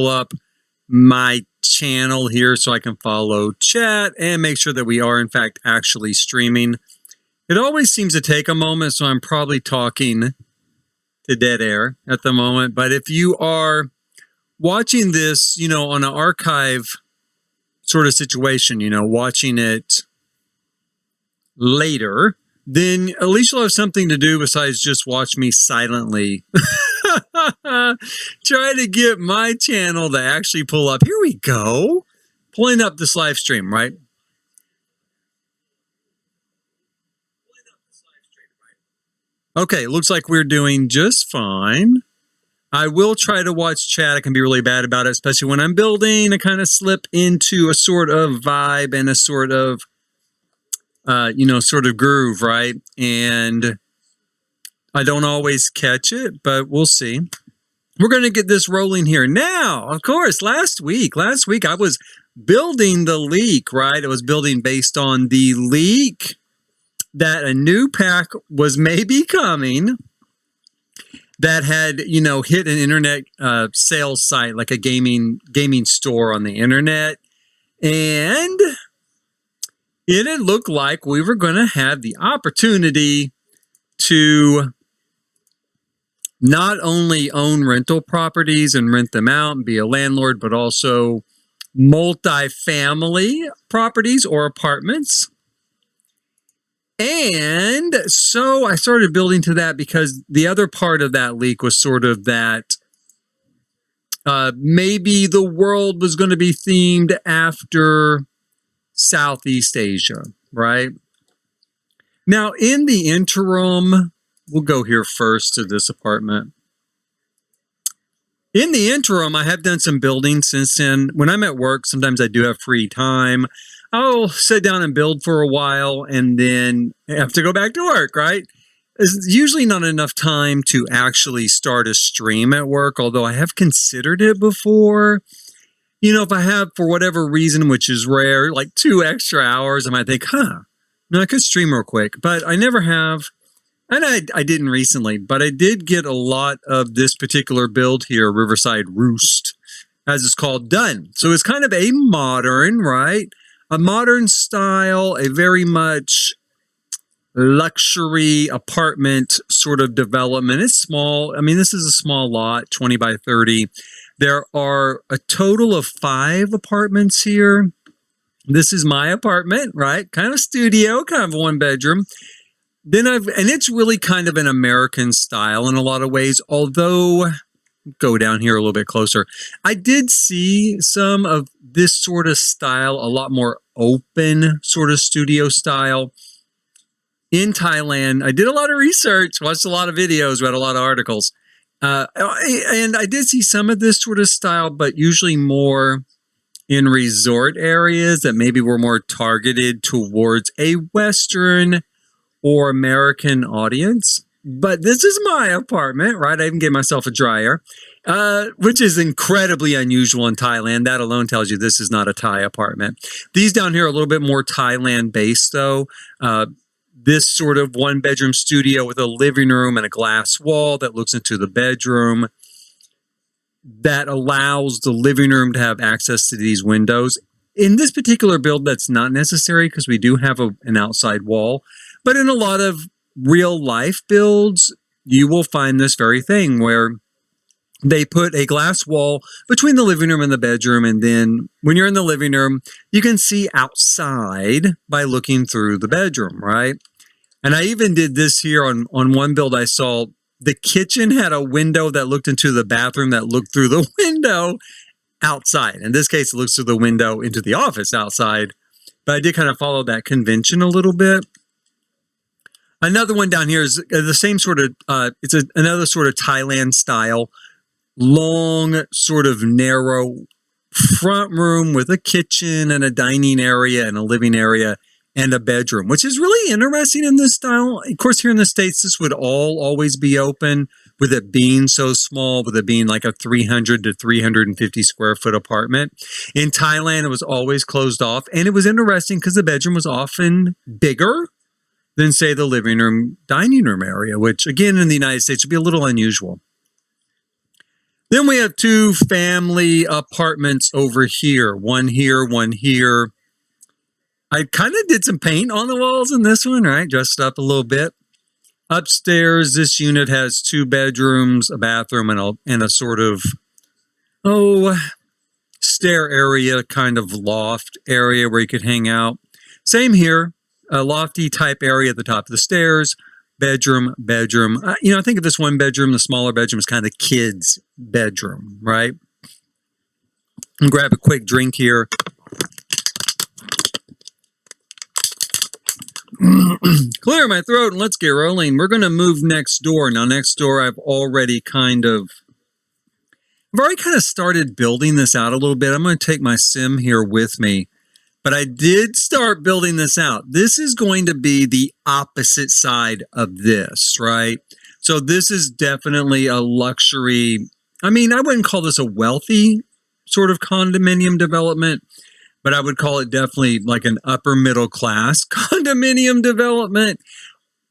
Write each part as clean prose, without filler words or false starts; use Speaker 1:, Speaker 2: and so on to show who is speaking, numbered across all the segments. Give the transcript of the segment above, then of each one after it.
Speaker 1: up my channel here so I can follow chat and make sure that we are in fact actually streaming. It always seems to take a moment, so I'm probably talking to dead air at the moment. But if you are watching this, on an archive sort of situation, watching it later, then at least you'll have something to do besides just watch me silently try to get my channel to actually pull up. Here we go. Pulling up this live stream, right? Okay, looks like we're doing just fine. I will try to watch chat. I can be really bad about it, especially when I'm building. I kind of slip into a sort of vibe and a sort of, sort of groove, right? And I don't always catch it, but we'll see. We're going to get this rolling here. Now, of course, last week I was building the leak, right? I was building based on the leak that a new pack was maybe coming that had, hit an internet sales site, like a gaming store on the internet. And it looked like we were going to have the opportunity to not only own rental properties and rent them out and be a landlord, but also multi-family properties or apartments. And so I started building to that because the other part of that leak was sort of that maybe the world was going to be themed after Southeast Asia, right? Now, in the interim, we'll go here first to this apartment. In the interim, I have done some building since then. When I'm at work, sometimes I do have free time. I'll sit down and build for a while and then have to go back to work, right? There's usually not enough time to actually start a stream at work, although I have considered it before. If I have, for whatever reason, which is rare, like 2 extra hours, I might think, I could stream real quick. But I never have. And I didn't recently, but I did get a lot of this particular build here, Riverside Roost, as it's called, done. So it's kind of a modern, right? A modern style, a very much luxury apartment sort of development. It's small. I mean, this is a small lot, 20 by 30. There are a total of 5 apartments here. This is my apartment, right? Kind of studio, kind of 1 bedroom. And it's really kind of an American style in a lot of ways, although, go down here a little bit closer. I did see some of this sort of style, a lot more open sort of studio style in Thailand. I did a lot of research, watched a lot of videos, read a lot of articles. And I did see some of this sort of style, but usually more in resort areas that maybe were more targeted towards a Western or American audience. But this is my apartment, right? I even gave myself a dryer, which is incredibly unusual in Thailand. That alone tells you this is not a Thai apartment. These down here are a little bit more Thailand-based, though. This sort of 1-bedroom studio with a living room and a glass wall that looks into the bedroom that allows the living room to have access to these windows. In this particular build, that's not necessary because we do have an outside wall. But in a lot of real life builds, you will find this very thing where they put a glass wall between the living room and the bedroom. And then when you're in the living room, you can see outside by looking through the bedroom, right? And I even did this here on one build I saw. The kitchen had a window that looked into the bathroom that looked through the window outside. In this case, it looks through the window into the office outside. But I did kind of follow that convention a little bit. Another one down here is the same sort of, it's another sort of Thailand style, long, sort of narrow front room with a kitchen and a dining area and a living area and a bedroom, which is really interesting in this style. Of course, here in the States, this would always be open, with it being so small, with it being like a 300 to 350 square foot apartment. In Thailand, it was always closed off. And it was interesting because the bedroom was often bigger than, say, the living room, dining room area, which, again, in the United States would be a little unusual. Then we have two family apartments over here. One here, one here. I kind of did some paint on the walls in this one, right? Dressed up a little bit. Upstairs, this unit has 2 bedrooms, a bathroom, and a sort of, stair area, kind of loft area where you could hang out. Same here, a lofty type area at the top of the stairs. Bedroom. I think of this one bedroom, the smaller bedroom, is kind of the kids' bedroom, right? And grab a quick drink here. Clear my throat and let's get rolling. We're going to move next door. Now, next door, I've already kind of started building this out a little bit. I'm going to take my sim here with me. But I did start building this out. This is going to be the opposite side of this, right? So this is definitely a luxury. I mean, I wouldn't call this a wealthy sort of condominium development, but I would call it definitely like an upper middle class condominium development,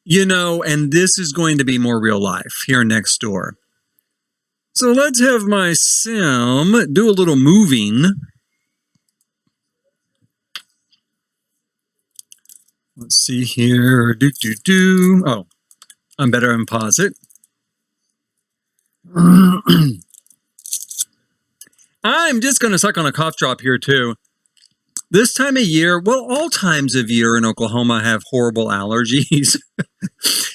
Speaker 1: and this is going to be more real life here next door. So let's have my sim do a little moving. Let's see here. Oh, I'm better unpause it. I'm just going to suck on a cough drop here too. This time of year, well, all times of year in Oklahoma have horrible allergies.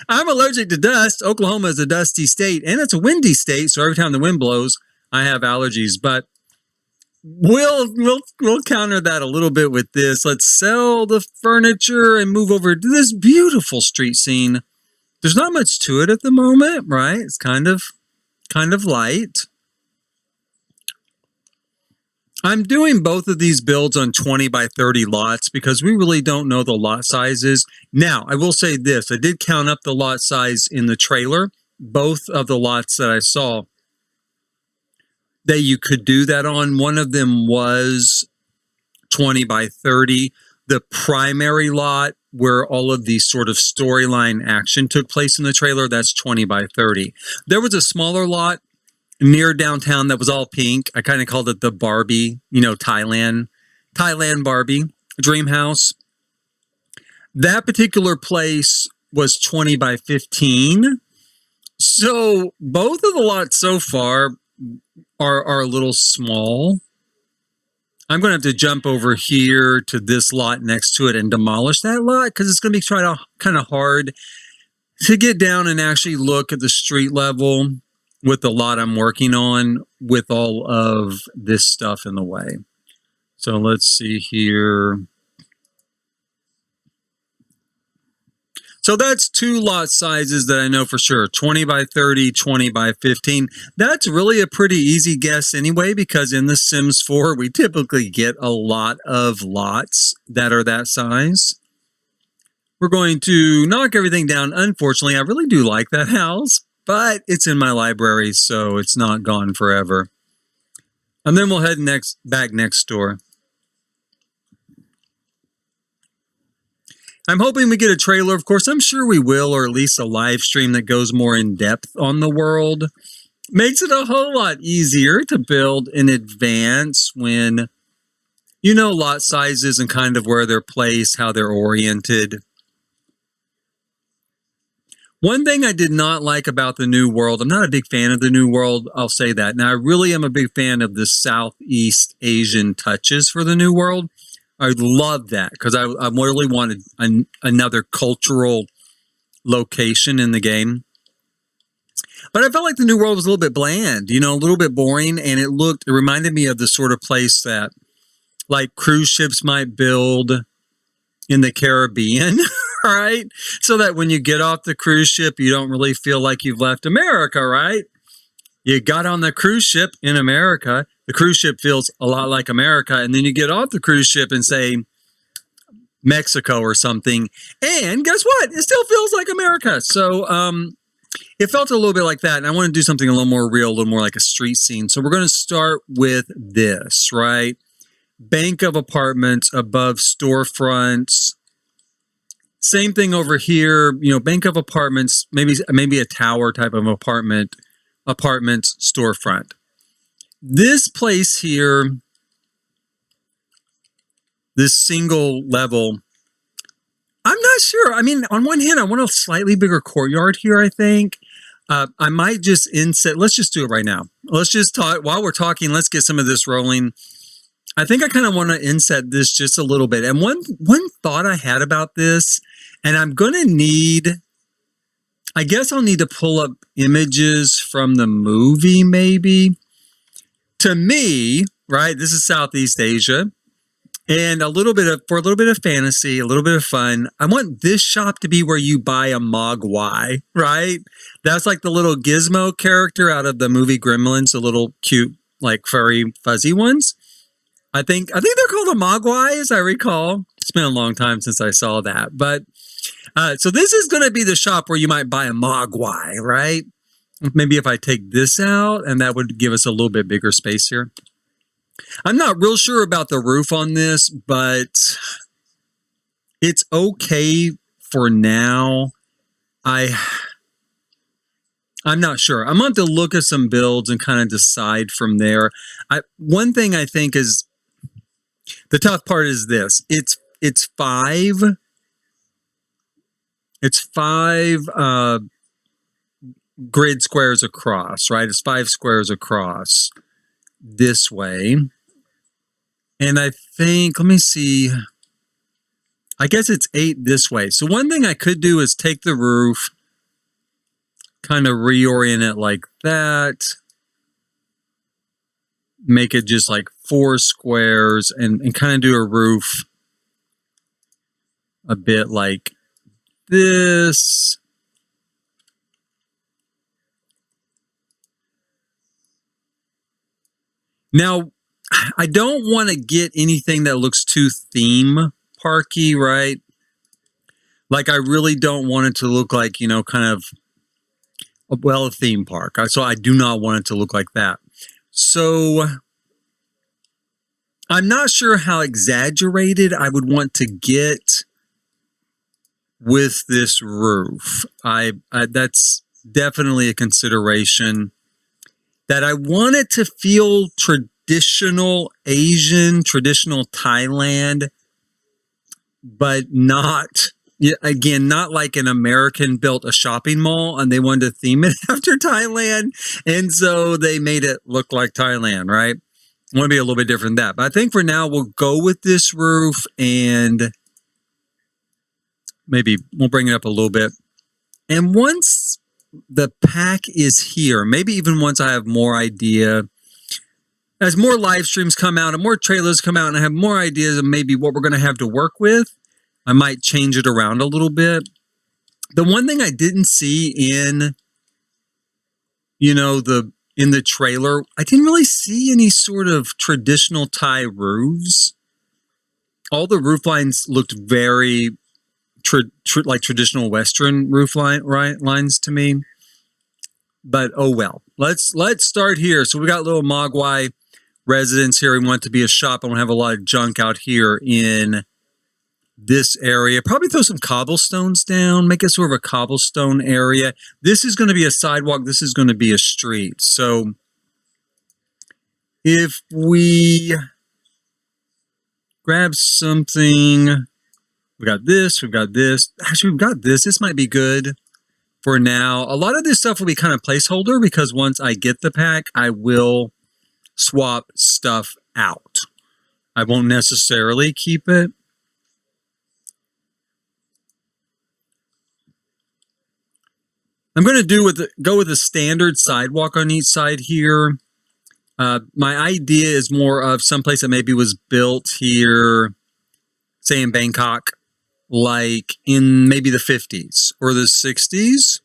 Speaker 1: I'm allergic to dust. Oklahoma is a dusty state, and it's a windy state, so every time the wind blows, I have allergies. But we'll counter that a little bit with this. Let's sell the furniture and move over to this beautiful street scene. There's not much to it at the moment, right? It's kind of light. I'm doing both of these builds on 20 by 30 lots because we really don't know the lot sizes. Now, I will say this. I did count up the lot size in the trailer. Both of the lots that I saw that you could do that on. One of them was 20 by 30. The primary lot where all of the sort of storyline action took place in the trailer, that's 20 by 30. There was a smaller lot near downtown that was all pink. I kind of called it the Barbie, Thailand Barbie dream house. That particular place was 20 by 15. So both of the lots so far are a little small. I'm going to have to jump over here to this lot next to it and demolish that lot because it's going to be kind of hard to get down and actually look at the street level with the lot I'm working on with all of this stuff in the way. So let's see here. So that's 2 lot sizes that I know for sure, 20 by 30, 20 by 15. That's really a pretty easy guess anyway, because in The Sims 4, we typically get a lot of lots that are that size. We're going to knock everything down. Unfortunately, I really do like that house, but it's in my library, so it's not gone forever. And then we'll head back next door. I'm hoping we get a trailer. Of course, I'm sure we will, or at least a live stream that goes more in depth on the world. Makes it a whole lot easier to build in advance when you know lot sizes and kind of where they're placed, how they're oriented. One thing I did not like about the New World, I'm not a big fan of the New World, I'll say that. Now, I really am a big fan of the Southeast Asian touches for the New World. I love that because I really wanted another cultural location in the game. But I felt like the New World was a little bit bland, a little bit boring, and it reminded me of the sort of place that like cruise ships might build in the Caribbean, right? So that when you get off the cruise ship, you don't really feel like you've left America, right? You got on the cruise ship in America. The cruise ship feels a lot like America. And then you get off the cruise ship and say Mexico or something. And guess what? It still feels like America. So it felt a little bit like that. And I want to do something a little more real, a little more like a street scene. So we're going to start with this, right? Bank of apartments above storefronts. Same thing over here, bank of apartments, maybe a tower type of apartment storefront. This place here, this single level, I'm not sure. I mean, on one hand, I want a slightly bigger courtyard here, I think. I might just inset. Let's just do it right now. Let's just talk. While we're talking, let's get some of this rolling. I think I kind of want to inset this just a little bit. And one thought I had about this, and I'm going to need, I guess I'll need to pull up images from the movie maybe. To me, right, this is Southeast Asia. And for a little bit of fantasy, a little bit of fun, I want this shop to be where you buy a Mogwai, right? That's like the little gizmo character out of the movie Gremlins, the little cute, like furry, fuzzy ones. I think they're called a Mogwai, as I recall. It's been a long time since I saw that. But so this is going to be the shop where you might buy a Mogwai, right? Maybe if I take this out, and that would give us a little bit bigger space here. I'm not real sure about the roof on this, but it's okay for now. I'm not sure. I'm going to have to look at some builds and kind of decide from there. One thing I think is the tough part is this. It's five grid squares across, right? It's 5 squares across this way. And I think, let me see, I guess it's 8 this way. So one thing I could do is take the roof, kind of reorient it like that, make it just like 4 squares, and kind of do a roof a bit like this. Now, I don't want to get anything that looks too theme parky, right? Like I really don't want it to look like, you know, kind of, a theme park. So I do not want it to look like that. So I'm not sure how exaggerated I would want to get with this roof. That's definitely a consideration. That I want it to feel traditional Asian, traditional Thailand, but not, again, not like an American built a shopping mall and they wanted to theme it after Thailand. And so they made it look like Thailand, right? I want to be a little bit different than that. But I think for now, we'll go with this roof and maybe we'll bring it up a little bit. And once the pack is here, maybe even once I have more idea, as more live streams come out and more trailers come out and I have more ideas of maybe what we're going to have to work with, I might change it around a little bit. The one thing I didn't see in, you know, in the trailer, I didn't really see any sort of traditional Thai roofs. All the roof lines looked very like traditional Western roof lines to me. But oh well. Let's start here. So we got little Mogwai residence here. We want it to be a shop. I want to have a lot of junk out here in this area. Probably throw some cobblestones down. Make it sort of a cobblestone area. This is going to be a sidewalk. This is going to be a street. So if we grab something, we got this, we've got this. Actually, we've got this. This might be good for now. A lot of this stuff will be kind of placeholder because once I get the pack, I will swap stuff out. I won't necessarily keep it. I'm going to go with a standard sidewalk on each side here. My idea is more of someplace that maybe was built here, say in Bangkok, like in maybe the 50s or the 60s.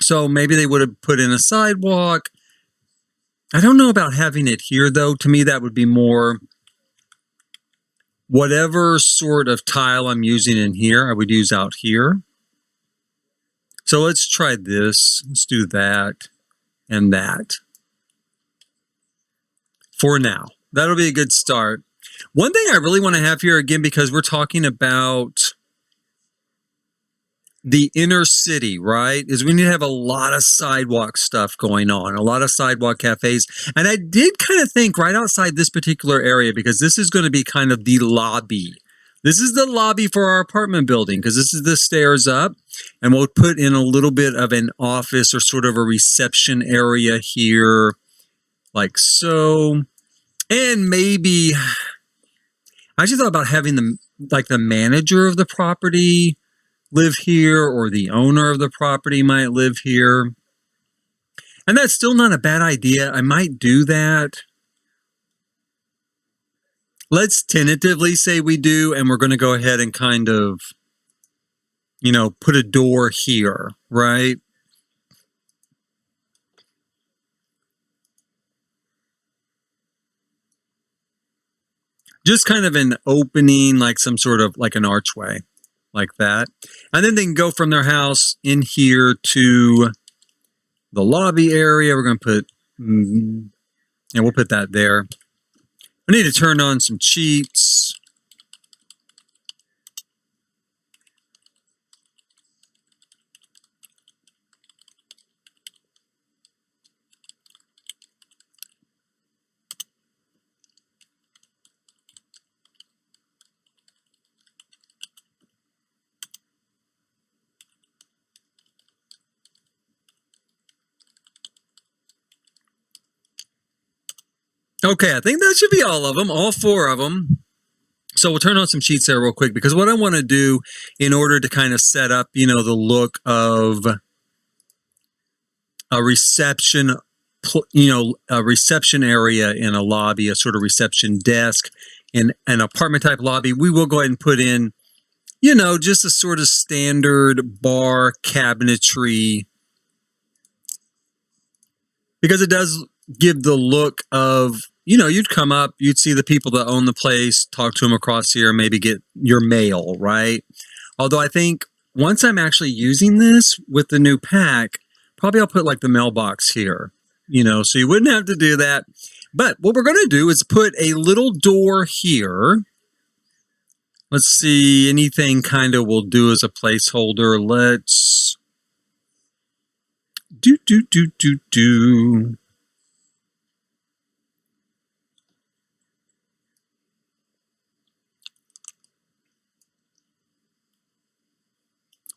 Speaker 1: So maybe they would have put in a sidewalk. I don't know about having it here, though. To me, that would be more whatever sort of tile I'm using in here, I would use out here. So let's try this. Let's do that and that. For now. That'll be a good start. One thing I really want to have here, again, because we're talking about the inner city, right? Is we need to have a lot of sidewalk stuff going on, a lot of sidewalk cafes. And I did kind of think right outside this particular area, because this is going to be kind of the lobby. This is the lobby for our apartment building, because this is the stairs up. And we'll put in a little bit of an office or sort of a reception area here, like so. And maybe I just thought about having the manager of the property live here, or the owner of the property might live here. And that's still not a bad idea. I might do that. Let's tentatively say we do, and we're going to go ahead and kind of, put a door here, right? Just kind of an opening, like some sort of like an archway, like that. And then they can go from their house in here to the lobby area. We're going to put, we'll put that there. I need to turn on some cheats. Okay, I think that should be all of them, all 4 of them. So we'll turn on some sheets there real quick, because what I want to do in order to kind of set up, the look of a reception, a reception area in a lobby, a sort of reception desk in an apartment type lobby, we will go ahead and put in, just a sort of standard bar cabinetry, because it does give the look of, you'd come up, you'd see the people that own the place, talk to them across here, maybe get your mail, right? Although I think once I'm actually using this with the new pack, probably I'll put like the mailbox here, so you wouldn't have to do that. But what we're going to do is put a little door here. Let's see, anything kind of we'll do as a placeholder. Let's do.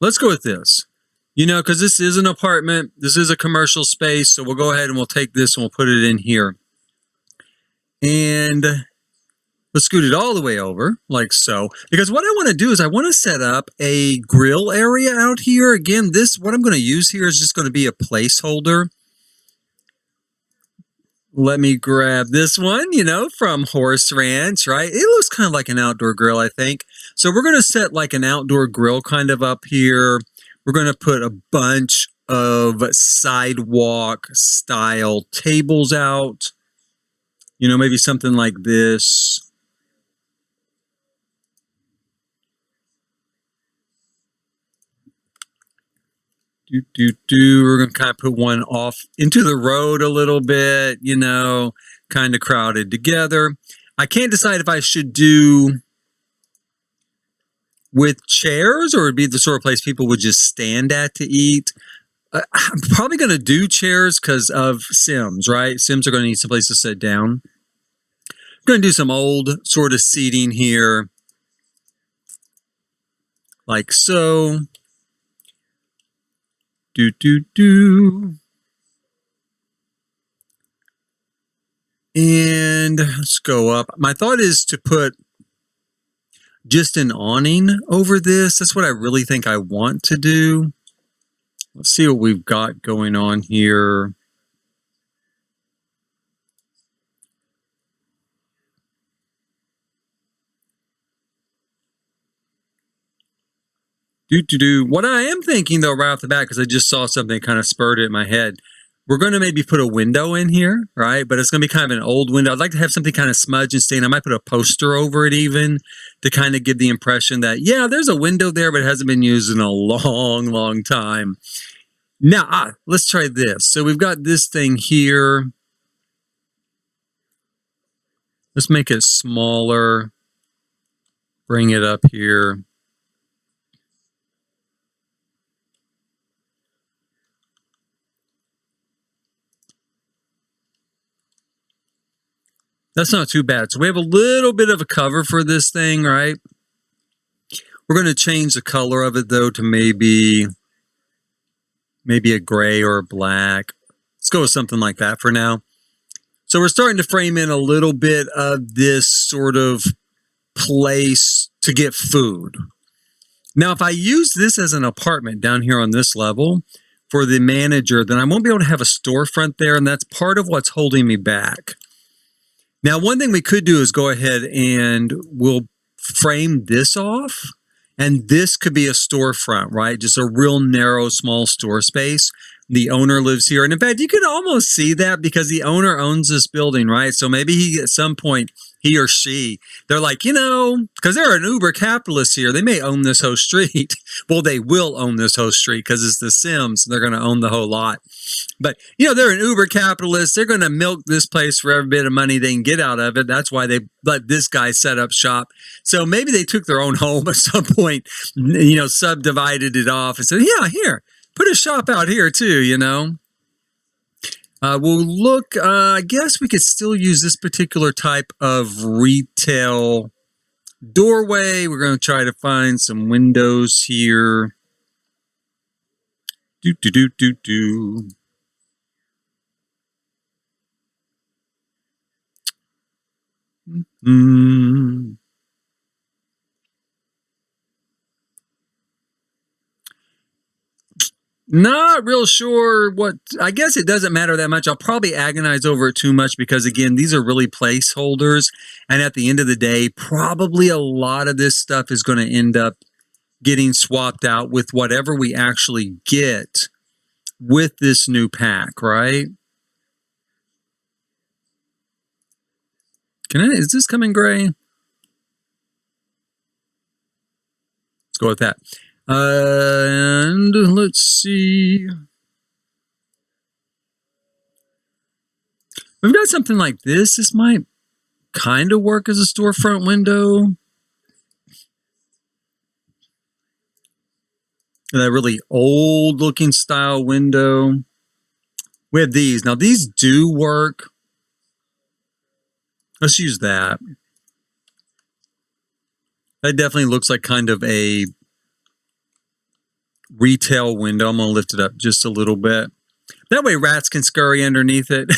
Speaker 1: Let's go with this, because this is an apartment. This is a commercial space. So we'll go ahead and we'll take this and we'll put it in here. And we'll scoot it all the way over like so. Because what I want to do is I want to set up a grill area out here. Again, what I'm going to use here is just going to be a placeholder. Let me grab this one, from Horse Ranch, right? It looks kind of like an outdoor grill, I think. So we're going to set like an outdoor grill kind of up here. We're going to put a bunch of sidewalk style tables out. Maybe something like this. We're going to kind of put one off into the road a little bit, kind of crowded together. I can't decide if I should do with chairs or it'd be the sort of place people would just stand at to eat. I'm probably going to do chairs because of Sims, right? Sims are going to need some place to sit down. I'm going to do some old sort of seating here, like so. And let's go up. My thought is to put just an awning over this. That's what I really think I want to do. Let's see what we've got going on here. What I am thinking though, right off the bat, because I just saw something kind of spurred it in my head, we're going to maybe put a window in here, right? But it's going to be kind of an old window. I'd like to have something kind of smudged and stained. I might put a poster over it even to kind of give the impression that, yeah, there's a window there, but it hasn't been used in a long, long time. Now, let's try this. So we've got this thing here. Let's make it smaller. Bring it up here. That's not too bad. So we have a little bit of a cover for this thing, right? We're going to change the color of it, though, to maybe a gray or a black. Let's go with something like that for now. So we're starting to frame in a little bit of this sort of place to get food. Now, if I use this as an apartment down here on this level for the manager, then I won't be able to have a storefront there, and that's part of what's holding me back. Now, one thing we could do is go ahead and we'll frame this off, and this could be a storefront, right? Just a real narrow, small store space. The owner lives here. And in fact, you can almost see that because the owner owns this building, right? So maybe at some point, he or she, they're like, because they're an uber capitalist here, they may own this whole street. Well, they will own this whole street because it's the Sims. They're going to own the whole lot. But, they're an uber capitalist. They're going to milk this place for every bit of money they can get out of it. That's why they let this guy set up shop. So maybe they took their own home at some point, subdivided it off and said, yeah, here. Put a shop out here too, We'll look, I guess we could still use this particular type of retail doorway. We're going to try to find some windows here. Not real sure what, I guess it doesn't matter that much. I'll probably agonize over it too much because, again, these are really placeholders. And at the end of the day, probably a lot of this stuff is going to end up getting swapped out with whatever we actually get with this new pack, right? Is this coming gray? Let's go with that. And let's see. We've got something like this. This might kind of work as a storefront window. That really old looking style window. We have these. Now these do work. Let's use that. That definitely looks like kind of a retail window. I'm going to lift it up just a little bit. That way rats can scurry underneath it.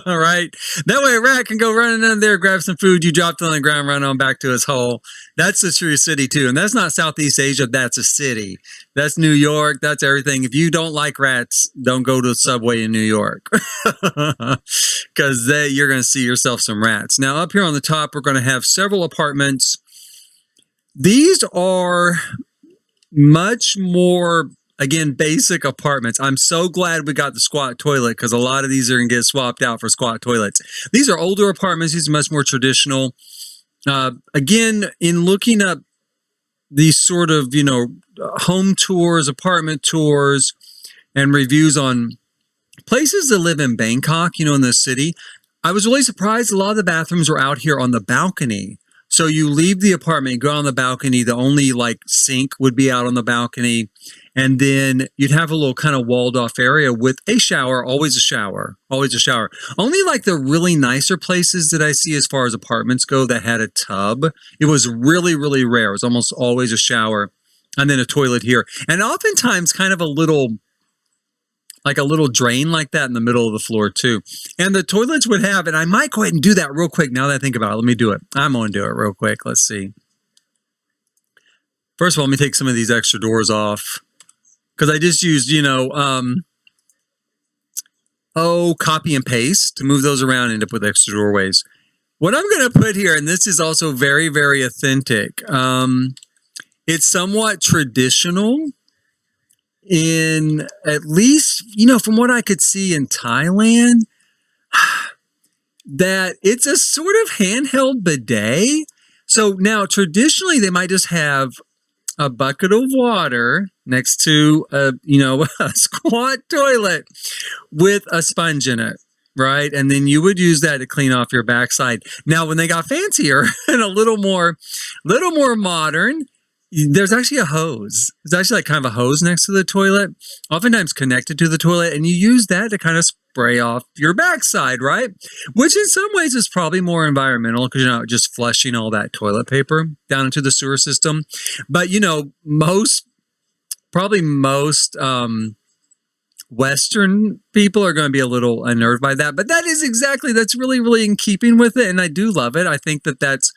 Speaker 1: All right. That way a rat can go running in there, grab some food. You dropped it on the ground, run on back to his hole. That's a true city too. And that's not Southeast Asia. That's a city. That's New York. That's everything. If you don't like rats, don't go to the subway in New York. Because you're going to see yourself some rats. Now up here on the top, we're going to have several apartments. These are much more, again, basic apartments. I'm so glad we got the squat toilet because a lot of these are going to get swapped out for squat toilets. These are older apartments. These are much more traditional. Again, in looking up these sort of, home tours, apartment tours, and reviews on places to live in Bangkok, in the city, I was really surprised a lot of the bathrooms were out here on the balcony. So you leave the apartment, go on the balcony, the only sink would be out on the balcony. And then you'd have a little kind of walled off area with a shower, always a shower, always a shower. Only the really nicer places that I see as far as apartments go that had a tub. It was really, really rare. It was almost always a shower and then a toilet here. And oftentimes kind of a little drain like that in the middle of the floor too. And the toilets would have, and I might go ahead and do that real quick now that I think about it. Let me do it. I'm going to do it real quick. Let's see. First of all, let me take some of these extra doors off because I just used, copy and paste to move those around and end up with extra doorways. What I'm going to put here, and this is also very, very authentic. It's somewhat traditional. In at least, from what I could see in Thailand, that it's a sort of handheld bidet. So now traditionally they might just have a bucket of water next to a squat toilet with a sponge in it, right? And then you would use that to clean off your backside. Now, when they got fancier and a little more modern, There's actually a hose. There's actually like kind of a hose next to the toilet, oftentimes connected to the toilet, and you use that to kind of spray off your backside, right? Which in some ways is probably more environmental because you're not just flushing all that toilet paper down into the sewer system. But probably most Western people are going to be a little unnerved by that. But that's really, really in keeping with it. And I do love it. I think that's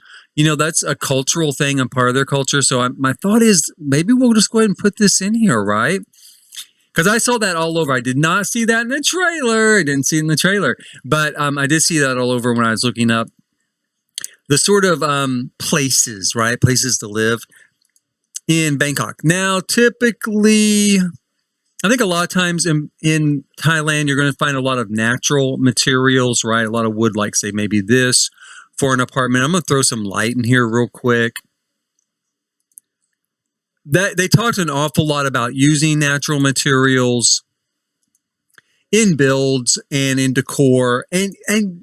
Speaker 1: a cultural thing and part of their culture. So my thought is maybe we'll just go ahead and put this in here, right? Because I saw that all over. I did not see that in the trailer. I didn't see it in the trailer. But I did see that all over when I was looking up the sort of places, right? Places to live in Bangkok. Now, typically, I think a lot of times in Thailand, you're going to find a lot of natural materials, right? A lot of wood, like say maybe this for an apartment. I'm going to throw some light in here real quick. They talked an awful lot about using natural materials in builds and in decor, and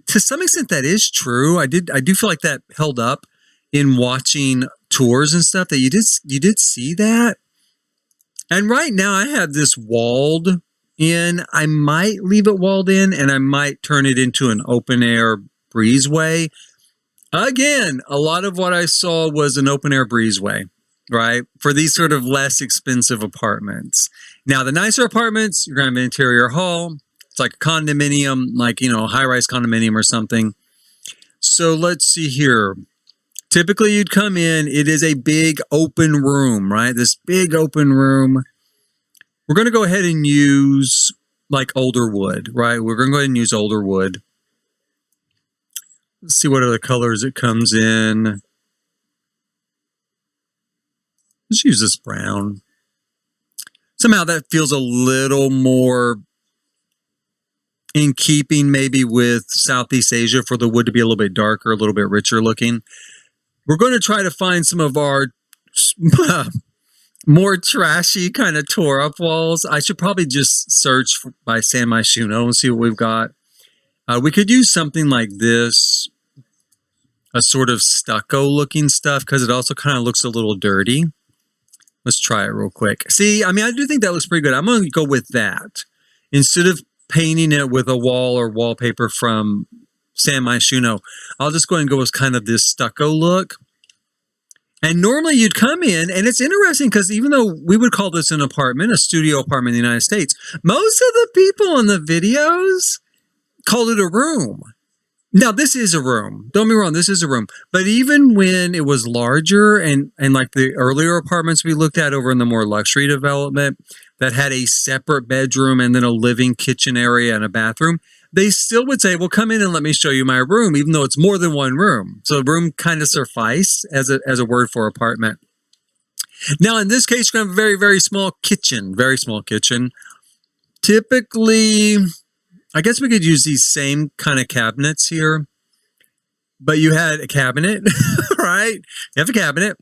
Speaker 1: to some extent that is true. I do feel like that held up in watching tours and stuff, that you did see that. And right now I have this walled in. I might leave it walled in, and I might turn it into an open air breezeway. Again, a lot of what I saw was an open air breezeway, right? For these sort of less expensive apartments. Now, the nicer apartments, you're going to have an interior hall. It's like a condominium, like, a high-rise condominium or something. So let's see here. Typically, you'd come in. It is a big open room, right? This big open room. We're going to go ahead and use like older wood, right? We're going to go ahead and use older wood. Let's see what other colors it comes in. Let's use this brown. Somehow that feels a little more in keeping maybe with Southeast Asia for the wood to be a little bit darker, a little bit richer looking. We're going to try to find some of our more trashy kind of tore up walls. I should probably just search by San Myshuno and see what we've got. We could use something like this, a sort of stucco looking stuff, because it also kind of looks a little dirty. Let's try it real quick. See, I mean, I do think that looks pretty good. I'm going to go with that. Instead of painting it with a wall or wallpaper from San Myshuno, I'll just go ahead and go with kind of this stucco look. And normally you'd come in, and it's interesting because even though we would call this an apartment, a studio apartment in the United States, most of the people in the videos called it a room. Now, this is a room. Don't be wrong, this is a room. But even when it was larger and like the earlier apartments we looked at over in the more luxury development that had a separate bedroom and then a living kitchen area and a bathroom, they still would say, well, come in and let me show you my room, even though it's more than one room. So room kind of suffice as a word for apartment. Now, in this case, we're going to have a very, very small kitchen, very small kitchen. Typically, I guess we could use these same kind of cabinets here, but you had a cabinet, right? You have a cabinet.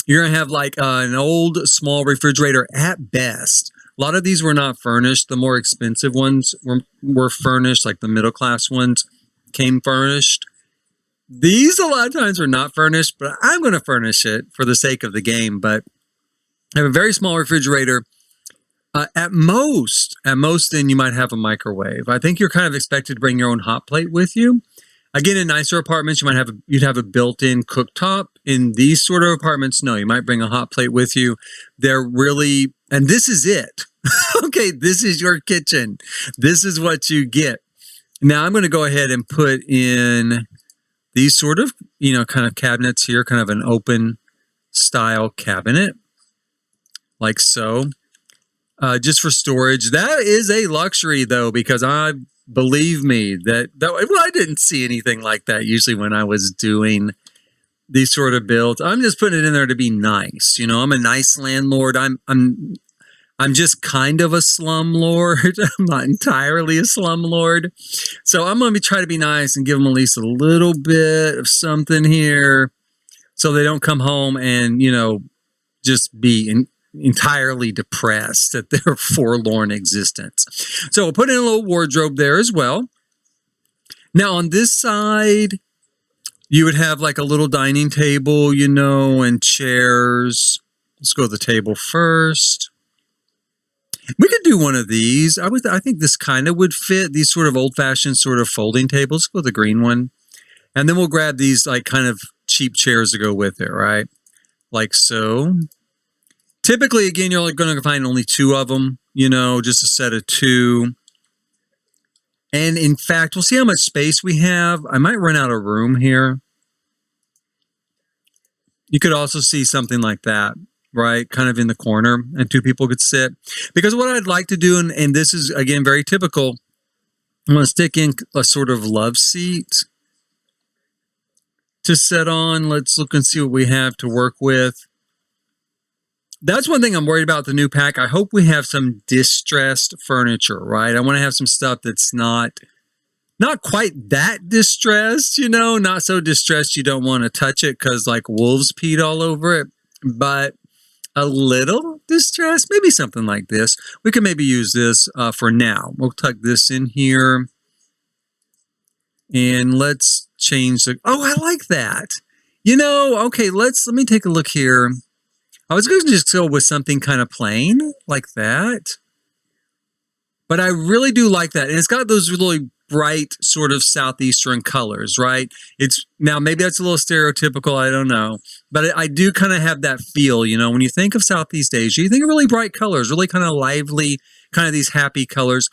Speaker 1: You're going to have like an old small refrigerator at best. A lot of these were not furnished. The more expensive ones were furnished, like the middle class ones came furnished. These a lot of times were not furnished, but I'm going to furnish it for the sake of the game. But I have a very small refrigerator. At most, then you might have a microwave. I think you're kind of expected to bring your own hot plate with you. Again, in nicer apartments, you'd have a built-in cooktop. In these sort of apartments, no, you might bring a hot plate with you. They're really, and this is it. Okay, this is your kitchen. This is what you get. Now I'm going to go ahead and put in these sort of, kind of cabinets here, kind of an open style cabinet, like so. Just for storage. That is a luxury, though, because believe me, I didn't see anything like that usually when I was doing these sort of builds. I'm just putting it in there to be nice. I'm a nice landlord. I'm just kind of a slumlord. I'm not entirely a slumlord. So I'm going to try to be nice and give them at least a little bit of something here so they don't come home and, just be entirely depressed at their forlorn existence. So we'll put in a little wardrobe there as well. Now on this side, you would have like a little dining table, and chairs, Let's go to the table first. We could do one of these. I think this kind of would fit, these sort of old-fashioned sort of folding tables. Let's go with the green one. And then we'll grab these like kind of cheap chairs to go with it, right? Like so. Typically, again, you're going to find only 2 of them, you know, just a set of 2. And in fact, we'll see how much space we have. I might run out of room here. You could also see something like that, right? Kind of in the corner, and 2 people could sit. Because what I'd like to do, and this is, again, very typical, I'm going to stick in a sort of love seat to set on. Let's look and see what we have to work with. That's one thing I'm worried about the new pack. I hope we have some distressed furniture, right? I want to have some stuff that's not quite that distressed, you know, not so distressed you don't want to touch it because like wolves peed all over it, but a little distressed, maybe something like this. We can maybe use this for now. We'll tuck this in here and let's change the, oh, I like that. You know, okay, let me take a look here. I was going to just go with something kind of plain like that. But I really do like that. And it's got those really bright sort of southeastern colors, right? It's now maybe that's a little stereotypical, I don't know. But I do kind of have that feel, you know, when you think of Southeast Asia, you think of really bright colors, really kind of lively, kind of these happy colors.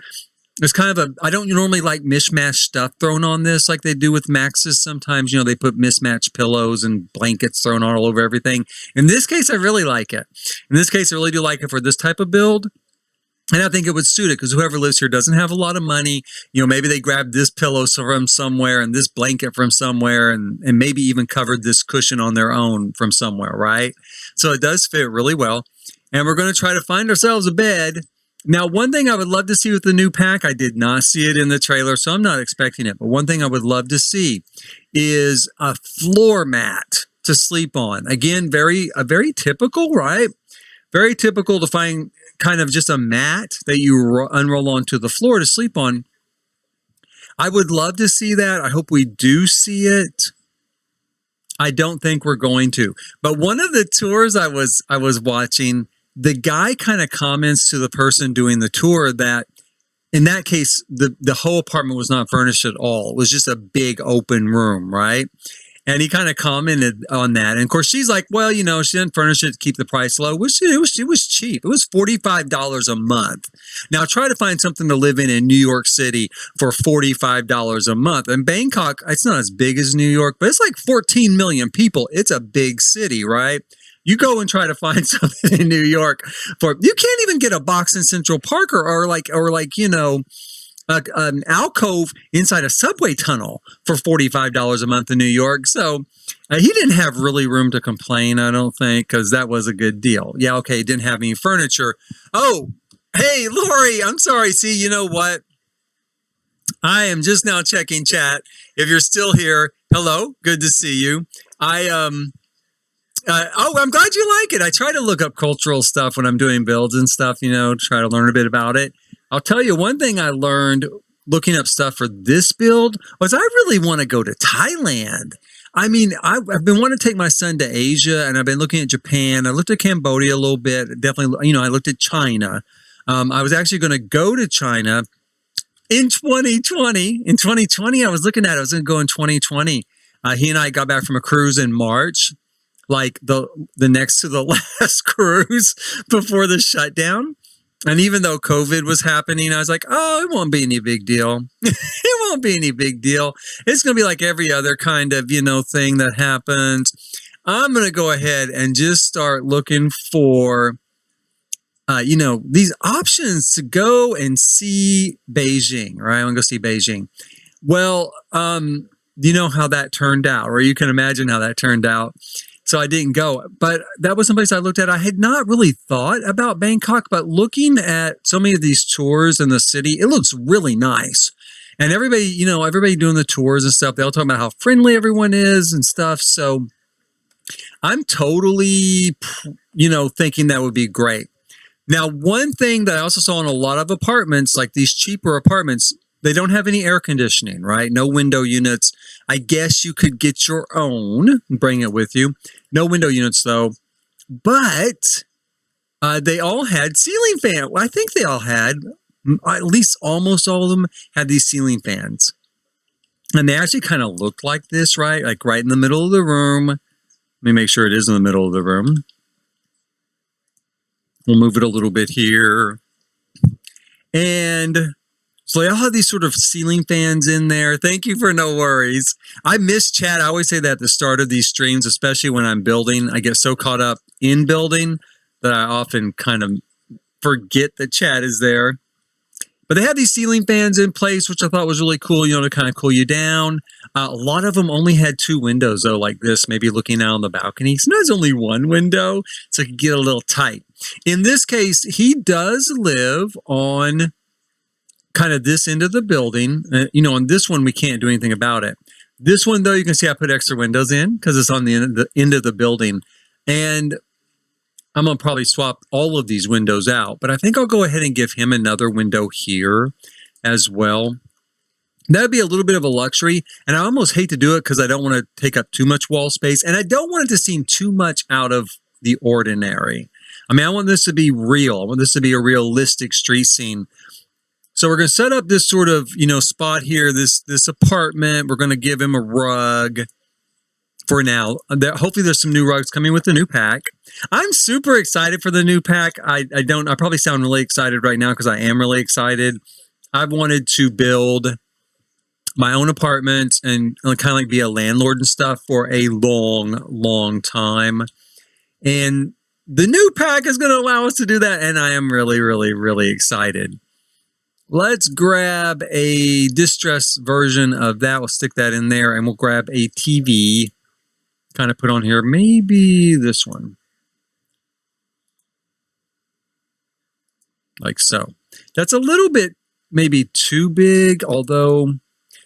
Speaker 1: It's kind of a, I don't normally like mishmash stuff thrown on this like they do with Max's sometimes. You know, they put mismatched pillows and blankets thrown all over everything. In this case, I really like it. In this case, I really do like it for this type of build. And I think it would suit it because whoever lives here doesn't have a lot of money. You know, maybe they grabbed this pillow from somewhere and this blanket from somewhere and maybe even covered this cushion on their own from somewhere, right? So it does fit really well. And we're going to try to find ourselves a bed. Now, one thing I would love to see with the new pack, I did not see it in the trailer, so I'm not expecting it. But one thing I would love to see is a floor mat to sleep on. Again, very typical, right? Very typical to find kind of just a mat that you unroll onto the floor to sleep on. I would love to see that. I hope we do see it. I don't think we're going to. But one of the tours I was watching, the guy kind of comments to the person doing the tour that in that case, the whole apartment was not furnished at all. It was just a big open room, right? And he kind of commented on that. And of course, she's like, well, you know, she didn't furnish it to keep the price low. It was cheap. It was $45 a month. Now, try to find something to live in New York City for $45 a month. And Bangkok, it's not as big as New York, but it's like 14 million people. It's a big city, right? You go and try to find something in New York for, you can't even get a box in Central Park or like, you know, an alcove inside a subway tunnel for $45 a month in New York. So he didn't have really room to complain, I don't think, because that was a good deal. Yeah, okay, he didn't have any furniture. Oh, hey, Lori, I'm sorry. See, you know what? I am just now checking chat. If you're still here, hello, good to see you. Oh, I'm glad you like it. I try to look up cultural stuff when I'm doing builds and stuff, you know, try to learn a bit about it. I'll tell you one thing I learned looking up stuff for this build was I really want to go to Thailand. I mean, I've been wanting to take my son to Asia, and I've been looking at Japan. I looked at Cambodia a little bit. Definitely, you know, I looked at China. I was actually going to go to China in 2020. In 2020, I was looking at it. I was going to go in 2020. He and I got back from a cruise in March, like the next to the last cruise before the shutdown. And even though COVID was happening, I was like, oh, it won't be any big deal. It won't be any big deal. It's going to be like every other kind of, you know, thing that happens. I'm going to go ahead and just start looking for, you know, these options to go and see Beijing, right? I want to go see Beijing. Well, you know how that turned out, or you can imagine how that turned out. So I didn't go, but that was someplace I looked at. I had not really thought about Bangkok, but looking at so many of these tours in the city, it looks really nice. And everybody, you know, everybody doing the tours and stuff, they all talk about how friendly everyone is and stuff. So I'm totally, you know, thinking that would be great. Now, one thing that I also saw in a lot of apartments, like these cheaper apartments, they don't have any air conditioning, right? No window units. I guess you could get your own and bring it with you. No window units, though. But they all had ceiling fans. Well, I think they all had, at least almost all of them had these ceiling fans. And they actually kind of looked like this, right? Like right in the middle of the room. Let me make sure it is in the middle of the room. We'll move it a little bit here. And so they all have these sort of ceiling fans in there. Thank you for no worries. I miss chat. I always say that at the start of these streams, especially when I'm building. I get so caught up in building that I often kind of forget that chat is there. But they had these ceiling fans in place, which I thought was really cool, to kind of cool you down. A lot of them only had 2 windows, though, like this, maybe looking out on the balcony. Sometimes only 1 window, so it could get a little tight. In this case, he does live on kind of this end of the building. On this one, we can't do anything about it. This one, though, you can see I put extra windows in because it's on the end of the building. And I'm going to probably swap all of these windows out, but I think I'll go ahead and give him another window here as well. That'd be a little bit of a luxury, and I almost hate to do it because I don't want to take up too much wall space, and I don't want it to seem too much out of the ordinary. I mean, I want this to be real. I want this to be a realistic street scene. So we're going to set up this sort of, spot here, this apartment. We're going to give him a rug for now. Hopefully there's some new rugs coming with the new pack. I'm super excited for the new pack. I probably sound really excited right now because I am really excited. I've wanted to build my own apartment and kind of like be a landlord and stuff for a long, long time. And the new pack is going to allow us to do that. And I am really, really, really excited. Let's grab a distress version of that. We'll stick that in there and we'll grab a TV. Kind of put on here, maybe this one. Like so. That's a little bit maybe too big, although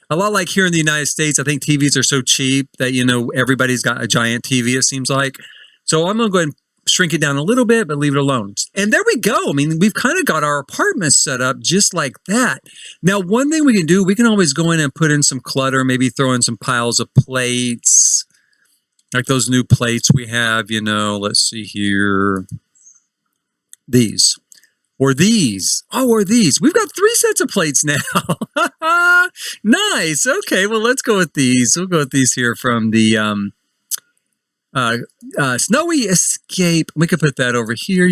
Speaker 1: a lot like here in the United States, I think TVs are so cheap that, everybody's got a giant TV, it seems like. So I'm going to go ahead and shrink it down a little bit, but leave it alone. And there we go. I mean, we've kind of got our apartment set up just like that. Now, one thing we can do, we can always go in and put in some clutter, maybe throw in some piles of plates. Like those new plates we have, let's see here. These. Or these. Oh, or these. We've got 3 sets of plates now. Nice. Okay, well, let's go with these. We'll go with these here from the Snowy Escape. We could put that over here,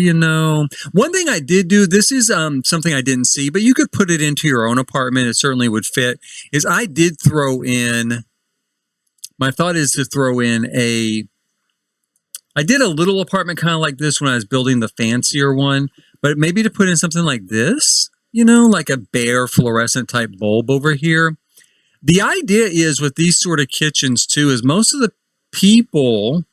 Speaker 1: One thing I did do, this is something I didn't see, but you could put it into your own apartment. It certainly would fit, is I did throw in... My thought is to throw in I did a little apartment kind of like this when I was building the fancier one, but maybe to put in something like this, like a bare fluorescent type bulb over here. The idea is with these sort of kitchens too, is most of the people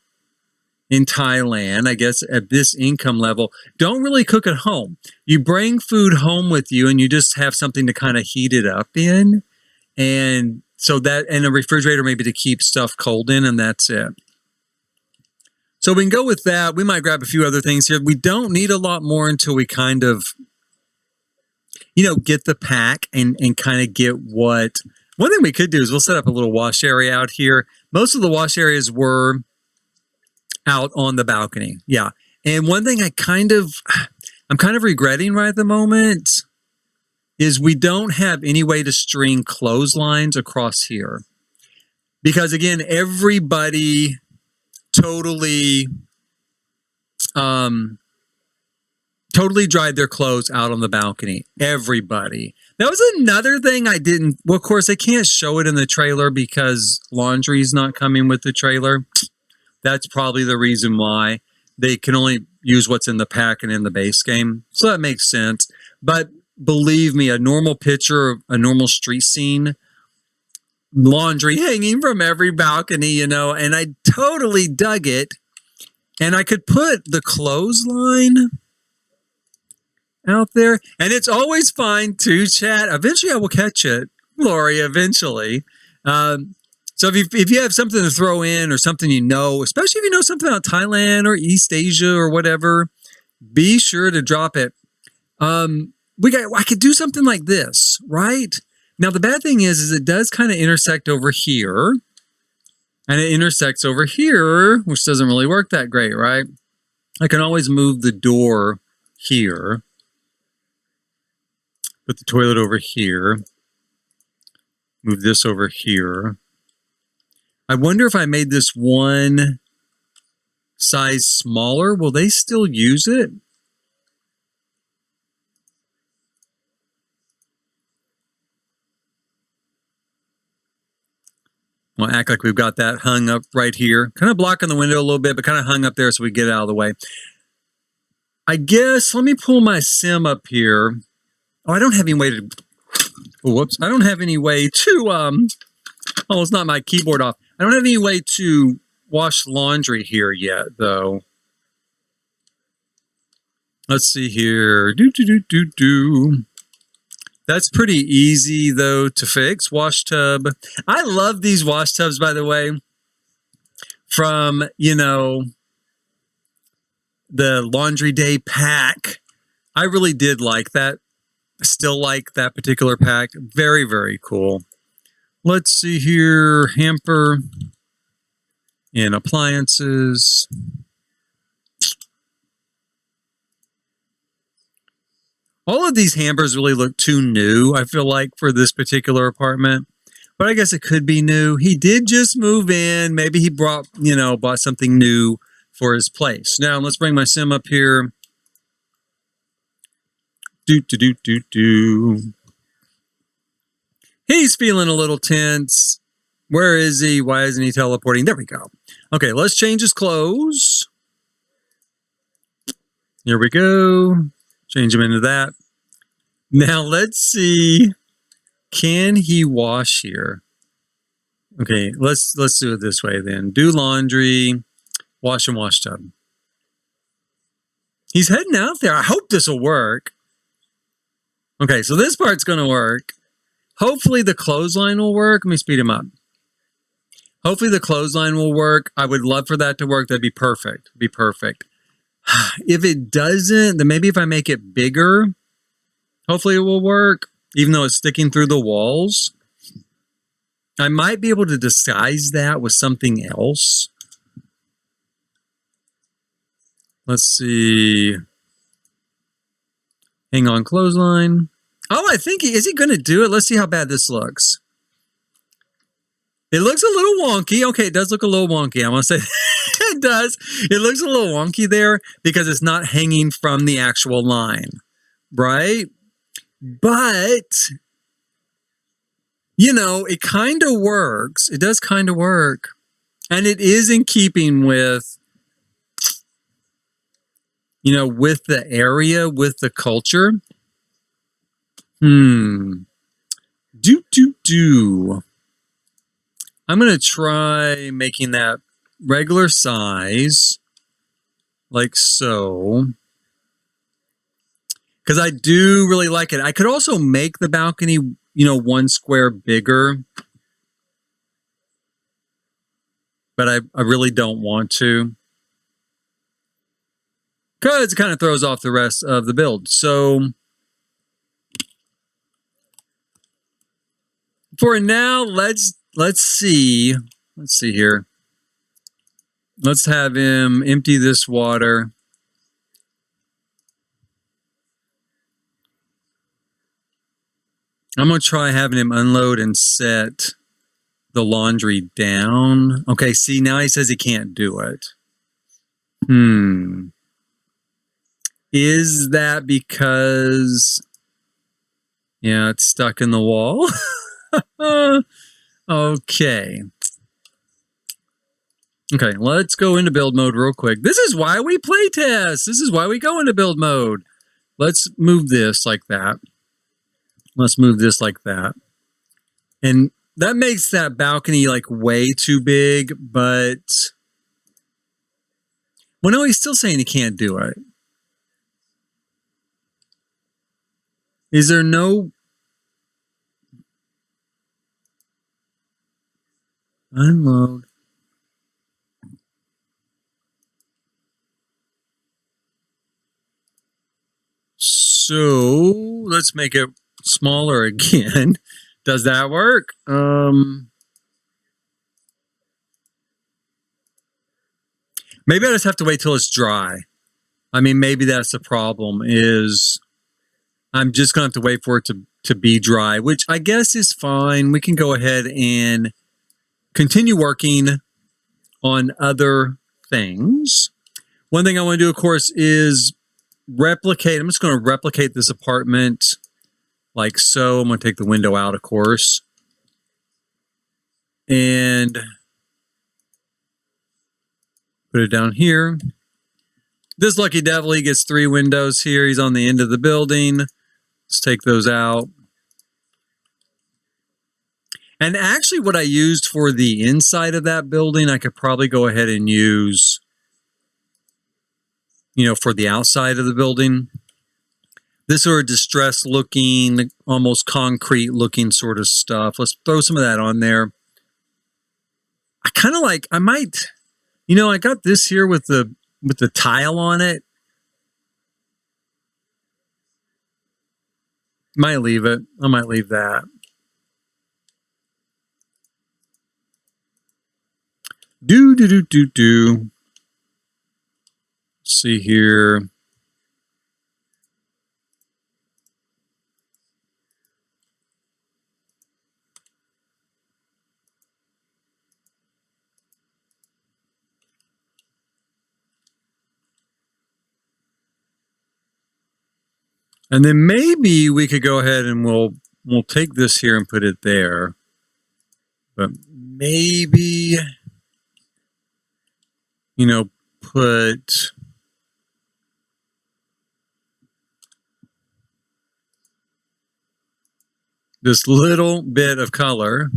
Speaker 1: in Thailand, I guess at this income level, don't really cook at home. You bring food home with you and you just have something to kind of heat it up in. And a refrigerator maybe to keep stuff cold in, and that's it. So we can go with that. We might grab a few other things here. We don't need a lot more until we kind of, get the pack and kind of get what... One thing we could do is we'll set up a little wash area out here. Most of the wash areas were out on the balcony. Yeah. And one thing I'm kind of regretting right at the moment is we don't have any way to string clotheslines across here. Because again, everybody totally dried their clothes out on the balcony. Everybody. That was another thing I didn't, well, of course, I can't show it in the trailer because laundry's not coming with the trailer. That's probably the reason why. They can only use what's in the pack and in the base game. So that makes sense. But believe me, a normal picture of a normal street scene, laundry hanging from every balcony, and I totally dug it. And I could put the clothesline out there, and it's always fine to chat. Eventually I will catch it, Lori, eventually. So if you have something to throw in or something especially if you know something about Thailand or East Asia or whatever, be sure to drop it. I could do something like this, right? Now, the bad thing is it does kind of intersect over here. And it intersects over here, which doesn't really work that great, right? I can always move the door here. Put the toilet over here. Move this over here. I wonder if I made this one size smaller, will they still use it? We'll act like we've got that hung up right here. Kind of blocking the window a little bit, but kind of hung up there so we get it out of the way. I guess, let me pull my sim up here. Oh, I don't have any way to, oh, whoops. I don't have any way to, oh, it's not my keyboard off. I don't have any way to wash laundry here yet, though. Let's see here. That's pretty easy, though, to fix. Wash tub. I love these wash tubs, by the way, from, you know, the Laundry Day pack. I really did like that. I still like that particular pack. Very, very cool. Let's see here. Hamper and appliances. All of these hampers really look too new, I feel like, for this particular apartment. But I guess it could be new. He did just move in. Maybe he bought something new for his place. Now, let's bring my sim up here. He's feeling a little tense. Where is he? Why isn't he teleporting? There we go. Okay, let's change his clothes. Here we go. Change him into that. Now let's see. Can he wash here? Okay, let's do it this way then. Do laundry, wash and wash tub. He's heading out there. I hope this will work. Okay, so this part's going to work. Hopefully the clothesline will work. Let me speed him up. Hopefully the clothesline will work. I would love for that to work. That'd be perfect. Be perfect. If it doesn't, then maybe if I make it bigger, hopefully it will work, even though it's sticking through the walls. I might be able to disguise that with something else. Let's see. Hang on, clothesline. Oh, I think is he going to do it? Let's see how bad this looks. It looks a little wonky. Okay, it does look a little wonky. I want to say it does. It looks a little wonky there because it's not hanging from the actual line, right? But, you know, it kind of works. It does kind of work. And it is in keeping with, you know, with the area, with the culture. I'm going to try making that regular size, like so. Because I do really like it. I could also make the balcony, you know, 1 square bigger. But I really don't want to. Because it kind of throws off the rest of the build. So for now, let's see. Let's see here. Let's have him empty this water. I'm going to try having him unload and set the laundry down. Okay, see, now he says he can't do it. Is that because, yeah, it's stuck in the wall? Okay. Okay, let's go into build mode real quick. This is why we play test. This is why we go into build mode. Let's move this like that. Let's move this like that. And that makes that balcony like way too big, but well, no, he's still saying he can't do it. Is there no unload? So let's make it smaller again. Does that work? Maybe I just have to wait till it's dry. I mean, maybe that's the problem is I'm just going to have to wait for it to be dry, which I guess is fine. We can go ahead and continue working on other things. One thing I want to do, of course, is replicate. I'm just going to replicate this apartment like so. I'm going to take the window out, of course. And put it down here. This lucky devil, he gets 3 windows here. He's on the end of the building. Let's take those out. And actually what I used for the inside of that building, I could probably go ahead and use, you know, for the outside of the building. This sort of distressed looking, almost concrete looking sort of stuff. Let's throw some of that on there. I kind of like, I might, you know, I got this here with the tile on it. Might leave it. I might leave that. Let's see here. And then maybe we could go ahead and we'll take this here and put it there. But maybe, you know, put this little bit of color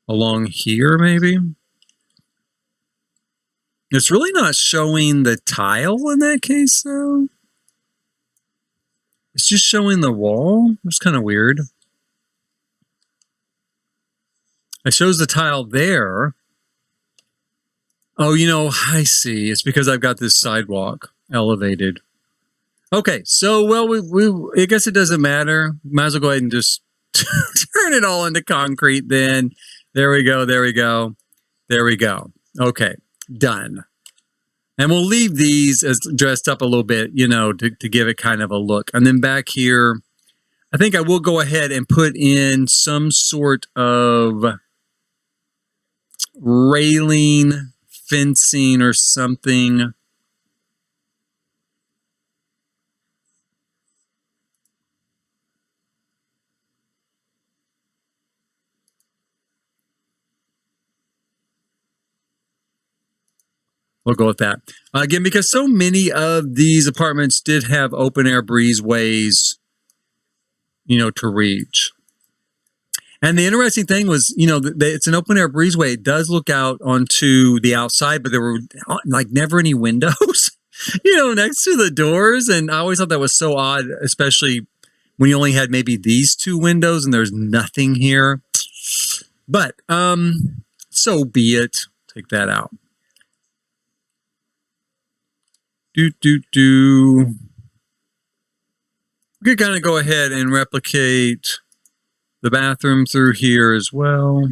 Speaker 1: along here, maybe. It's really not showing the tile in that case, though. It's just showing the wall. It's kind of weird. It shows the tile there. Oh, you know, I see. It's because I've got this sidewalk elevated. Okay, so, well, I guess it doesn't matter. Might as well go ahead and just turn it all into concrete then. There we go, there we go. There we go. Okay, done. And we'll leave these as dressed up a little bit, you know, to give it kind of a look. And then back here, I think I will go ahead and put in some sort of railing, fencing or something. We'll go with that. Again, because so many of these apartments did have open air breezeways, you know, to reach. And the interesting thing was, you know, it's an open air breezeway. It does look out onto the outside, but there were like never any windows, you know, next to the doors. And I always thought that was so odd, especially when you only had maybe these 2 windows and there's nothing here. But so be it. Take that out. We could kind of go ahead and replicate the bathroom through here as well.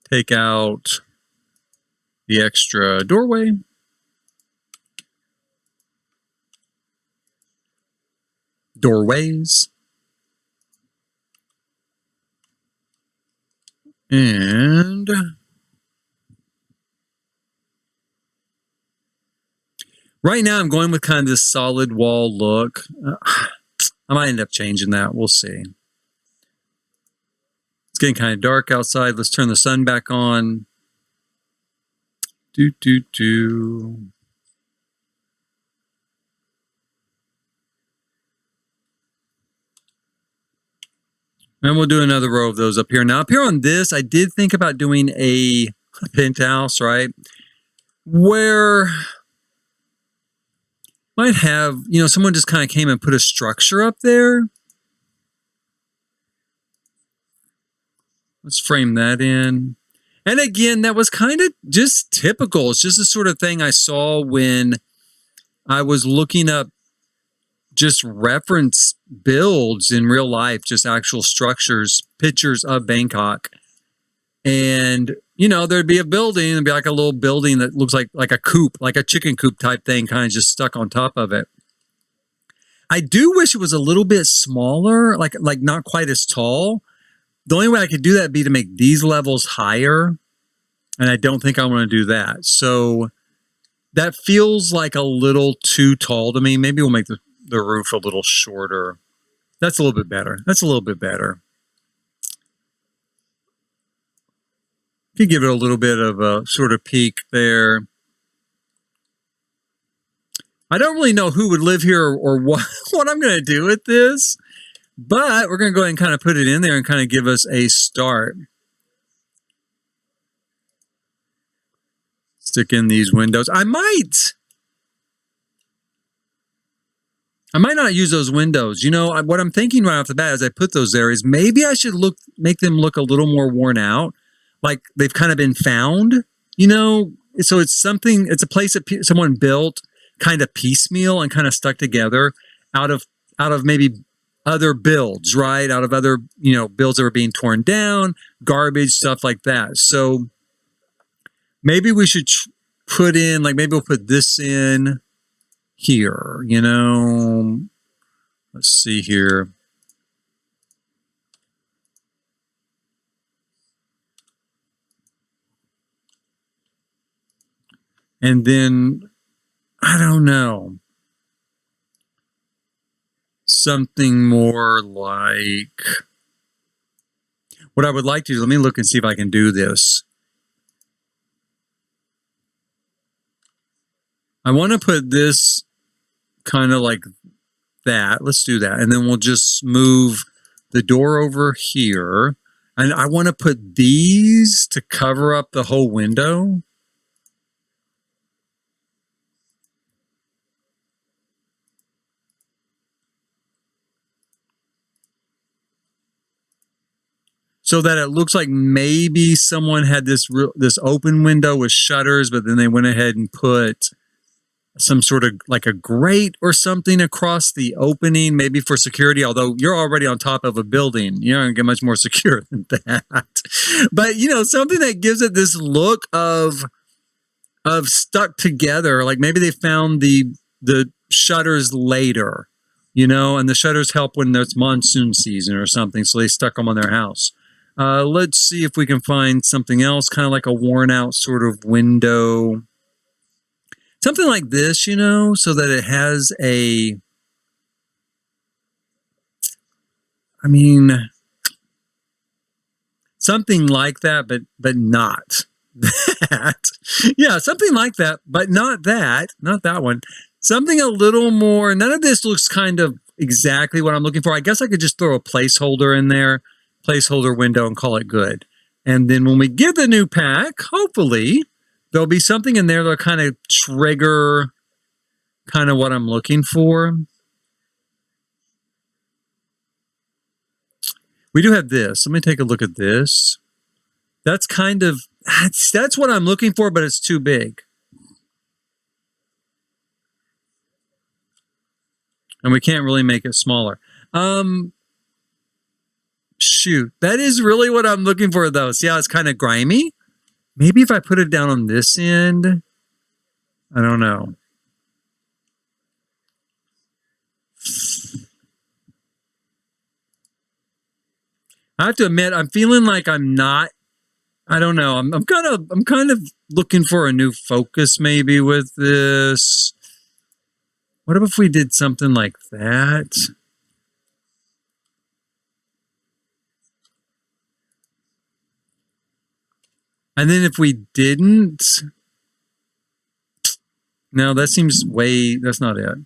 Speaker 1: Take out the extra doorway. Doorways. And right now I'm going with kind of this solid wall look. I might end up changing that. We'll see. It's getting kind of dark outside. Let's turn the sun back on. And we'll do another row of those up here. Now up here on this, I did think about doing a penthouse, right? Where might have, you know, someone just kind of came and put a structure up there. Let's frame that in. And again, that was kind of just typical. It's just the sort of thing I saw when I was looking up just reference builds in real life, just actual structures, pictures of Bangkok. And And, you know, there'd be a building, there'd be like a little building that looks like a coop, like a chicken coop type thing, kind of just stuck on top of it. I do wish it was a little bit smaller, like not quite as tall. The only way I could do that would be to make these levels higher. And I don't think I want to do that. So that feels like a little too tall to me. Maybe we'll make the roof a little shorter. That's a little bit better. That's a little bit better. You give it a little bit of a sort of peak there. I don't really know who would live here or what I'm going to do with this, but we're going to go ahead and kind of put it in there and kind of give us a start. Stick in these windows. I might not use those windows. You know, what I'm thinking right off the bat as I put those there is maybe I should make them look a little more worn out, like they've kind of been found, you know. So it's a place that someone built kind of piecemeal and kind of stuck together out of maybe other builds, right? Out of other, you know, builds that were being torn down, garbage, stuff like that. So maybe we should put in, like, maybe we'll put this in here, you know. Let's see here. And then, I don't know, something more like, what I would like to do, let me look and see if I can do this. I want to put this kind of like that. Let's do that. And then we'll just move the door over here. And I want to put these to cover up the whole window. So that it looks like maybe someone had this open window with shutters, but then they went ahead and put some sort of like a grate or something across the opening, maybe for security, although you're already on top of a building. You're not going to get much more secure than that. But, you know, something that gives it this look of stuck together, like maybe they found the shutters later, you know, and the shutters help when there's monsoon season or something, so they stuck them on their house. Let's see if we can find something else, kind of like a worn out sort of window. Something like this, you know, so that it has something like that, but not that. Yeah, something like that, but not that one. Something a little more, none of this looks kind of exactly what I'm looking for. I guess I could just throw a placeholder in there, placeholder window, and call it good. And then when we get the new pack, hopefully there'll be something in there that'll kind of trigger kind of what I'm looking for. We do have this. Let me take a look at this. That's kind of, that's what I'm looking for, but it's too big. And we can't really make it smaller. Shoot, that is really what I'm looking for, though. See how it's kind of grimy? Maybe if I put it down on this end, I don't know. I have to admit, I'm feeling like I'm not, I don't know. I'm kind of looking for a new focus maybe with this. What if we did something like that? And then if we didn't, no, that seems way, that's not it.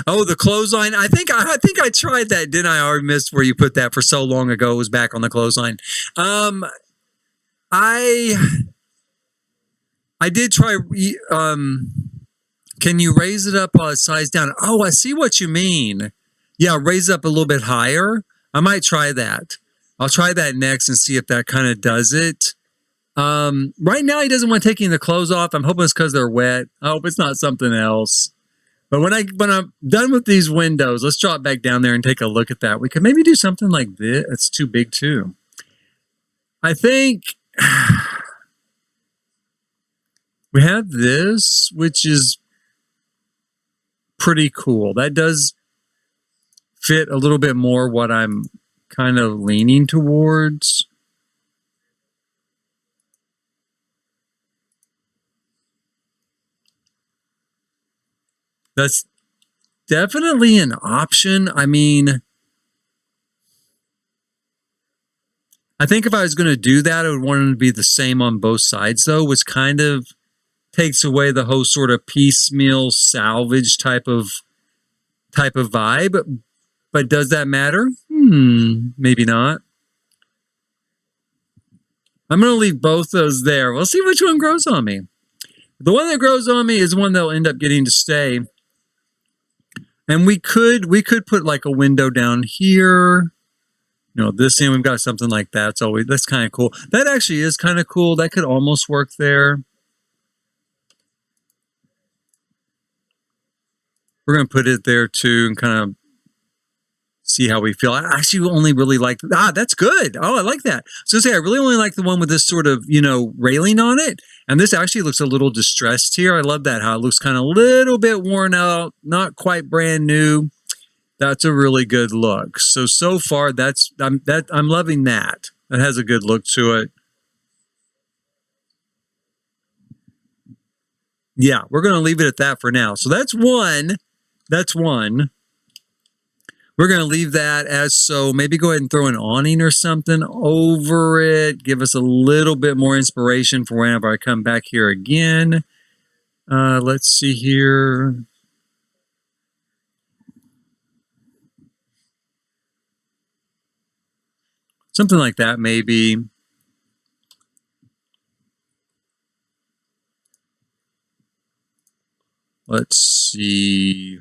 Speaker 1: Oh, the clothesline. I think I tried that, didn't I? I already missed where you put that for so long ago. It was back on the clothesline. I did try, can you raise it up while it's sized down? Oh, I see what you mean. Yeah, raise it up a little bit higher. I might try that. I'll try that next and see if that kind of does it. Right now, he doesn't want taking the clothes off. I'm hoping it's because they're wet. I hope it's not something else. But when I'm done with these windows, let's drop back down there and take a look at that. We could maybe do something like this. It's too big too. I think we have this, which is pretty cool. That does fit a little bit more what I'm kind of leaning towards. That's definitely an option. I mean, I think if I was going to do that, I would want them to be the same on both sides, though, which kind of takes away the whole sort of piecemeal salvage type of vibe. But does that matter? Maybe not. I'm going to leave both those there. We'll see which one grows on me. The one that grows on me is one that'll end up getting to stay. And we could put like a window down here. You know, this end, we've got something like that. That's kind of cool. That actually is kind of cool. That could almost work there. We're going to put it there too and kind of see how we feel. I actually only really like, that's good. Oh, I like that. So I really only like the one with this sort of, railing on it. And this actually looks a little distressed here. I love that, how it looks kind of a little bit worn out, not quite brand new. That's a really good look. So far, I'm loving that. That has a good look to it. Yeah, we're going to leave it at that for now. So that's one. We're going to leave that as so. Maybe go ahead and throw an awning or something over it. Give us a little bit more inspiration for whenever I come back here again. Let's see here. Something like that, maybe. Let's see.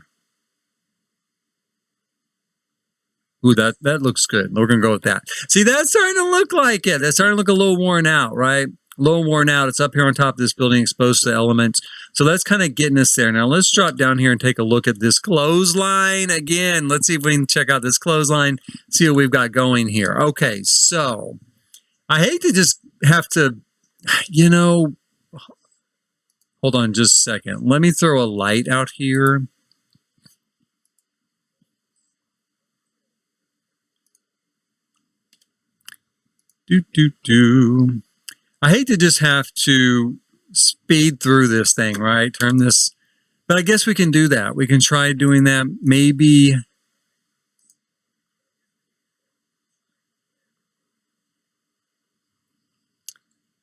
Speaker 1: Ooh, that looks good. We're going to go with that. See, that's starting to look like it. That's starting to look a little worn out, right? A little worn out. It's up here on top of this building, exposed to elements. So that's kind of getting us there. Now, let's drop down here and take a look at this clothesline again. Let's see if we can check out this clothesline, see what we've got going here. Okay, so I hate to just have to, hold on just a second. Let me throw a light out here. I hate to just have to speed through this thing, right? Turn this, but I guess we can do that. We can try doing that maybe.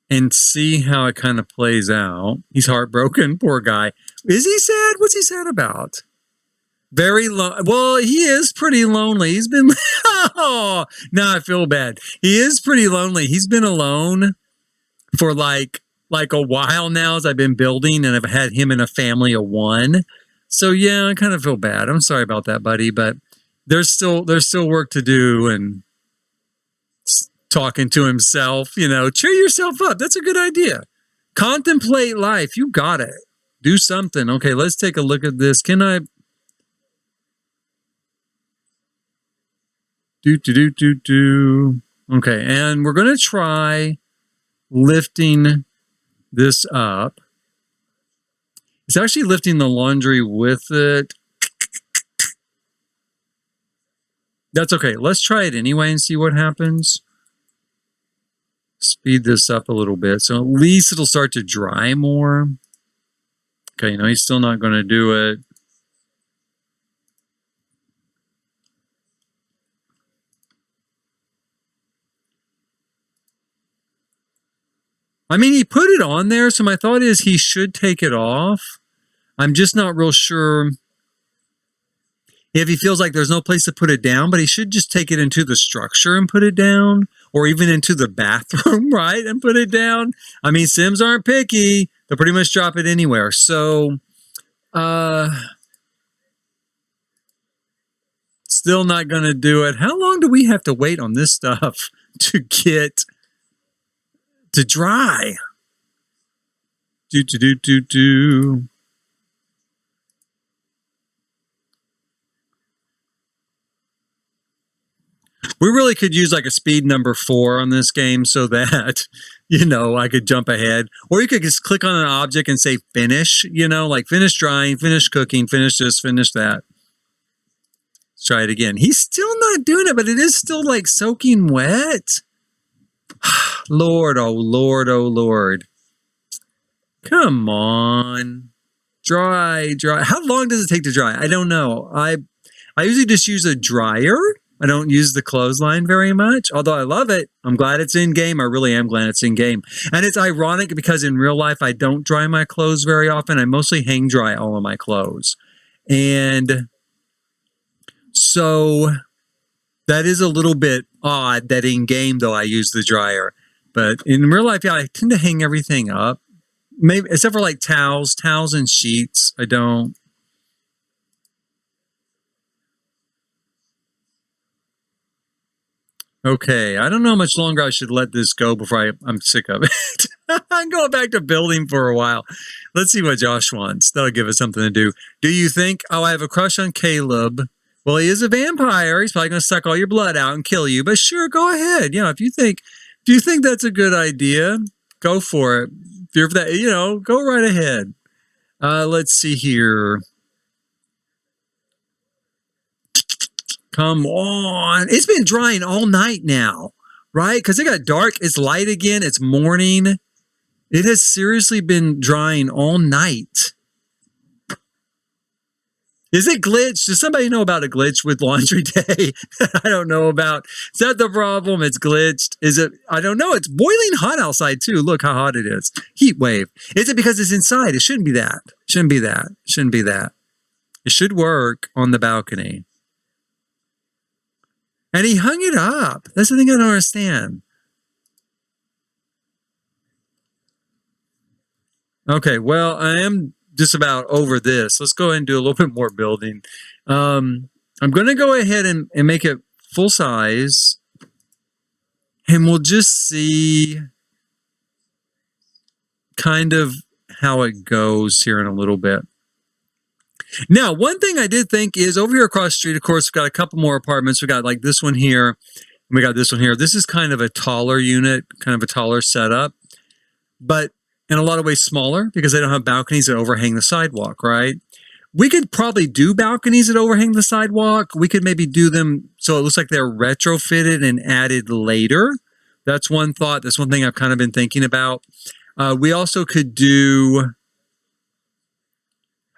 Speaker 1: And see how it kind of plays out. He's heartbroken, poor guy. Is he sad? What's he sad about? Very low. Well, he is pretty lonely. He's been. Oh, now I feel bad. He is pretty lonely. He's been alone for like a while now as I've been building, and I've had him in a family of one. So yeah, I kind of feel bad. I'm sorry about that, buddy, but there's still work to do, and talking to himself, cheer yourself up. That's a good idea. Contemplate life. You got it. Do something. Okay, let's take a look at this. Can I Okay, and we're going to try lifting this up. It's actually lifting the laundry with it. That's okay. Let's try it anyway and see what happens. Speed this up a little bit, so at least it'll start to dry more. Okay, he's still not going to do it. I mean, he put it on there, so my thought is he should take it off. I'm just not real sure if he feels like there's no place to put it down, but he should just take it into the structure and put it down, or even into the bathroom, right, and put it down. I mean, Sims aren't picky. They'll pretty much drop it anywhere. So, still not going to do it. How long do we have to wait on this stuff to get to dry? We really could use like a speed number 4 on this game so that, I could jump ahead. Or you could just click on an object and say finish, like finish drying, finish cooking, finish this, finish that. Let's try it again. He's still not doing it, but it is still like soaking wet. Lord, oh Lord, oh Lord. Come on. Dry. How long does it take to dry? I don't know. I usually just use a dryer. I don't use the clothesline very much, although I love it. I'm glad it's in game. I really am glad it's in game. And it's ironic because in real life, I don't dry my clothes very often. I mostly hang dry all of my clothes. And so that is a little bit odd that in game, though, I use the dryer. But in real life, yeah, I tend to hang everything up. Maybe except for like towels and sheets. I don't. Okay, I don't know how much longer I should let this go before I'm sick of it. I'm going back to building for a while. Let's see what Josh wants. That'll give us something to do. Do you think, I have a crush on Caleb. Well, he is a vampire. He's probably going to suck all your blood out and kill you. But sure, go ahead. If you think that's a good idea, go for it. If you're that, go right ahead. Let's see here. Come on. It's been drying all night now, right? Because it got dark. It's light again. It's morning. It has seriously been drying all night. Is it glitched? Does somebody know about a glitch with Laundry Day? I don't know about. Is that the problem? It's glitched. Is it? I don't know. It's boiling hot outside too. Look how hot it is. Heat wave. Is it because it's inside? It shouldn't be that. Shouldn't be that. Shouldn't be that. It should work on the balcony. And he hung it up. That's the thing I don't understand. Okay, well, I am just about over this. Let's go ahead and do a little bit more building. I'm going to go ahead and make it full size. And we'll just see kind of how it goes here in a little bit. Now, one thing I did think is over here across the street, of course, we've got a couple more apartments. We got like this one here. And we got this one here. This is kind of a taller unit, kind of a taller setup. But in a lot of ways smaller because they don't have balconies that overhang the sidewalk, right? We could probably do balconies that overhang the sidewalk. We could maybe do them so it looks like they're retrofitted and added later. That's one thought. That's one thing I've kind of been thinking about. We also could do...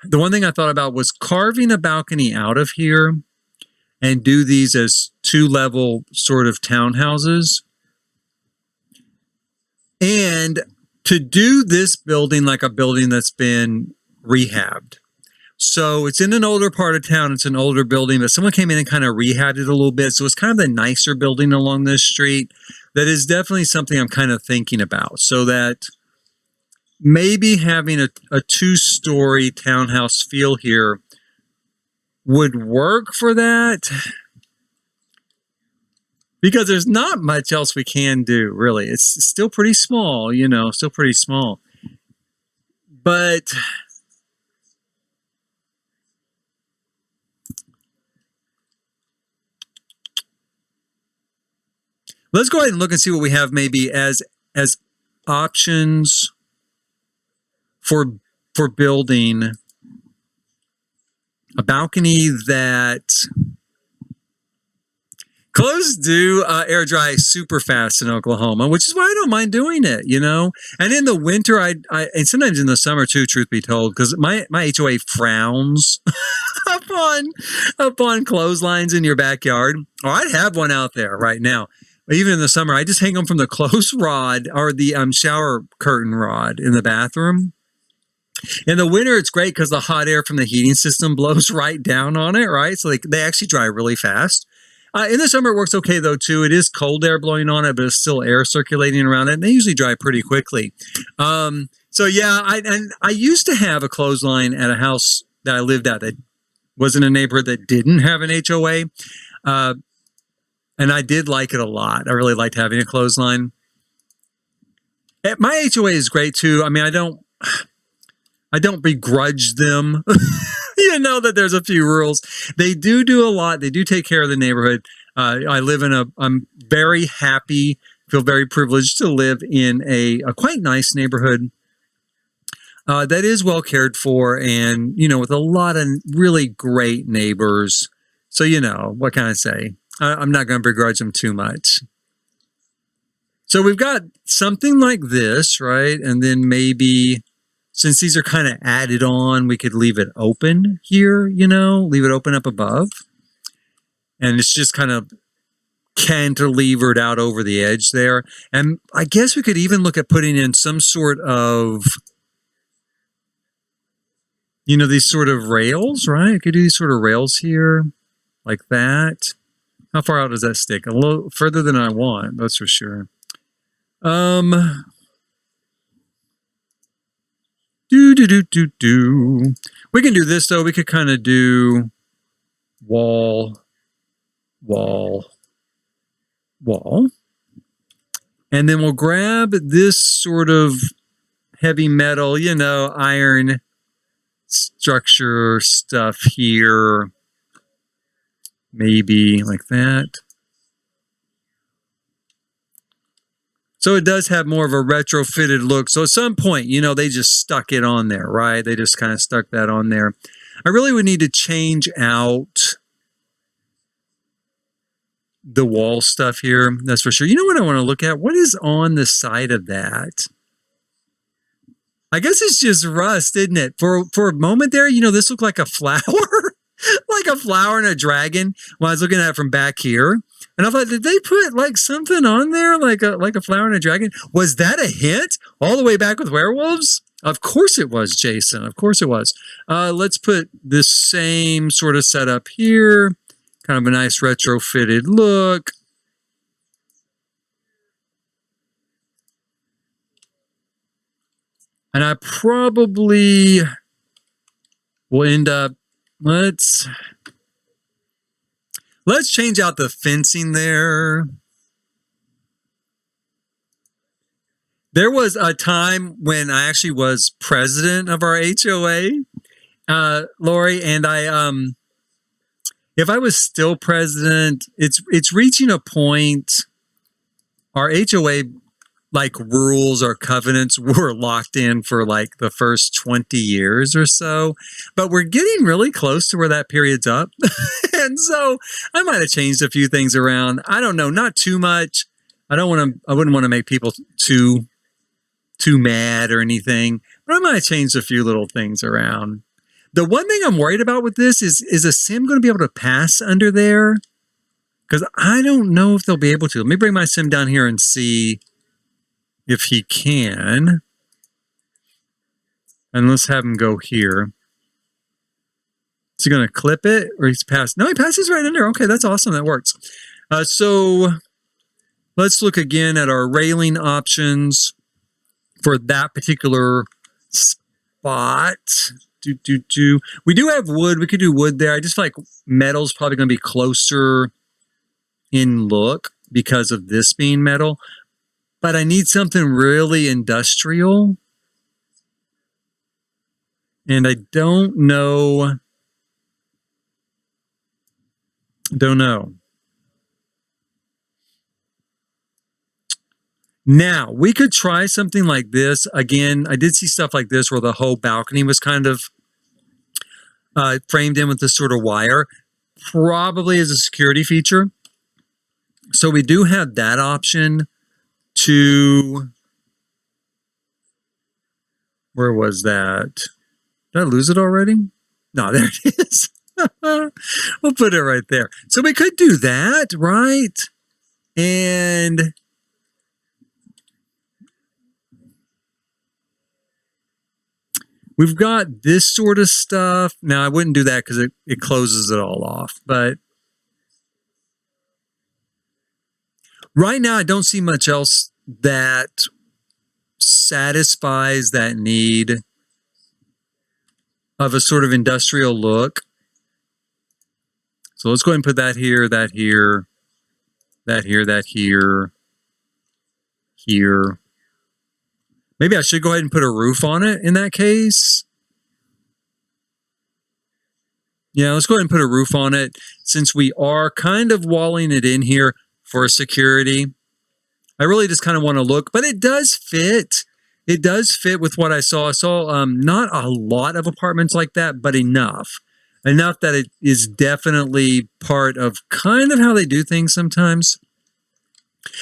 Speaker 1: The one thing I thought about was carving a balcony out of here and do these as 2-level sort of townhouses. And to do this building like a building that's been rehabbed. So it's in an older part of town. It's an older building, but someone came in and kind of rehabbed it a little bit. So it's kind of the nicer building along this street. That is definitely something I'm kind of thinking about. So that maybe having a 2-story townhouse feel here would work for that. Because there's not much else we can do, really. It's still pretty small, still pretty small. But let's go ahead and look and see what we have maybe as options for building a balcony that clothes do air dry super fast in Oklahoma, which is why I don't mind doing it, And in the winter, I and sometimes in the summer too, truth be told, because my HOA frowns upon clotheslines in your backyard. Oh, I'd have one out there right now. Even in the summer, I just hang them from the clothes rod or the shower curtain rod in the bathroom. In the winter, it's great because the hot air from the heating system blows right down on it, right? So they actually dry really fast. In the summer, it works okay, though, too. It is cold air blowing on it, but it's still air circulating around it, and they usually dry pretty quickly. So, yeah, I used to have a clothesline at a house that I lived at that was in a neighborhood that didn't have an HOA, and I did like it a lot. I really liked having a clothesline. My HOA is great, too. I mean, I don't begrudge them. That there's a few rules. They do a lot. They do take care of the neighborhood. I'm very happy, feel very privileged to live in a quite nice neighborhood that is well cared for, and with a lot of really great neighbors. So what can I say? I'm not going to begrudge them too much. So we've got something like this, right? And then maybe, since these are kind of added on, we could leave it open here, leave it open up above. And it's just kind of cantilevered out over the edge there. And I guess we could even look at putting in some sort of, these sort of rails, right? I could do these sort of rails here, like that. How far out does that stick? A little further than I want, that's for sure. We can do this though. We could kind of do wall, wall, wall. And then we'll grab this sort of heavy metal, iron structure stuff here. Maybe like that. So it does have more of a retrofitted look. So at some point, they just stuck it on there, right? They just kind of stuck that on there. I really would need to change out the wall stuff here. That's for sure. You know what I want to look at? What is on the side of that? I guess it's just rust, isn't it? For a moment there, this looked like a flower. Like a flower and a dragon when I was looking at it from back here. And I thought, did they put like something on there, like a flower and a dragon? Was that a hint all the way back with werewolves? Of course it was, Jason. Of course it was. Let's put this same sort of setup here. Kind of a nice retrofitted look. And I probably will end up, let's change out the fencing there. There was a time when I actually was president of our HOA, Lori, and if I was still president, it's reaching a point. Our HOA rules or covenants were locked in for like the first 20 years or so, but we're getting really close to where that period's up. And so I might have changed a few things around. I don't know, not too much. I wouldn't want to make people too mad or anything, but I might have changed a few little things around. The one thing I'm worried about with this is a sim going to be able to pass under there? Because I don't know if they'll be able to. Let me bring my sim down here and see if he can. And let's have him go here. Is he going to clip it or he's passed? No, he passes right under. Okay, that's awesome. That works. So let's look again at our railing options for that particular spot. We do have wood. We could do wood there. I just feel like metal's probably going to be closer in look because of this being metal. But I need something really industrial. And I don't know. Now, we could try something like this. Again, I did see stuff like this where the whole balcony was kind of framed in with this sort of wire. Probably as a security feature. So we do have that option. Where was that? Did I lose it already? No, there it is. We'll put it right there. So we could do that, right? And we've got this sort of stuff. Now, I wouldn't do that because it closes it all off. But right now, I don't see much else that satisfies that need of a sort of industrial look. So let's go ahead and put that here, that here, that here, that here, here. Maybe I should go ahead and put a roof on it in that case. Yeah, let's go ahead and put a roof on it since we are kind of walling it in here for security. I really just kind of want to look, but it does fit. It does fit with what I saw. I saw not a lot of apartments like that, but enough. Enough that it is definitely part of kind of how they do things sometimes.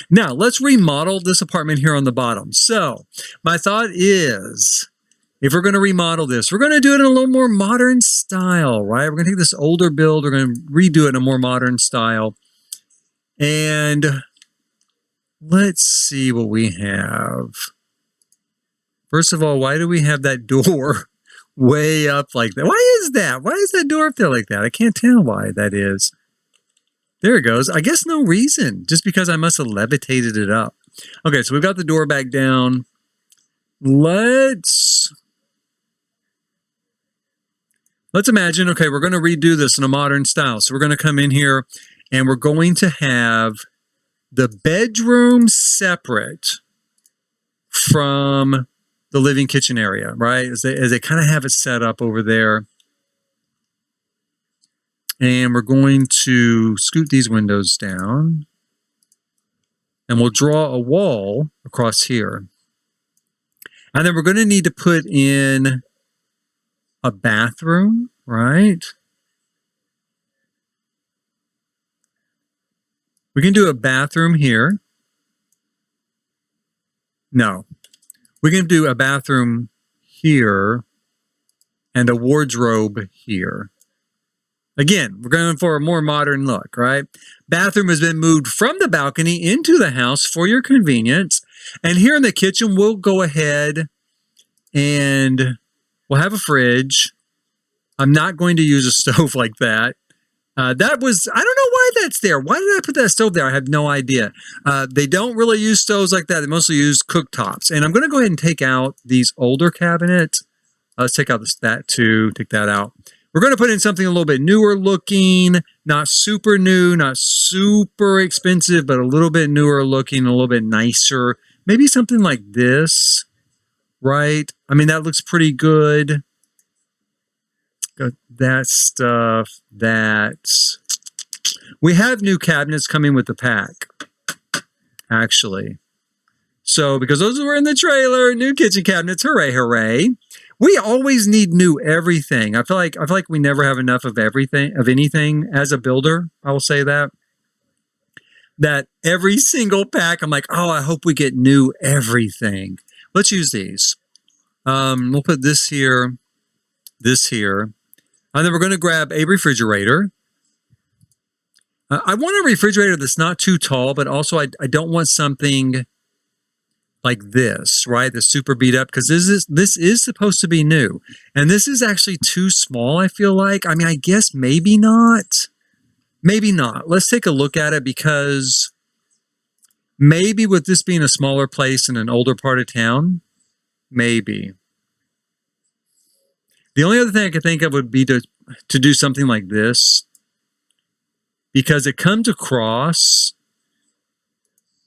Speaker 1: Now, let's remodel this apartment here on the bottom. So, my thought is, if we're going to remodel this, we're going to do it in a little more modern style, right? We're going to take this older build, we're going to redo it in a more modern style. And let's see what we have. First of all, why do we have that door way up like that? Why is that? Why is that door up there like that? I can't tell why that is. There it goes. I guess no reason, just because I must have levitated it up. Okay, so we've got the door back down. Let's imagine, okay, we're going to redo this in a modern style. So we're going to come in here and we're going to have the bedroom separate from the living kitchen area, right? As they kind of have it set up over there. And we're going to scoot these windows down. And we'll draw a wall across here. And then we're going to need to put in a bathroom, right? We can do a bathroom here. No. We can do a bathroom here and a wardrobe here. Again, we're going for a more modern look, right? Bathroom has been moved from the balcony into the house for your convenience. And here in the kitchen, we'll go ahead and we'll have a fridge. I'm not going to use a stove like that. That was, I don't know why that's there. Why did I put that stove there? I have no idea. They don't really use stoves like that. They mostly use cooktops. And I'm going to go ahead and take out these older cabinets. Let's take out that too. Take that out. We're going to put in something a little bit newer looking, not super new, not super expensive, but a little bit newer looking, a little bit nicer. Maybe something like this, right? I mean, that looks pretty good. Got that stuff, we have new cabinets coming with the pack, actually. So, because those were in the trailer, new kitchen cabinets, hooray, hooray. We always need new everything. I feel like we never have enough of everything, of anything as a builder. I will say that. That every single pack, I'm like, oh, I hope we get new everything. Let's use these. We'll put this here, and then we're going to grab a refrigerator. I want a refrigerator that's not too tall, but also I don't want something like this, right? That's super beat up, because this is supposed to be new. And this is actually too small, I feel like. I mean, I guess maybe not. Maybe not. Let's take a look at it, because maybe with this being a smaller place in an older part of town, maybe. The only other thing I could think of would be to do something like this, because it comes across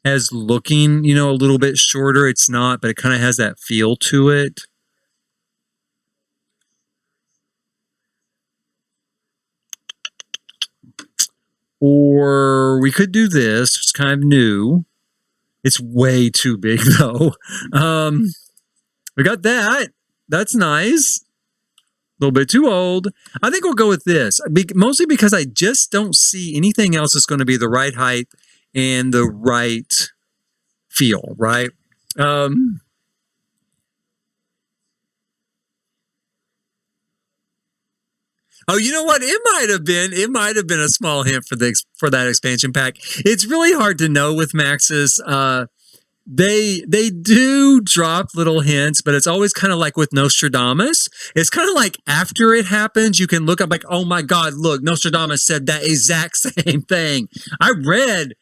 Speaker 1: as looking, you know, a little bit shorter. It's not, but it kind of has that feel to it. Or we could do this. It's kind of new. It's way too big, though. We got that. That's nice. A little bit too old. I think we'll go with this, mostly because I just don't see anything else that's going to be the right height and the right feel, right? Oh, you know what? It might have been a small hint for that expansion pack. It's really hard to know with Maxis. They do drop little hints, but it's always kind of like with Nostradamus. It's kind of like after it happens, you can look up like, oh my God, look, Nostradamus said that exact same thing. I read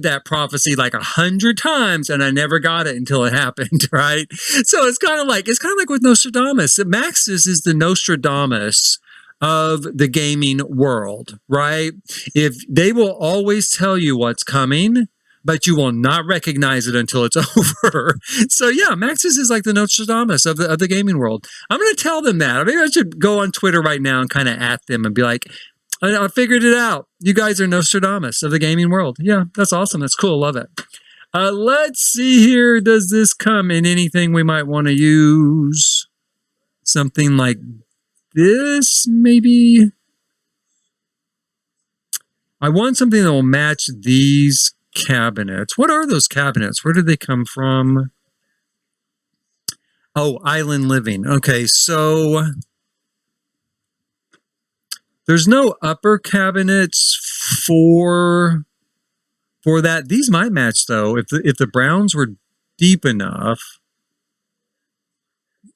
Speaker 1: that prophecy like 100 times and I never got it until it happened, right? So it's kind of like with Nostradamus. Maxis is the Nostradamus of the gaming world, right? If they will always tell you what's coming, but you will not recognize it until it's over. So yeah, Maxis is like the Nostradamus of the gaming world. I'm going to tell them that. Maybe I should go on Twitter right now and kind of at them and be like, I figured it out. You guys are Nostradamus of the gaming world. Yeah, that's awesome. That's cool. Love it. Let's see here. Does this come in anything we might want to use? Something like this, maybe? I want something that will match these cabinets. What are those cabinets? Where did they come from? Oh, island living. Okay, so there's no upper cabinets for that. These might match though if the browns were deep enough,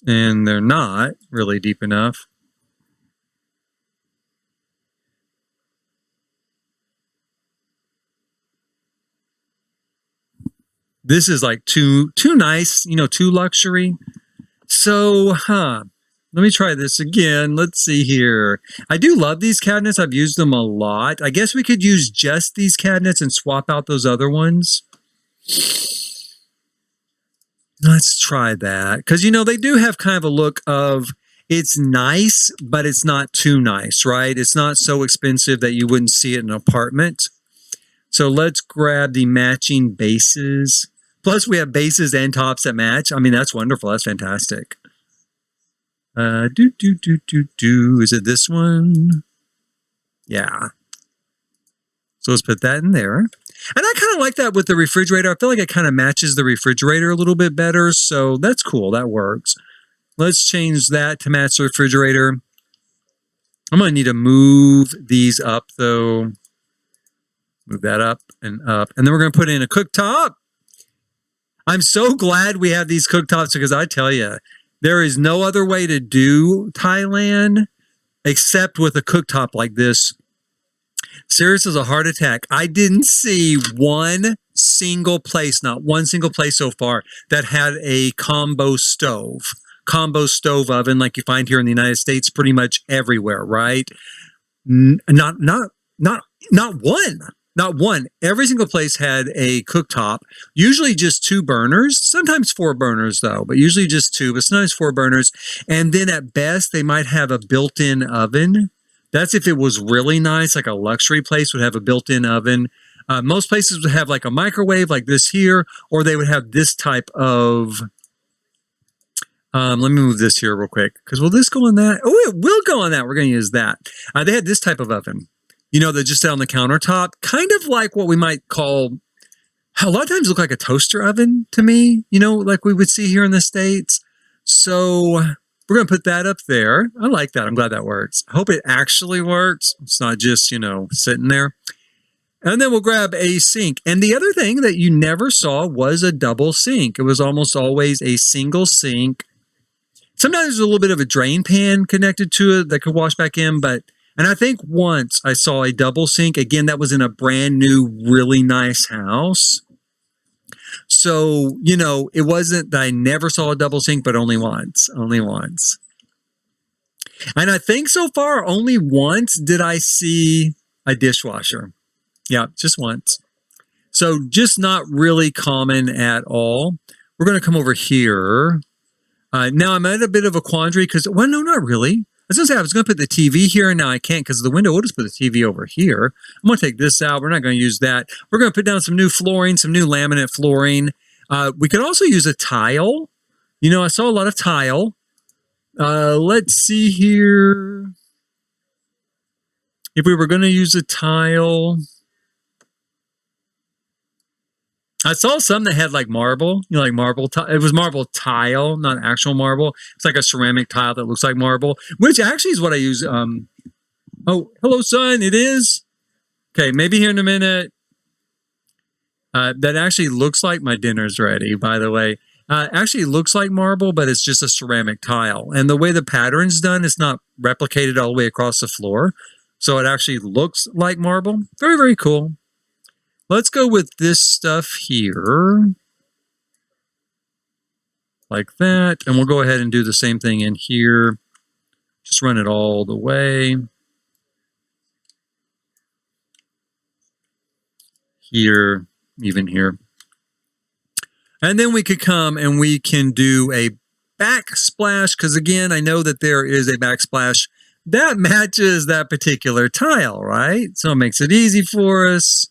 Speaker 1: and they're not really deep enough. This is like too nice, you know, too luxury. So, let me try this again. Let's see here. I do love these cabinets. I've used them a lot. I guess we could use just these cabinets and swap out those other ones. Let's try that. Because, you know, they do have kind of a look of it's nice, but it's not too nice, right? It's not so expensive that you wouldn't see it in an apartment. So let's grab the matching bases. Plus, we have bases and tops that match. I mean, that's wonderful. That's fantastic. Is it this one? Yeah. So let's put that in there. And I kind of like that with the refrigerator. I feel like it kind of matches the refrigerator a little bit better. So that's cool. That works. Let's change that to match the refrigerator. I'm going to need to move these up, though. Move that up and up. And then we're going to put in a cooktop. I'm so glad we have these cooktops because I tell you, there is no other way to do Thailand except with a cooktop like this. Serious as a heart attack. I didn't see one single place, not one single place so far, that had a combo stove oven like you find here in the United States pretty much everywhere, right? Not one. Not one. Every single place had a cooktop, usually just 2 burners, sometimes 4 burners though, but usually just 2, but sometimes 4 burners. And then at best, they might have a built-in oven. That's if it was really nice, like a luxury place would have a built-in oven. Most places would have like a microwave like this here, or they would have this type of, let me move this here real quick, because will this go on that? Oh, it will go on that. We're going to use that. They had this type of oven. You know, that just sat on the countertop, kind of like what we might call, a lot of times look like a toaster oven to me, you know, like we would see here in the States. So we're going to put that up there. I like that. I'm glad that works. I hope it actually works. It's not just, you know, sitting there. And then we'll grab a sink. And the other thing that you never saw was a double sink. It was almost always a single sink. Sometimes there's a little bit of a drain pan connected to it that could wash back in, and I think once I saw a double sink. Again, that was in a brand new, really nice house. So, you know, it wasn't that I never saw a double sink, but only once. And I think so far, only once did I see a dishwasher. Yeah, just once. So just not really common at all. We're going to come over here. Now I'm at a bit of a quandary because, well, no, not really. I was going to put the TV here, and now I can't because of the window. We'll just put the TV over here. I'm going to take this out. We're not going to use that. We're going to put down some new flooring, some new laminate flooring. We could also use a tile. You know, I saw a lot of tile. Let's see here. If we were going to use a tile, I saw some that had like marble, you know, like marble. It was marble tile, not actual marble. It's like a ceramic tile that looks like marble, which actually is what I use. Oh, hello, son. It is. Okay, maybe here in a minute. That actually looks like my dinner's ready, by the way. Actually looks like marble, but it's just a ceramic tile. And the way the pattern's done, it's not replicated all the way across the floor. So it actually looks like marble. Very, very cool. Let's go with this stuff here. Like that. And we'll go ahead and do the same thing in here. Just run it all the way. Here. even here. And then we could come and we can do a backsplash, because again, I know that there is a backsplash that matches that particular tile, right? So it makes it easy for us.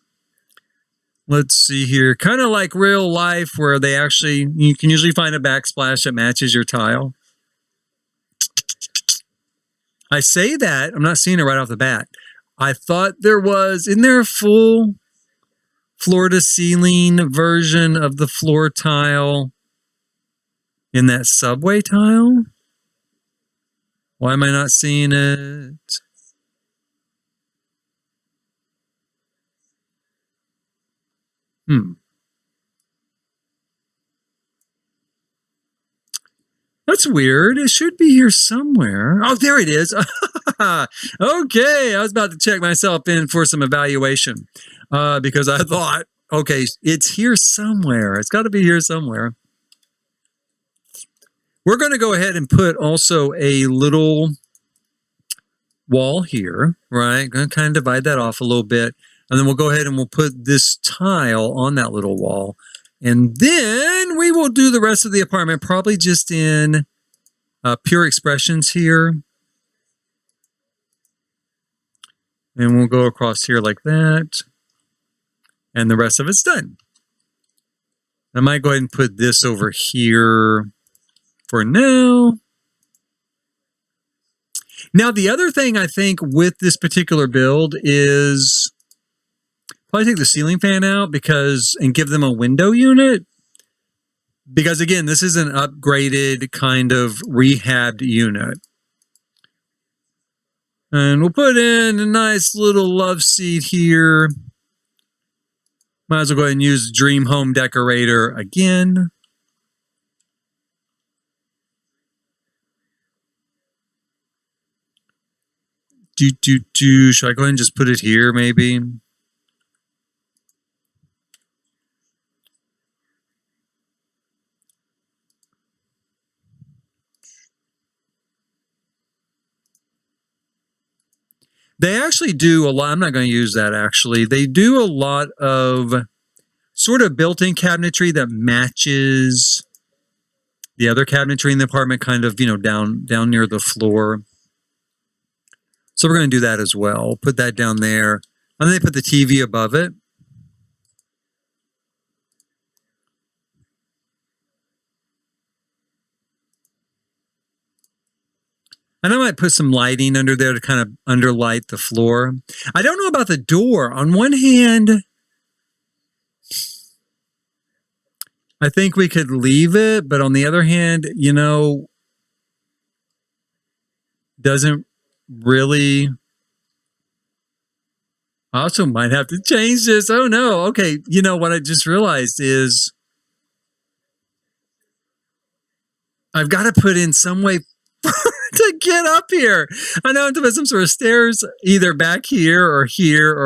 Speaker 1: Let's see here. Kind of like real life where you can usually find a backsplash that matches your tile. I say that, I'm not seeing it right off the bat. I thought isn't there a full floor to ceiling version of the floor tile in that subway tile? Why am I not seeing it? That's weird. It should be here somewhere. Oh, there it is. Okay, I was about to check myself in for some evaluation because I thought, okay, it's here somewhere. It's got to be here somewhere. We're going to go ahead and put also a little wall here, right? Going to kind of divide that off a little bit. And then we'll go ahead and we'll put this tile on that little wall. And then we will do the rest of the apartment probably just in pure expressions here. And we'll go across here like that. And the rest of it's done. I might go ahead and put this over here for now. Now, the other thing I think with this particular build is probably take the ceiling fan out and give them a window unit. Because again, this is an upgraded kind of rehabbed unit. And we'll put in a nice little love seat here. Might as well go ahead and use Dream Home Decorator again. Should I go ahead and just put it here maybe? They actually do a lot. I'm not going to use that actually. They do a lot of sort of built-in cabinetry that matches the other cabinetry in the apartment, kind of, down near the floor. So we're going to do that as well. Put that down there. And then they put the TV above it. And I might put some lighting under there to kind of underlight the floor. I don't know about the door. On one hand, I think we could leave it, but on the other hand, doesn't really. I also might have to change this. Oh no. Okay. What I just realized is I've got to put in some way to get up here. I know I have to put some sort of stairs either back here or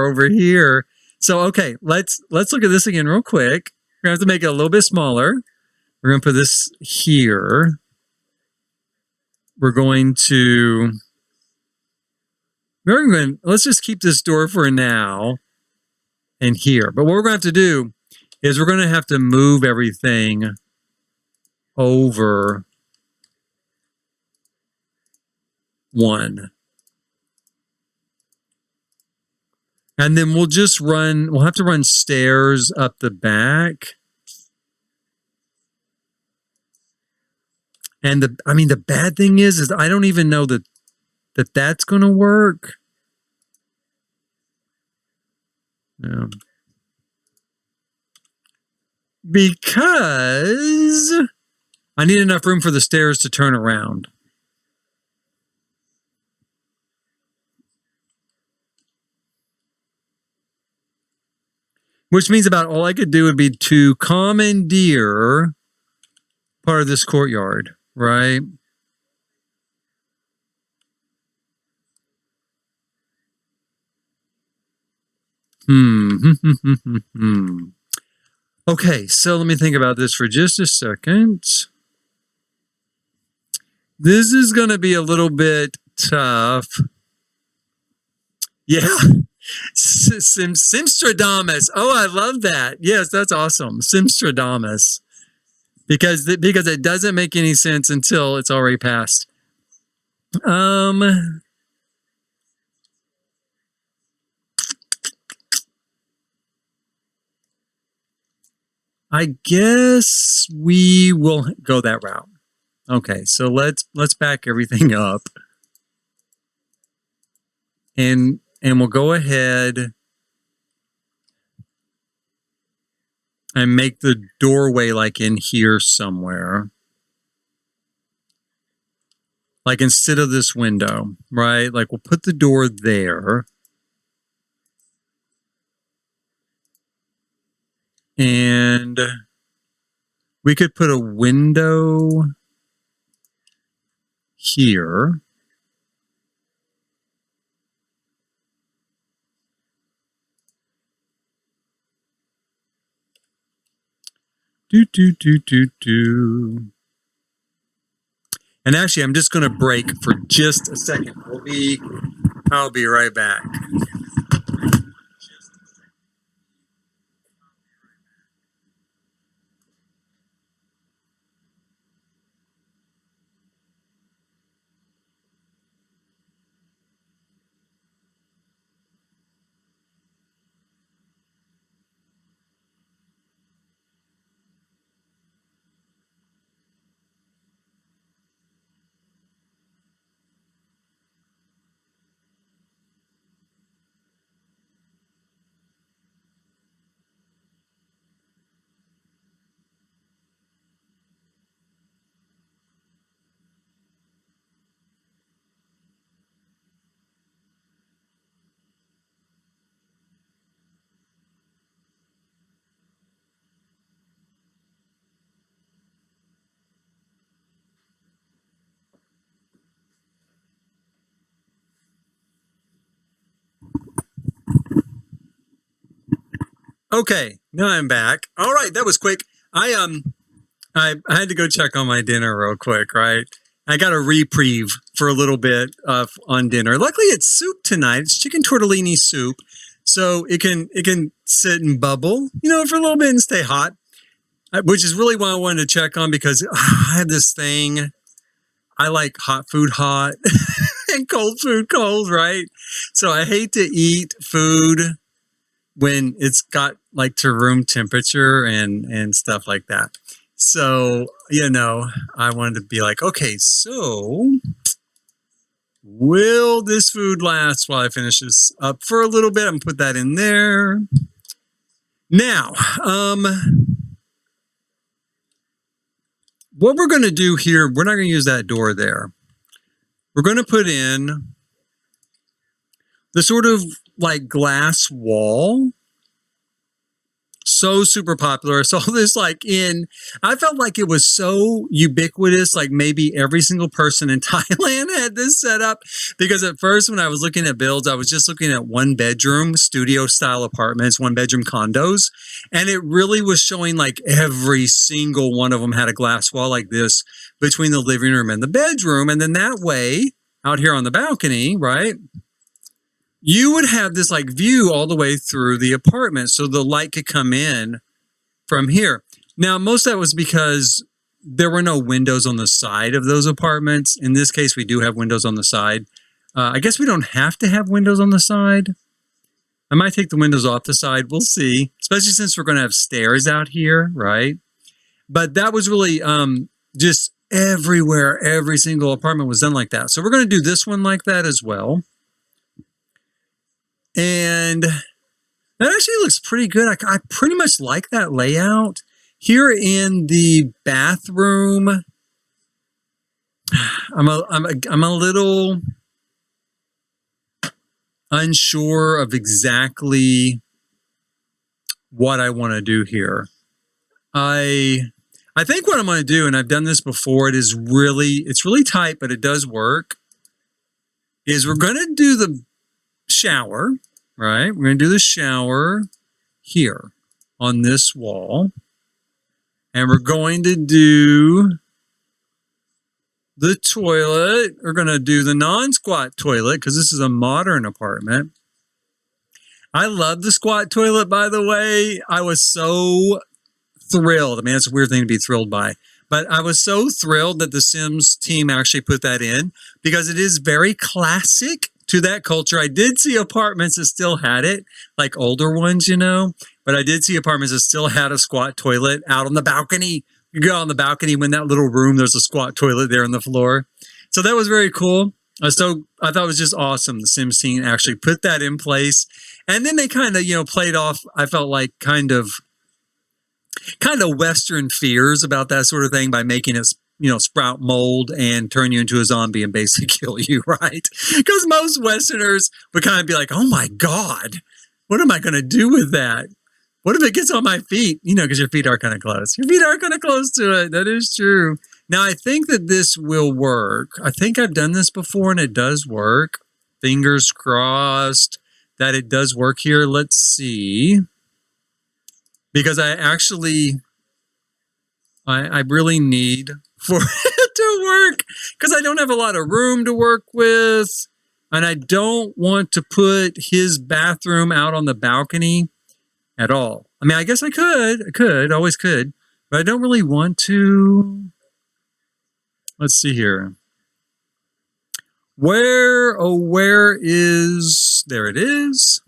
Speaker 1: over here. So, okay, let's look at this again real quick. We're going to have to make it a little bit smaller. We're going to put this here. Let's just keep this door for now and here. But what we're going to have to do is we're going to have to move everything over one. And then we'll have to run stairs up the back. And the bad thing is I don't even know that's going to work. No. Because I need enough room for the stairs to turn around. Which means about all I could do would be to commandeer part of this courtyard, right? Okay, so let me think about this for just a second. This is going to be a little bit tough. Yeah, Simstradamus. Oh, I love that. Yes, that's awesome. Simstradamus. Because it doesn't make any sense until it's already passed. I guess we will go that route. Okay, so let's back everything up. And we'll go ahead and make the doorway like in here somewhere. Like instead of this window, right? Like we'll put the door there. And we could put a window here. And actually, I'm just going to break for just a second. I'll be right back. Okay, now I'm back. All right, that was quick. I had to go check on my dinner real quick, right? I got a reprieve for a little bit on dinner. Luckily, it's soup tonight. It's chicken tortellini soup, so it can sit and bubble, for a little bit and stay hot. Which is really what I wanted to check on because I have this thing. I like hot food hot and cold food cold, right? So I hate to eat food when it's got like to room temperature and stuff like that. So, I wanted to be like, okay, so will this food last while I finish this up for a little bit? I'm gonna put that in there. Now, what we're going to do here, we're not going to use that door there. We're going to put in the sort of like glass wall. So super popular. I saw this I felt like it was so ubiquitous, like maybe every single person in Thailand had this set up. Because at first when I was looking at builds, I was just looking at one bedroom studio style apartments, one bedroom condos. And it really was showing like every single one of them had a glass wall like this between the living room and the bedroom. And then that way out here on the balcony, right? You would have this like view all the way through the apartment so the light could come in from here. Now, most of that was because there were no windows on the side of those apartments. In this case, we do have windows on the side. I guess we don't have to have windows on the side. I might take the windows off the side. We'll see, especially since we're going to have stairs out here, right? But that was really just everywhere. Every single apartment was done like that. So we're going to do this one like that as well. And that actually looks pretty good. I pretty much like that layout. Here in the bathroom, I'm a little unsure of exactly what I want to do here. I think what I'm going to do, and I've done this before, it's really tight, but it does work, is we're going to do the shower, right? We're going to do the shower here on this wall. And we're going to do the toilet. We're going to do the non-squat toilet because this is a modern apartment. I love the squat toilet, by the way. I was so thrilled. I mean, it's a weird thing to be thrilled by, but I was so thrilled that the Sims team actually put that in because it is very classic to that culture. I did see apartments that still had it, like older ones, you know, but I did see apartments that still had a squat toilet out on the balcony. You go on the balcony when that little room, there's a squat toilet there on the floor. So that was very cool. So I thought it was just awesome. The Sims team actually put that in place. And then they kind of, you know, played off, I felt like kind of Western fears about that sort of thing by making it, you know, sprout mold and turn you into a zombie and basically kill you, right? Because most Westerners would kind of be like, oh my God, what am I going to do with that? What if it gets on my feet? You know, because your feet are kind of close. Your feet are kind of close to it. That is true. Now, I think that this will work. I think I've done this before and it does work. Fingers crossed that it does work here. Let's see. Because I actually, I really need for it to work because I don't have a lot of room to work with. And I don't want to put his bathroom out on the balcony at all. I mean, I guess I could, always could, but I don't really want to. Let's see here. Where is, there it is.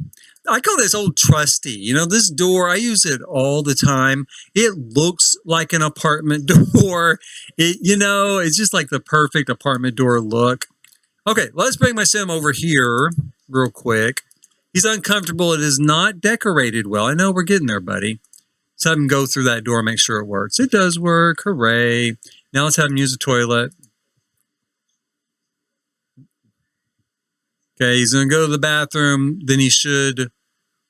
Speaker 1: I call this old trusty. You know, this door, I use it all the time. It looks like an apartment door. It, you know, it's just like the perfect apartment door look. Okay, let's bring my Sim over here real quick. He's uncomfortable. It is not decorated well. I know we're getting there, buddy. Let's have him go through that door, make sure it works. It does work. Hooray. Now let's have him use the toilet. Okay, he's going to go to the bathroom. Then he should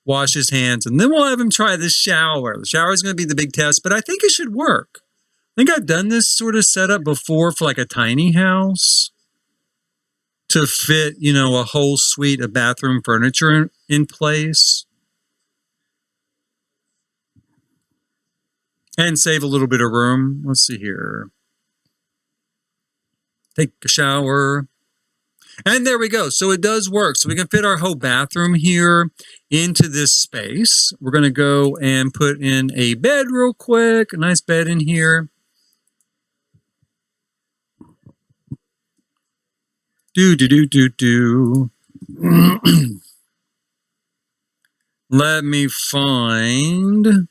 Speaker 1: wash his hands. And then we'll have him try the shower. The shower is going to be the big test, but I think it should work. I think I've done this sort of setup before for like a tiny house to fit, you know, a whole suite of bathroom furniture in place. And save a little bit of room. Let's see here. Take a shower. And there we go. So it does work. So we can fit our whole bathroom here into this space. We're going to go and put in a bed real quick. A nice bed in here. Let me find...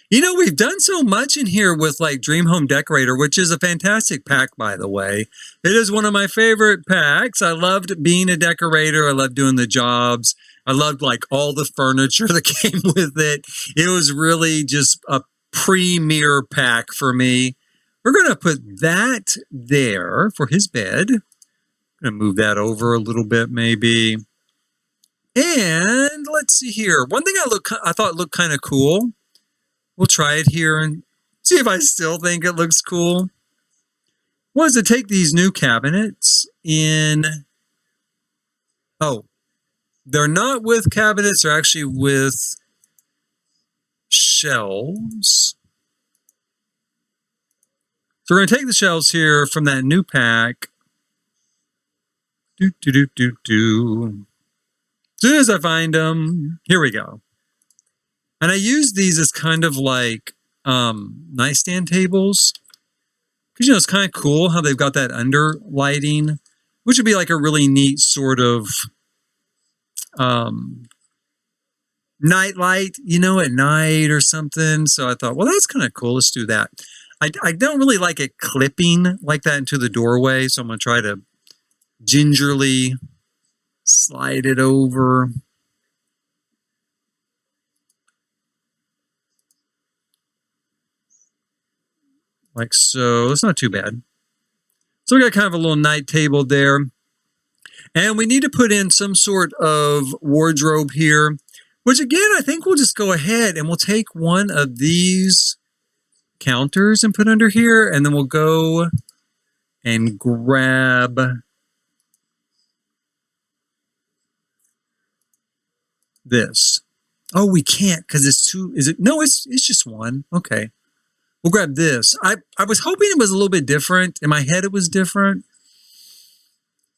Speaker 1: You know, we've done so much in here with like Dream Home Decorator, which is a fantastic pack, by the way. It is one of my favorite packs. I loved being a decorator. I loved doing the jobs. I loved like all the furniture that came with it. It was really just a premier pack for me. We're going to put that there for his bed. I'm going to move that over a little bit maybe. And let's see here. One thing I thought looked kind of cool. We'll try it here and see if I still think it looks cool. Was to take these new cabinets in... Oh, they're not with cabinets. They're actually with shelves. So we're going to take the shelves here from that new pack. As soon as I find them, here we go. And I use these as kind of like nightstand tables. Because, you know, it's kind of cool how they've got that under lighting, which would be like a really neat sort of night light, you know, at night or something. So I thought, well, that's kind of cool. Let's do that. I don't really like it clipping like that into the doorway. So I'm going to try to gingerly slide it over. Like so. It's not too bad. So we got kind of a little night table there. And we need to put in some sort of wardrobe here, which again, I think we'll just go ahead and we'll take one of these counters and put under here, and then we'll go and grab this. Oh, we can't because it's two. Is it? No, it's just one. Okay. We'll grab this. I was hoping it was a little bit different. In my head, it was different.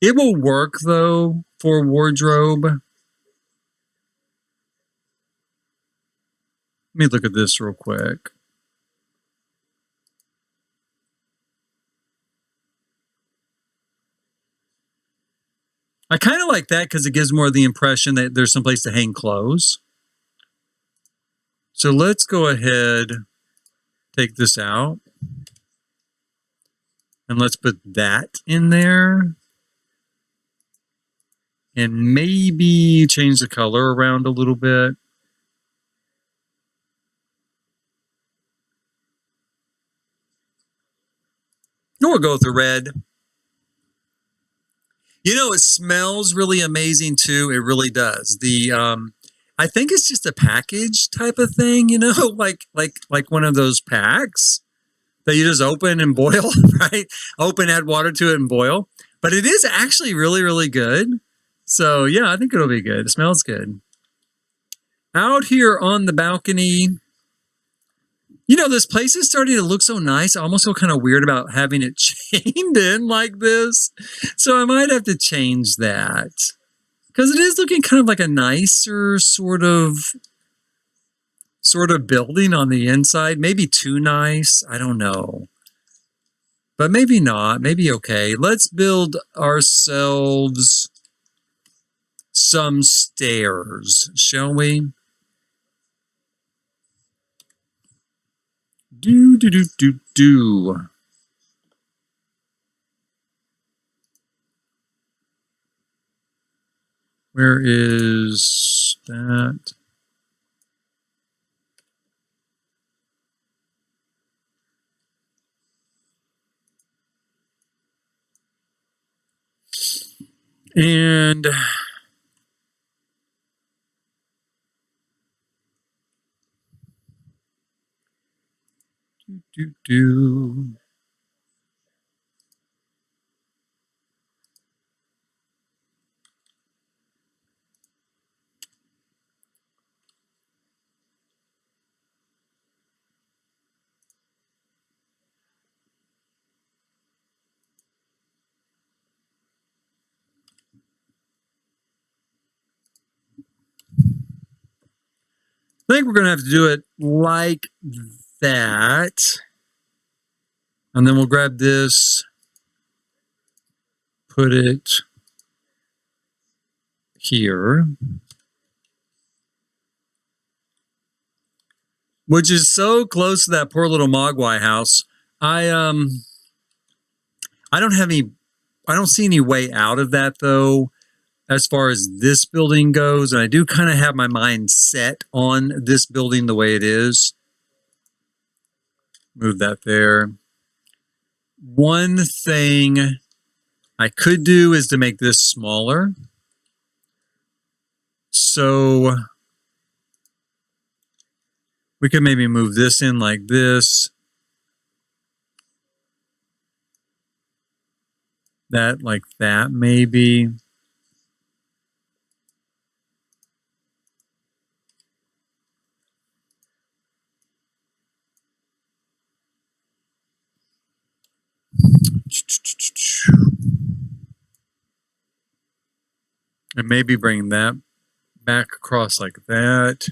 Speaker 1: It will work, though, for wardrobe. me look at this real quick. I kind of like that because it gives more the impression that there's some place to hang clothes. So let's go ahead, take this out, and let's put that in there. And maybe change the color around a little bit. We'll go with the red. You know, it smells really amazing too. It really does. I think it's just a package type of thing, you know, like one of those packs that you just open and boil, right? Open, add water to it and boil. But it is actually really, really good. So yeah, I think it'll be good. It smells good. Out here on the balcony, you know, this place is starting to look so nice. I almost feel kind of weird about having it chained in like this. So I might have to change that. Because it is looking kind of like a nicer sort of building on the inside. Maybe too nice. I don't know. But maybe not. Maybe okay. Let's build ourselves some stairs, shall we? Do. Where is that? And do. I think we're going to have to do it like that. And then we'll grab this, put it here. Which is so close to that poor little Mogwai house. I don't see any way out of that though, as far as this building goes. And I do kind of have my mind set on this building the way it is. Move that there. One thing I could do is to make this smaller. So we could maybe move this in like this. That like that maybe. And maybe bring that back across like that.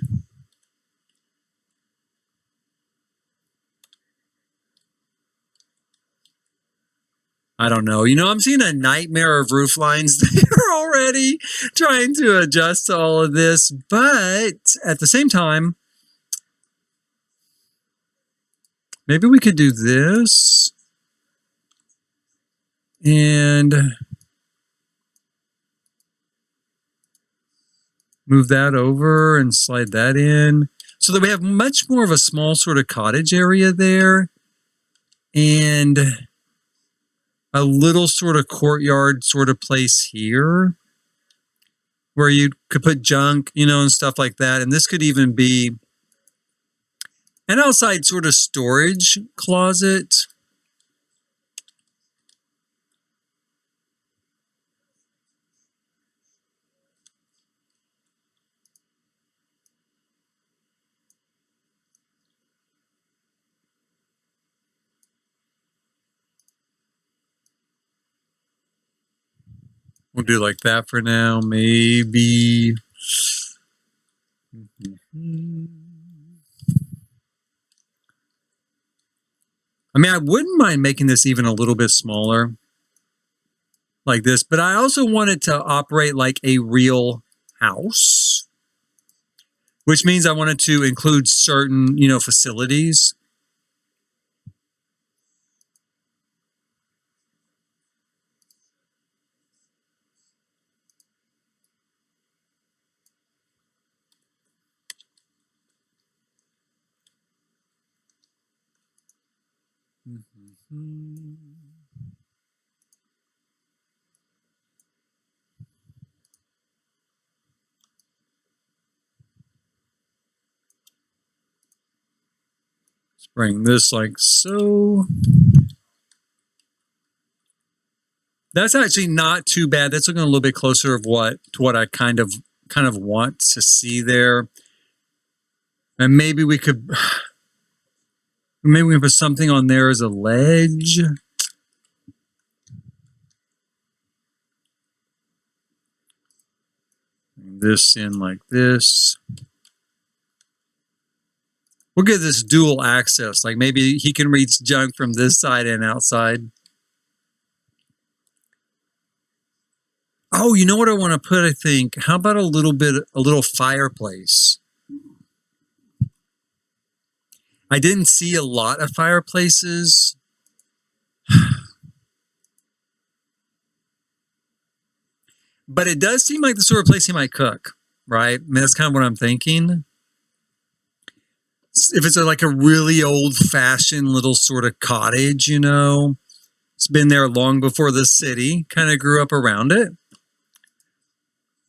Speaker 1: I don't know. You know, I'm seeing a nightmare of roof lines there already, trying to adjust to all of this. But at the same time, maybe we could do this. And move that over and slide that in. So that we have much more of a small sort of cottage area there. And a little sort of courtyard sort of place here where you could put junk, you know, and stuff like that. And this could even be an outside sort of storage closet. We'll do like that for now, maybe. I mean, I wouldn't mind making this even a little bit smaller like this, but I also want it to operate like a real house, which means I wanted to include certain, facilities. Let's bring this like so. That's actually not too bad. That's looking a little bit closer of what I kind of want to see there. And maybe we can put something on there as a ledge. Bring this in like this. We'll get this dual access. Like maybe he can reach junk from this side and outside. Oh, you know what I want to put, I think? How about a little fireplace? I didn't see a lot of fireplaces. But it does seem like the sort of place he might cook, right? I mean, that's kind of what I'm thinking. If it's like a really old-fashioned little sort of cottage, it's been there long before the city, kind of grew up around it.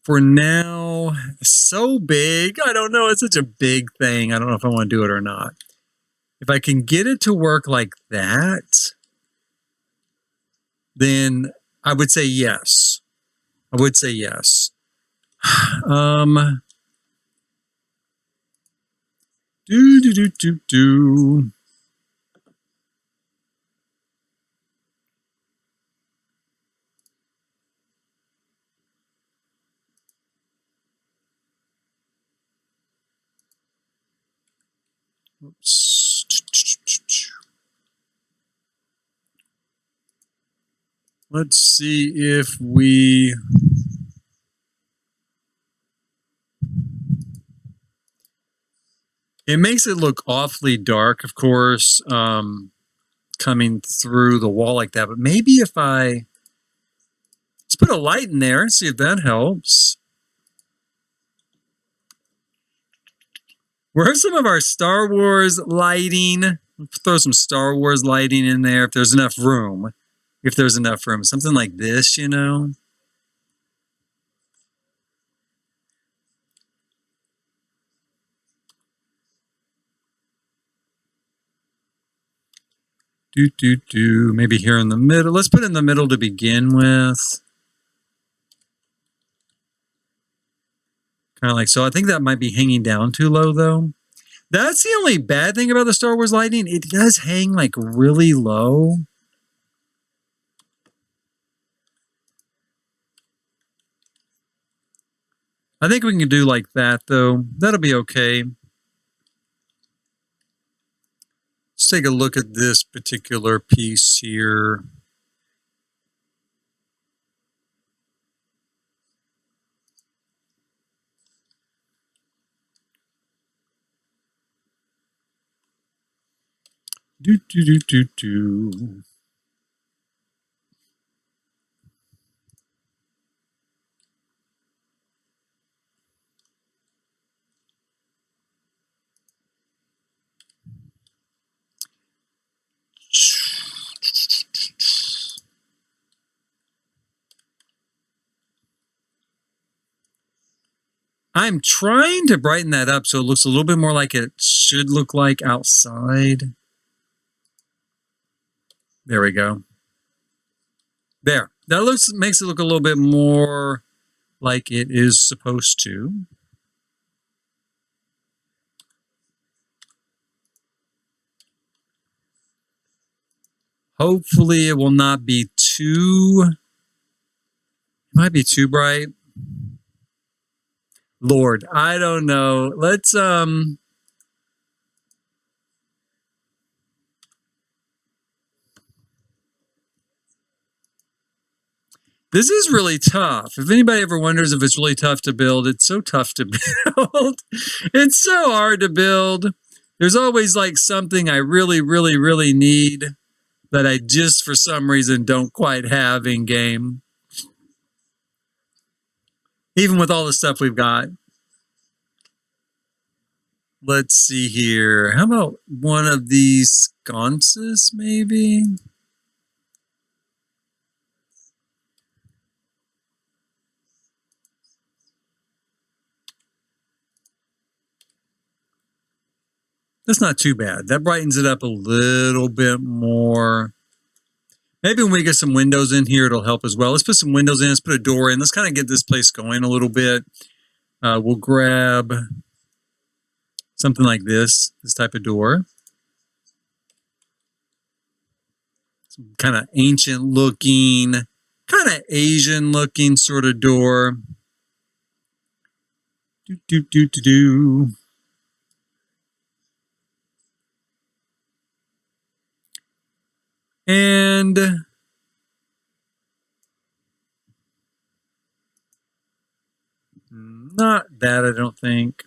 Speaker 1: For now, so big. I don't know. It's such a big thing. I don't know if I want to do it or not. If I can get it to work like that, then I would say yes. I would say yes. Do. Oops. Let's see if we... It makes it look awfully dark, of course, coming through the wall like that. But maybe if let's put a light in there and see if that helps. Where's some of our Star Wars lighting? Let's throw some Star Wars lighting in there if there's enough room. If there's enough room. Something like this, Do. Maybe here in the middle. Let's put it in the middle to begin with. Kind of like so. I think that might be hanging down too low, though. That's the only bad thing about the Star Wars lighting. It does hang like really low. I think we can do like that, though. That'll be okay. Let's take a look at this particular piece here. Do. I'm trying to brighten that up so it looks a little bit more like it should look like outside. There we go. There. That makes it look a little bit more like it is supposed to. Hopefully it will not be too... It might be too bright. Lord, I don't know. Let's... This is really tough. If anybody ever wonders if it's really tough to build, it's so tough to build. It's so hard to build. There's always like something I really, really, really need that I just for some reason don't quite have in game. Even with all the stuff we've got. Let's see here. How about one of these sconces, maybe? That's not too bad. That brightens it up a little bit more. Maybe when we get some windows in here, it'll help as well. Let's put some windows in. Let's put a door in. Let's kind of get this place going a little bit. We'll grab something like this type of door. Some kind of ancient looking, kind of Asian looking sort of door. Do. And not that, I don't think.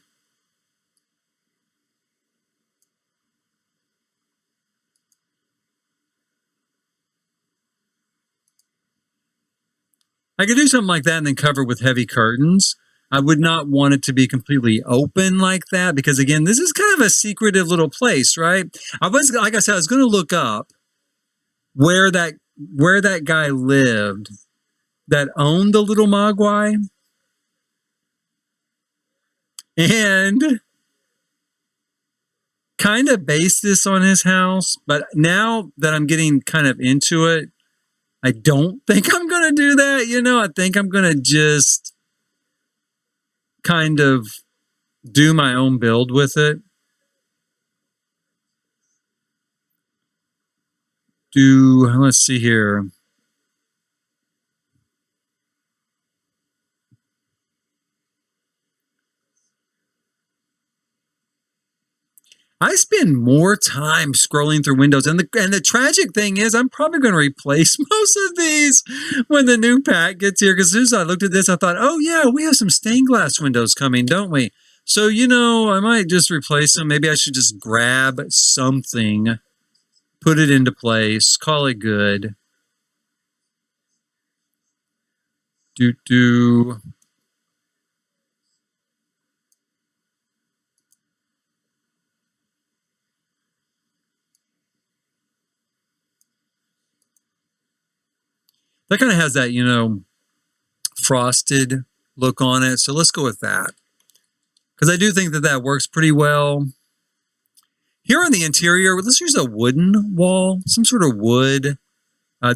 Speaker 1: I could do something like that and then cover with heavy curtains. I would not want it to be completely open like that because, again, this is kind of a secretive little place, right? Like I said, I was going to look up where that guy lived that owned the little Mogwai, and kind of base this on his house. But now that I'm getting kind of into it, I don't think I'm going to do that. I think I'm going to just kind of do my own build with it. Let's see here. I spend more time scrolling through windows, and the tragic thing is I'm probably going to replace most of these when the new pack gets here, because as soon as I looked at this, I thought, oh yeah, we have some stained glass windows coming, don't we? So, I might just replace them. Maybe I should just grab something, put it into place, call it good. That kind of has that, frosted look on it. So let's go with that, because I do think that works pretty well. Here on the interior, let's use a wooden wall, some sort of wood.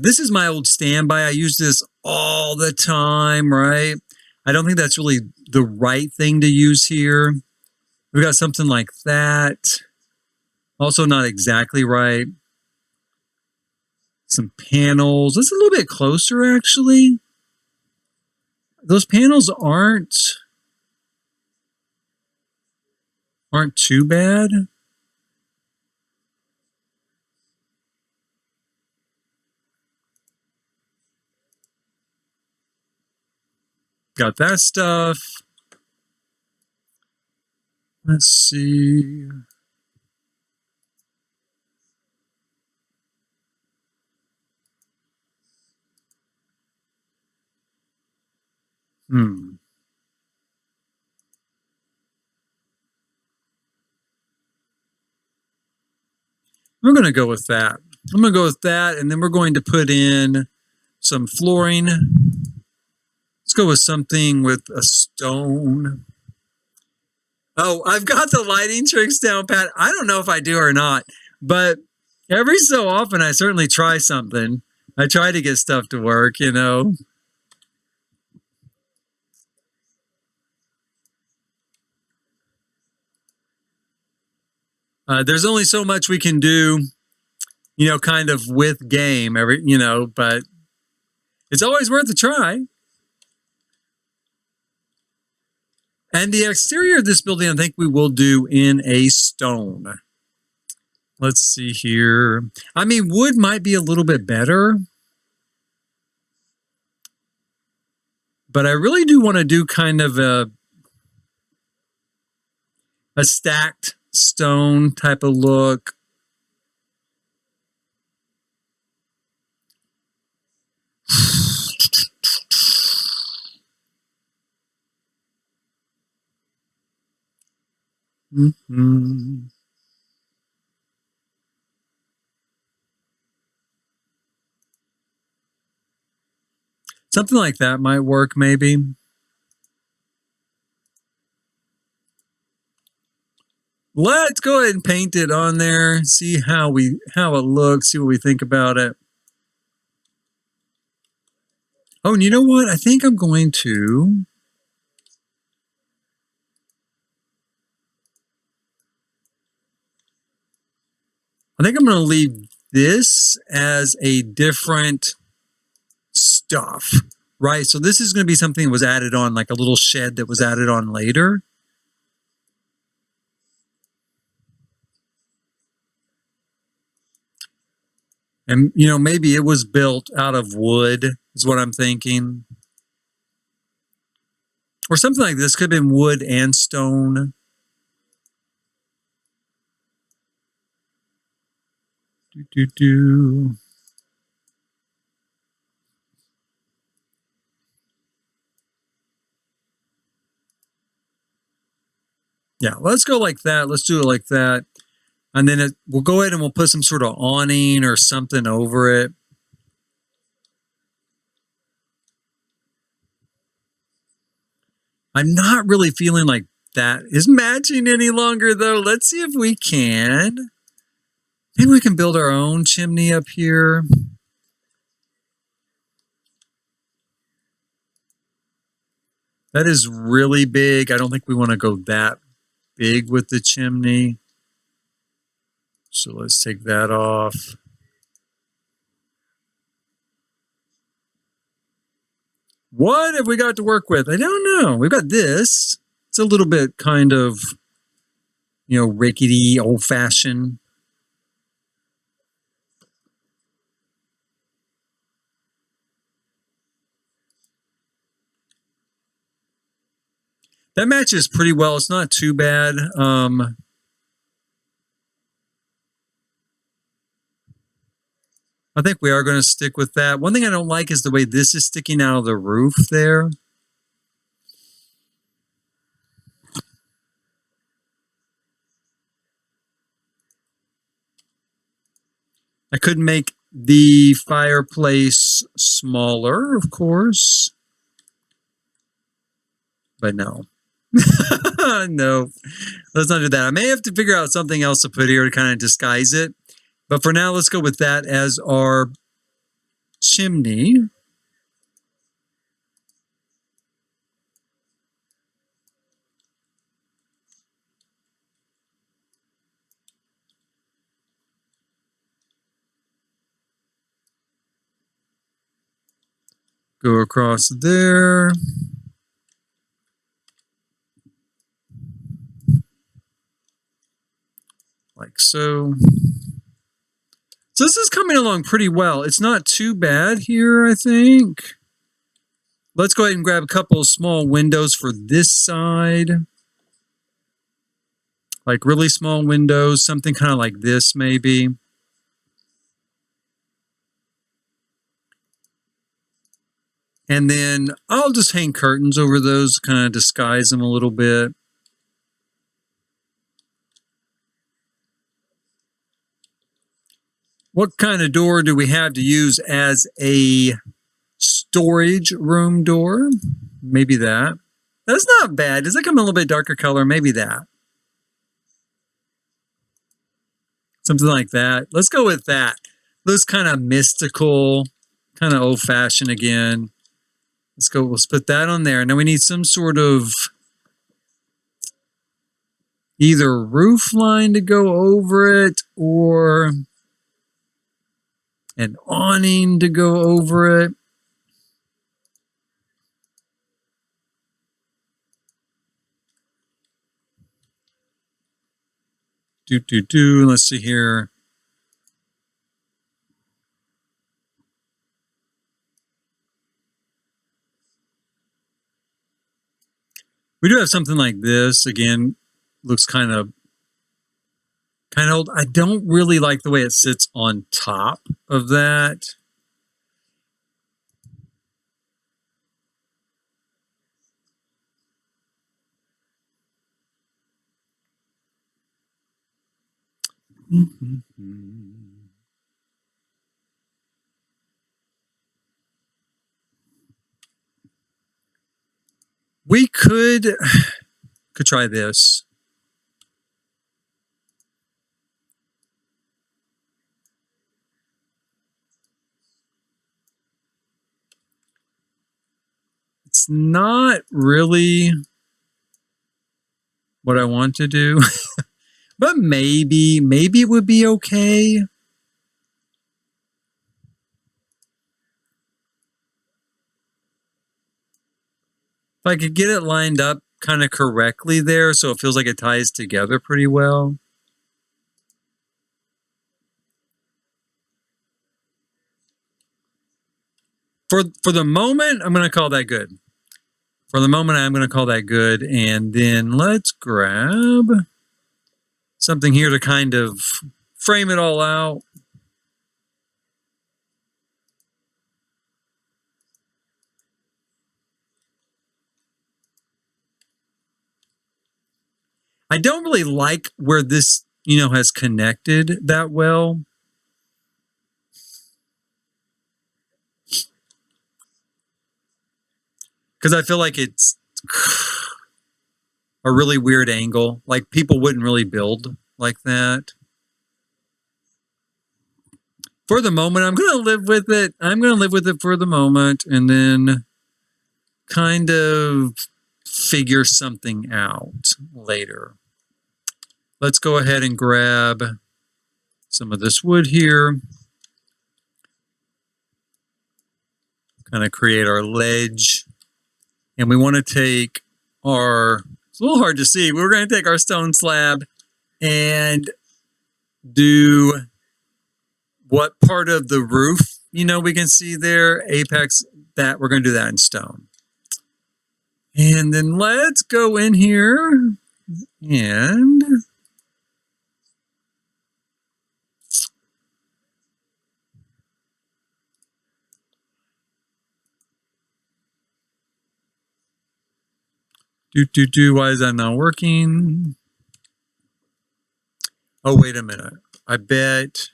Speaker 1: This is my old standby. I use this all the time, right? I don't think that's really the right thing to use here. We've got something like that. Also not exactly right. Some panels. That's a little bit closer, actually. Those panels aren't too bad. Got that stuff. Let's see. We're going to go with that. I'm going to go with that, and then we're going to put in some flooring. Let's go with something with a stone. Oh, I've got the lighting tricks down, Pat. I don't know if I do or not, but every so often I certainly try something. I try to get stuff to work, There's only so much we can do, kind of with game, but it's always worth a try. And the exterior of this building, I think we will do in a stone. Let's see here. I mean, wood might be a little bit better. But I really do want to do kind of a stacked stone type of look. Mm-hmm. Something like that might work, maybe. Let's go ahead and paint it on there. See how it looks. See what we think about it. Oh, and you know what? I think I'm going to. I think I'm going to leave this as a different stuff, right? So this is going to be something that was added on, like a little shed that was added on later. And, you know, maybe it was built out of wood is what I'm thinking. Or something like this. Could have been wood and stone. Yeah, let's go like that. Let's do it like that. And then we'll go ahead and we'll put some sort of awning or something over it. I'm not really feeling like that is matching any longer, though. Let's see if we can. Maybe we can build our own chimney up here. That is really big. I don't think we want to go that big with the chimney. So let's take that off. What have we got to work with? I don't know. We've got this. It's a little bit kind of, you know, rickety, old-fashioned. That matches pretty well. It's not too bad. I think we are going to stick with that. One thing I don't like is the way this is sticking out of the roof there. I could make the fireplace smaller, of course. But no. No, let's not do that. I may have to figure out something else to put here to kind of disguise it. But for now, let's go with that as our chimney. Go across there. Like so. So this is coming along pretty well. It's not too bad here, I think. Let's go ahead and grab a couple of small windows for this side. Like really small windows, something kind of like this maybe. And then I'll just hang curtains over those, kind of disguise them a little bit. What kind of door do we have to use as a storage room door? Maybe that. That's not bad. Does that come in a little bit darker color? Maybe that. Something like that. Let's go with that. Looks kind of mystical, kind of old-fashioned again. Let's go. Let's put that on there. Now we need some sort of either roof line to go over it or an awning to go over it. Let's see here. We do have something like this. Again, looks kind of old. I don't really like the way it sits on top of that. We could try this. It's not really what I want to do, but maybe it would be okay. If I could get it lined up kind of correctly there so it feels like it ties together pretty well. For the moment, I'm going to call that good. For the moment, I'm going to call that good. And then let's grab something here to kind of frame it all out. I don't really like where this, has connected that well. Because I feel like it's a really weird angle. Like people wouldn't really build like that. For the moment, I'm going to live with it. I'm going to live with it for the moment and then kind of figure something out later. Let's go ahead and grab some of this wood here. Kind of create our ledge. And we want to take it's a little hard to see. We're going to take our stone slab and do what part of the roof, we can see there, apex, that we're going to do that in stone. And then let's go in here and why is that not working? Oh, wait a minute. I bet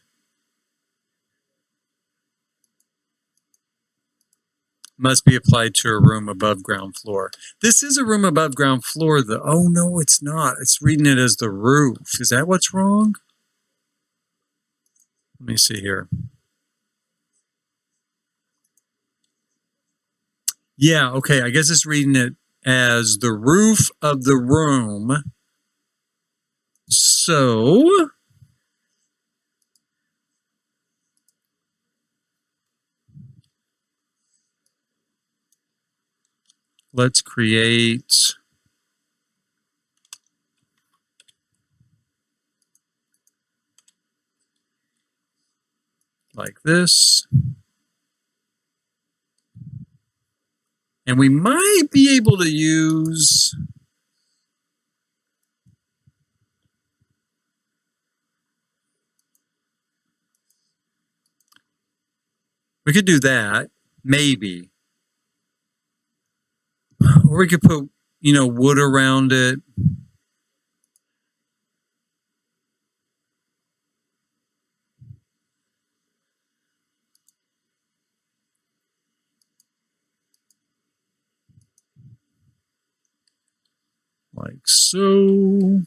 Speaker 1: must be applied to a room above ground floor. This is a room above ground floor, though. Oh, no, it's not. It's reading it as the roof. Is that what's wrong? Let me see here. Yeah, okay. I guess it's reading it as the roof of the room. So let's create like this. And we might be able to use we could do that, maybe. Or we could put, wood around it. Like so.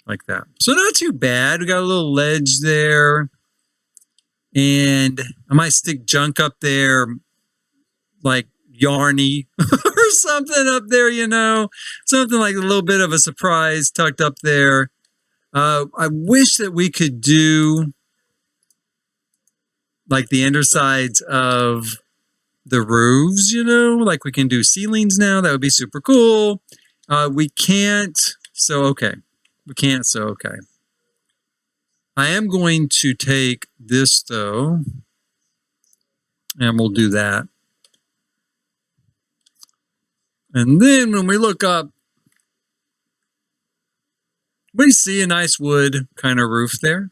Speaker 1: Like that. So not too bad. We got a little ledge there. And I might stick junk up there, like yarny or something up there, something like a little bit of a surprise tucked up there. I wish that we could do like the undersides of the roofs, like we can do ceilings now. That would be super cool. We can't, so okay. We can't, so okay. I am going to take this though, and we'll do that. And then when we look up, we see a nice wood kind of roof there.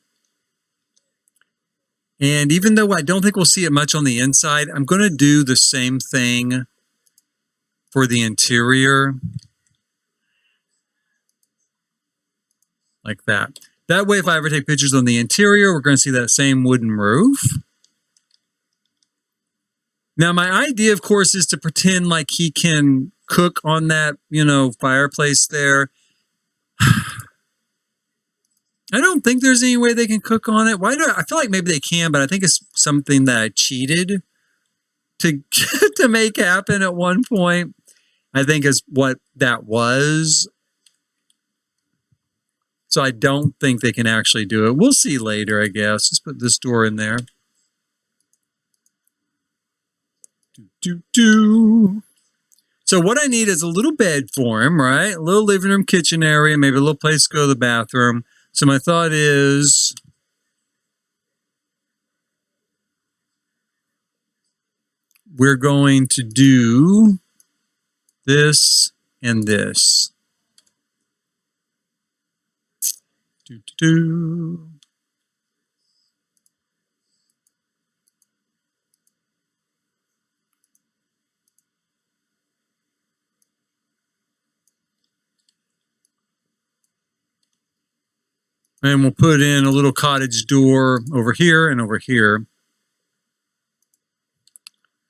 Speaker 1: And even though I don't think we'll see it much on the inside, I'm going to do the same thing for the interior. Like that. That way, if I ever take pictures on the interior, we're going to see that same wooden roof. Now, my idea, of course, is to pretend like he can cook on that, fireplace there. I don't think there's any way they can cook on it. I feel like maybe they can, but I think it's something that I cheated to to make happen at one point. I think is what that was. So I don't think they can actually do it. We'll see later, I guess. Let's put this door in there. So what I need is a little bed for him, right? A little living room, kitchen area, maybe a little place to go to the bathroom. So my thought is we're going to do this and this. And we'll put in a little cottage door over here and over here.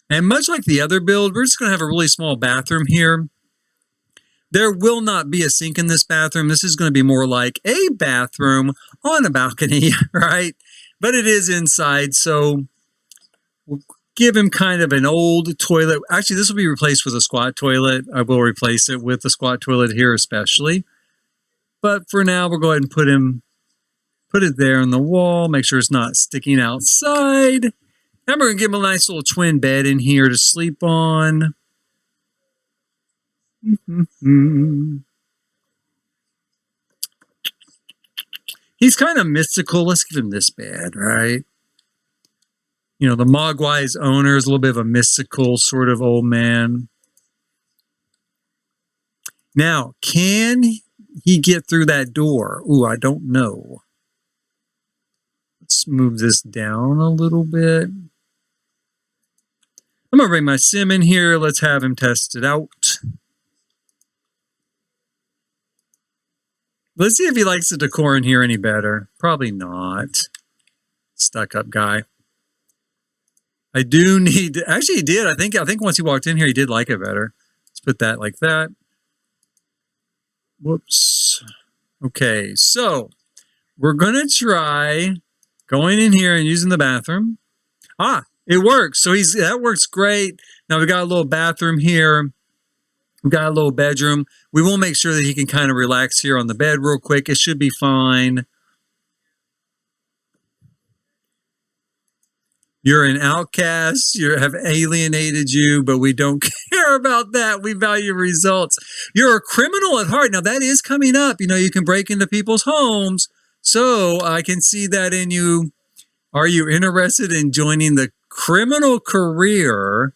Speaker 1: And much like the other build, we're just going to have a really small bathroom here. There will not be a sink in this bathroom. This is going to be more like a bathroom on a balcony, right? But it is inside, so we'll give him kind of an old toilet. Actually, this will be replaced with a squat toilet. I will replace it with the squat toilet here especially. But for now, we'll go ahead and put it there on the wall. Make sure it's not sticking outside. And we're going to give him a nice little twin bed in here to sleep on. He's kind of mystical. Let's give him this bed, right? The Mogwai's owner is a little bit of a mystical sort of old man. Now, can he get through that door? Ooh, I don't know. Let's move this down a little bit. I'm going to bring my sim in here. Let's have him test it out. Let's see if he likes the decor in here any better. Probably not. Stuck up guy. I do need to, actually he did. I think once he walked in here, he did like it better. Let's put that like that. Whoops. Okay, so we're going to try going in here and using the bathroom. Ah, it works. So that works great. Now we got a little bathroom here. We got a little bedroom. We will make sure that he can kind of relax here on the bed real quick. It should be fine. You're an outcast. You have alienated you, but we don't care about that. We value results. You're a criminal at heart. Now that is coming up. You can break into people's homes. So I can see that in you. Are you interested in joining the criminal career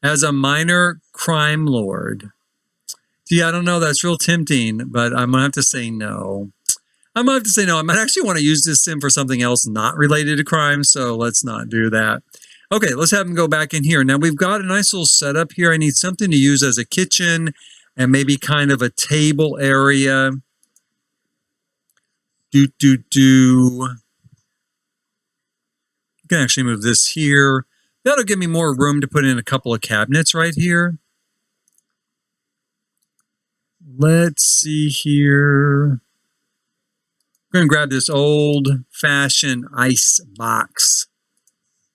Speaker 1: as a minor crime lord? Gee, I don't know. That's real tempting, but I'm going to have to say no. I might actually want to use this sim for something else not related to crime, so let's not do that. Okay, let's have him go back in here. Now, we've got a nice little setup here. I need something to use as a kitchen and maybe kind of a table area. You can actually move this here. That'll give me more room to put in a couple of cabinets right here. Let's see here. I'm going to grab this old-fashioned ice box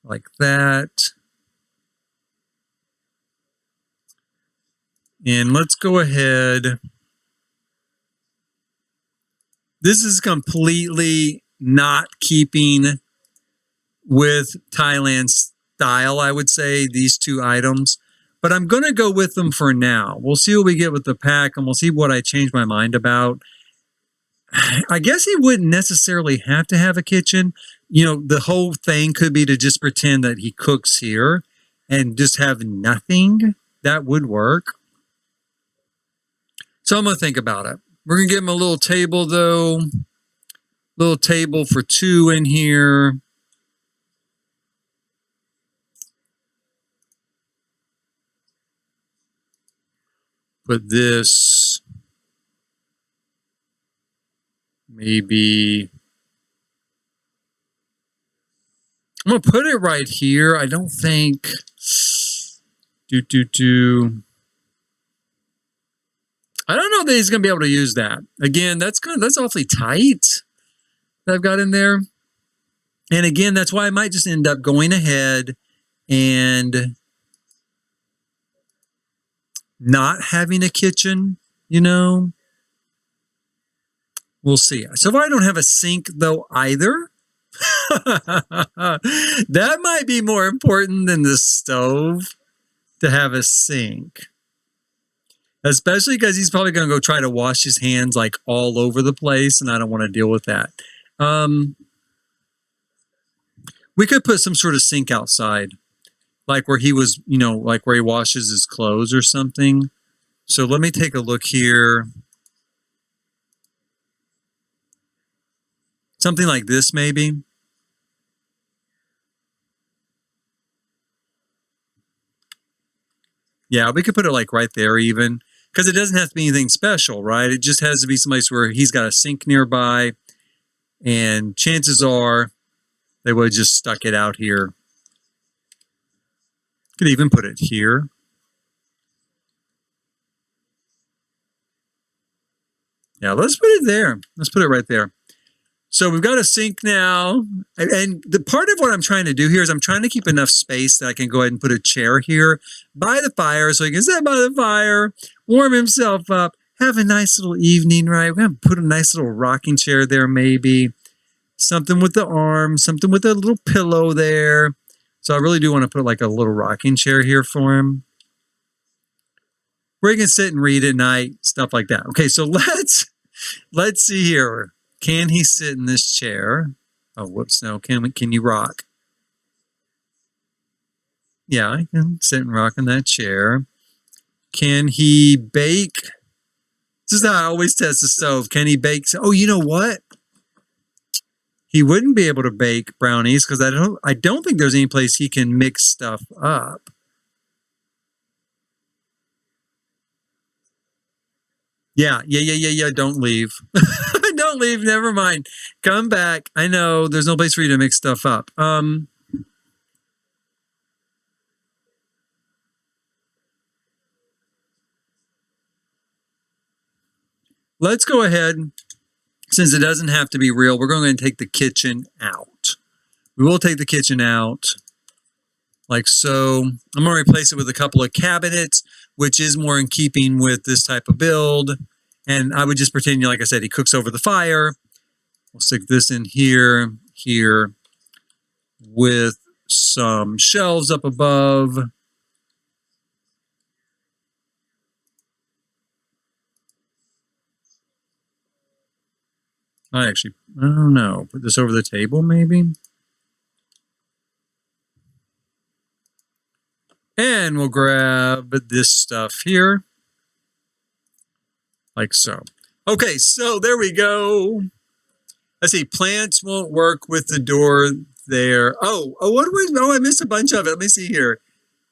Speaker 1: like that. And let's go ahead. This is completely not keeping with Thailand's style, I would say, these two items. But I'm going to go with them for now. We'll see what we get with the pack, and we'll see what I change my mind about. I guess he wouldn't necessarily have to have a kitchen. You know, the whole thing could be to just pretend that he cooks here and just have nothing. That would work. So I'm going to think about it. We're going to give him a little table, though. Little table for two in here. Put this maybe. I'm going to put it right here. I don't think. I don't know that he's going to be able to use that. Again, that's awfully tight that I've got in there. And again, that's why I might just end up going ahead and not having a kitchen, you know. We'll see. So far, I don't have a sink, though, either. That might be more important than the stove, to have a sink. Especially because he's probably going to go try to wash his hands like all over the place, and I don't want to deal with that. We could put some sort of sink outside, like where he was, you know, like where he washes his clothes or something. So let me take a look here. Something like this, maybe. Yeah, we could put it like right there even, because it doesn't have to be anything special, right? It just has to be someplace where he's got a sink nearby, and chances are they would have just stuck it out here. Could even put it here. Yeah, let's put it there. Let's put it right there. So we've got a sink now. And the part of what I'm trying to do here is I'm trying to keep enough space that I can go ahead and put a chair here by the fire so he can sit by the fire, warm himself up, have a nice little evening, right? We're going to put a nice little rocking chair there maybe. Something with the arm, something with a little pillow there. So I really do want to put like a little rocking chair here for him, where he can sit and read at night, stuff like that. Okay, so let's see here. Can he sit in this chair? Oh, whoops, no. Can you rock? Yeah, I can sit and rock in that chair. Can he bake? This is how I always test the stove. Can he bake? Oh, you know what? He wouldn't be able to bake brownies because I don't think there's any place he can mix stuff up. Yeah. Don't leave. Don't leave. Never mind. Come back. I know there's no place for you to mix stuff up. Let's go ahead. Since it doesn't have to be real, we're going to take the kitchen out. We will take the kitchen out like so. I'm going to replace it with a couple of cabinets, which is more in keeping with this type of build. And I would just pretend, like I said, he cooks over the fire. We'll stick this in here, with some shelves up above. I don't know. Put this over the table, maybe. And we'll grab this stuff here. Like so. Okay, so there we go. Let's see. Plants won't work with the door there. I missed a bunch of it. Let me see here.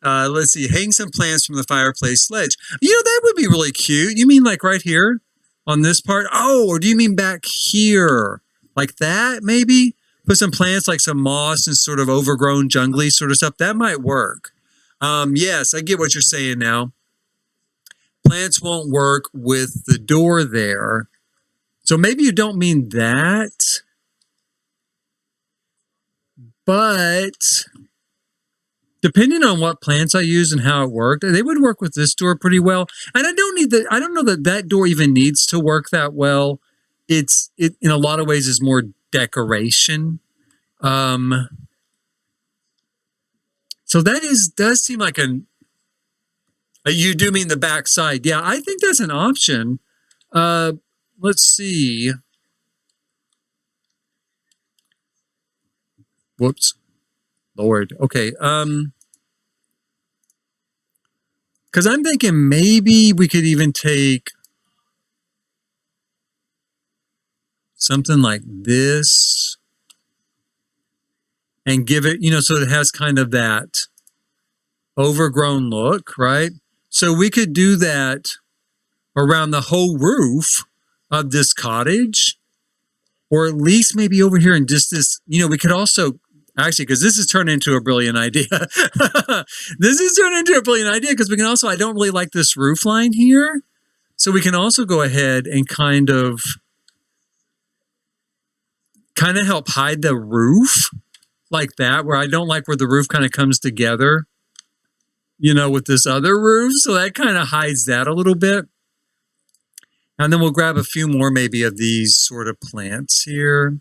Speaker 1: Let's see. Hang some plants from the fireplace ledge. You know, that would be really cute. You mean like right here on this part? Oh, or do you mean back here? Like that, maybe? Put some plants like some moss and sort of overgrown jungly sort of stuff. That might work. Yes, I get what you're saying now. Plants won't work with the door there. So maybe you don't mean that. But depending on what plants I use and how it worked, they would work with this door pretty well. And I don't know that door even needs to work that well. It in a lot of ways is more decoration. So that does seem like you do mean the back side. Yeah, I think that's an option. Let's see. Whoops. Lord. Okay. Because I'm thinking maybe we could even take something like this and give it, so it has kind of that overgrown look, right? So we could do that around the whole roof of this cottage, or at least maybe over here in just this, we could also, actually, because this has turned into a brilliant idea. This has turned into a brilliant idea because we can also, I don't really like this roof line here. So we can also go ahead and kind of help hide the roof like that, where I don't like where the roof kind of comes together, with this other roof. So that kind of hides that a little bit. And then we'll grab a few more maybe of these sort of plants here.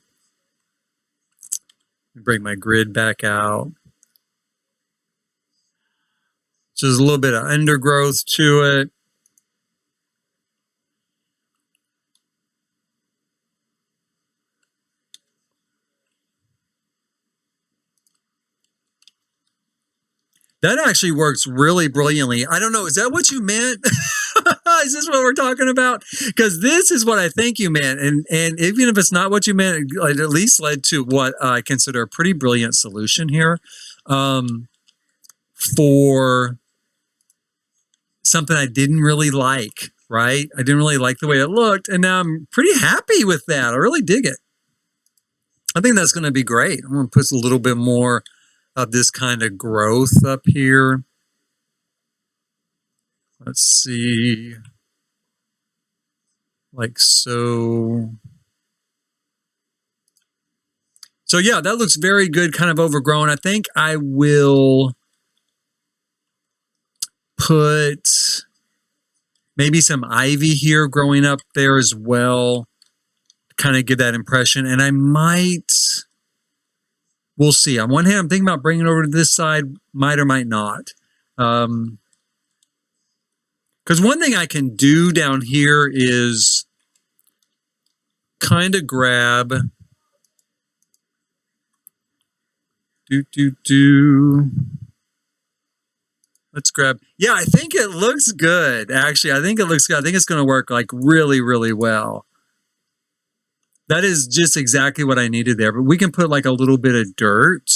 Speaker 1: Bring my grid back out. So there's a little bit of undergrowth to it. That actually works really brilliantly. I don't know. Is that what you meant? Is this what we're talking about? Because this is what I think you meant. And even if it's not what you meant, it at least led to what I consider a pretty brilliant solution here for something I didn't really like, right? I didn't really like the way it looked. And now I'm pretty happy with that. I really dig it. I think that's going to be great. I'm going to put a little bit more of this kind of growth up here. Let's see. Like so. So yeah, that looks very good, kind of overgrown. I think I will put maybe some ivy here growing up there as well. Kind of give that impression. And I might, we'll see. On one hand, I'm thinking about bringing it over to this side, might or might not. Because one thing I can do down here is kind of grab, let's grab, yeah, I think it looks good. Actually, I think it looks good. I think it's going to work like really, really well. That is just exactly what I needed there. But we can put like a little bit of dirt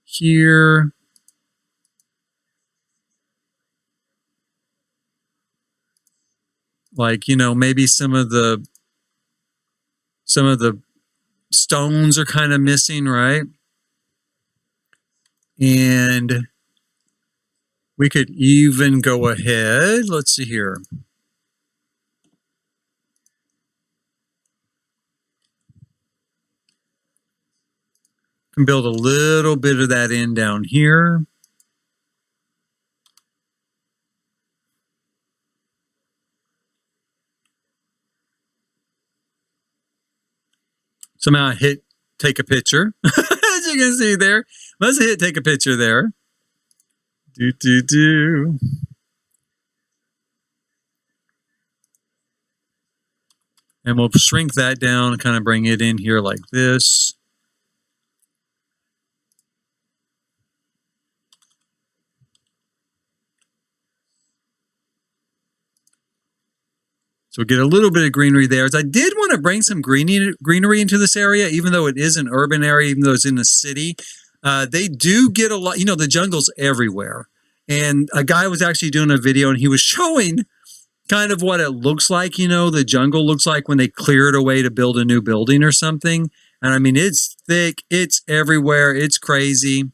Speaker 1: here. Like, maybe some of the stones are kind of missing, right? And we could even go ahead. Let's see here. Can build a little bit of that in down here. Somehow I hit take a picture. As you can see there. Must have hit take a picture there. And we'll shrink that down and kind of bring it in here like this. So we'll get a little bit of greenery there. As I did want to bring some greenery into this area, even though it is an urban area, even though it's in the city. They do get a lot, the jungle's everywhere. And a guy was actually doing a video and he was showing kind of what it looks like, the jungle looks like when they clear it away to build a new building or something. And I mean, it's thick, it's everywhere, it's crazy.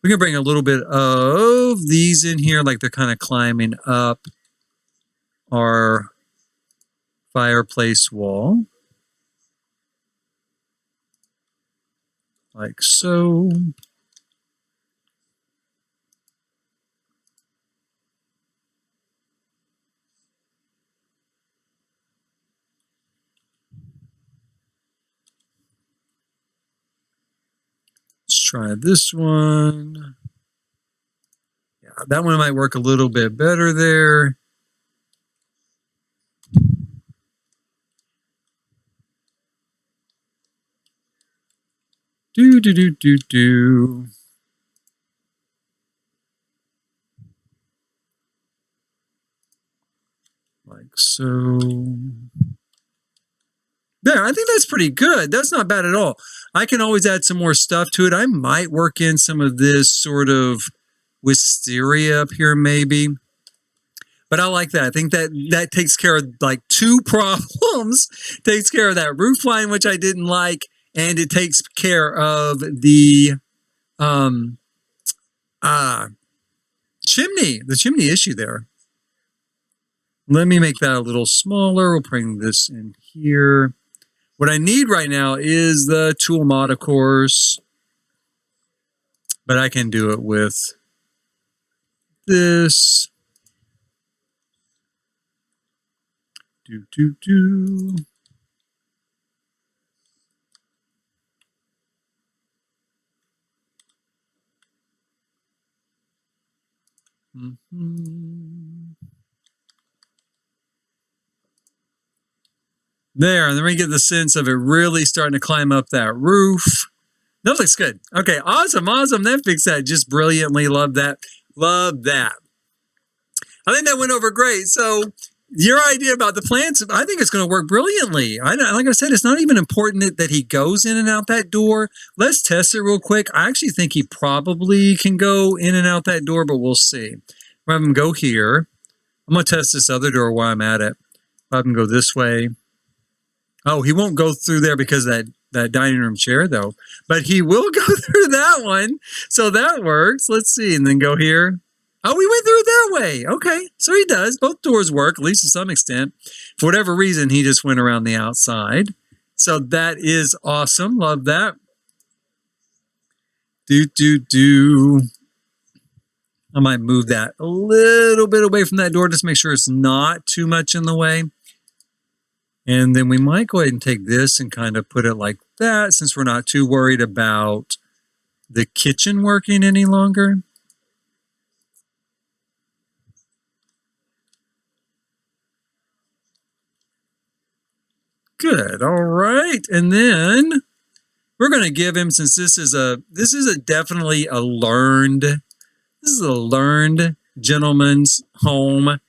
Speaker 1: We can bring a little bit of these in here, like they're kind of climbing up our fireplace wall. Like so. Let's try this one. Yeah, that one might work a little bit better there. Do, do, do, do, do. Like so. There, I think that's pretty good. That's not bad at all. I can always add some more stuff to it. I might work in some of this sort of wisteria up here, maybe. But I like that. I think that takes care of like two problems. Takes care of that roof line, which I didn't like, and it takes care of the chimney, the chimney issue there. Let me make that a little smaller. We'll bring this in here. What I need right now is the tool mod, of course, but I can do it with this. Do, do, do. There, and then we get the sense of it really starting to climb up that roof. That looks good. Okay, awesome, awesome. That fixed that just brilliantly. Love that. Love that. I think that went over great. So your idea about the plants, I think it's going to work brilliantly. Like I said, it's not even important that he goes in and out that door. Let's test it real quick. I actually think he probably can go in and out that door, but we'll see. We'll have him go here. I'm going to test this other door while I'm at it. I'll have him go this way. Oh, he won't go through there because of that dining room chair, though. But he will go through that one. So that works. Let's see. And then go here. Oh, we went through it that way. Okay. So he does. Both doors work, at least to some extent. For whatever reason, he just went around the outside. So that is awesome. Love that. Do. I might move that a little bit away from that door just to make sure it's not too much in the way. And then we might go ahead and take this and kind of put it like that since we're not too worried about the kitchen working any longer. Good. All right. And then we're going to give him, since this is definitely a learned gentleman's home.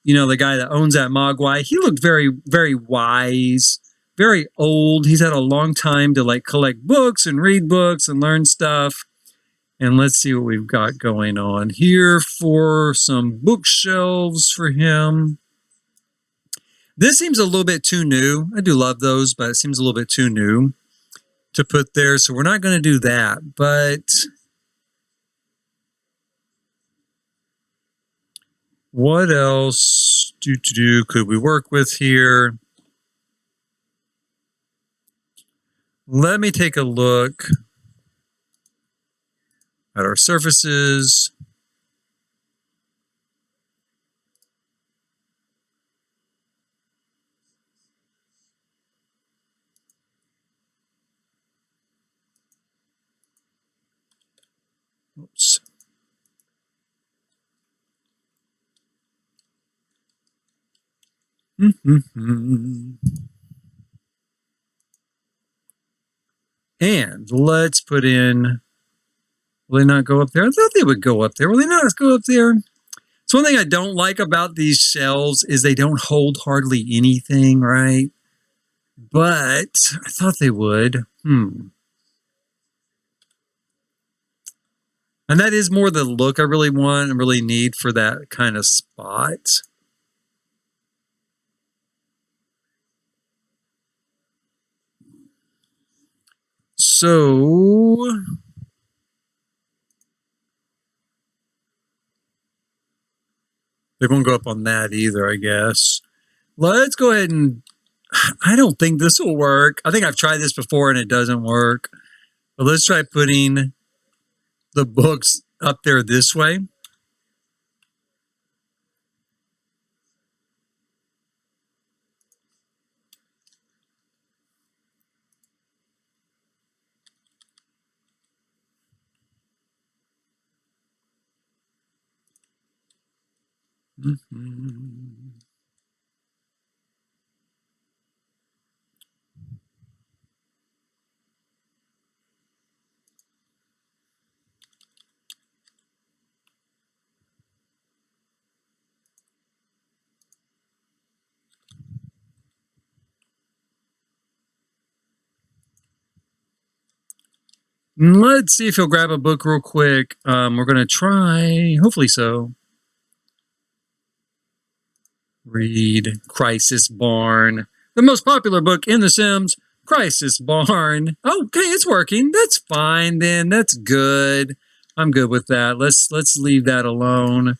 Speaker 1: You know, the guy that owns that Mogwai, he looked very, very wise, very old. He's had a long time to like collect books and read books and learn stuff. And let's see what we've got going on here for some bookshelves for him. This seems a little bit too new. I do love those, but it seems a little bit too new to put there. So we're not going to do that, but what else could we work with here? Let me take a look at our surfaces. Oops. And let's put in, will they not go up there? I thought they would go up there. Will they not go up there? So one thing I don't like about these shelves is they don't hold hardly anything, right? But I thought they would. And that is more the look I really want and really need for that kind of spot. So they won't go up on that either, I guess. Let's go ahead and, I don't think this will work. I think I've tried this before and it doesn't work. But let's try putting the books up there this way. Let's see if he'll grab a book real quick. We're going to try, hopefully so. Read Crisis Barn, the most popular book in The Sims. Crisis Barn. Okay, it's working. That's fine then. That's good. I'm good with that. Let's leave that alone,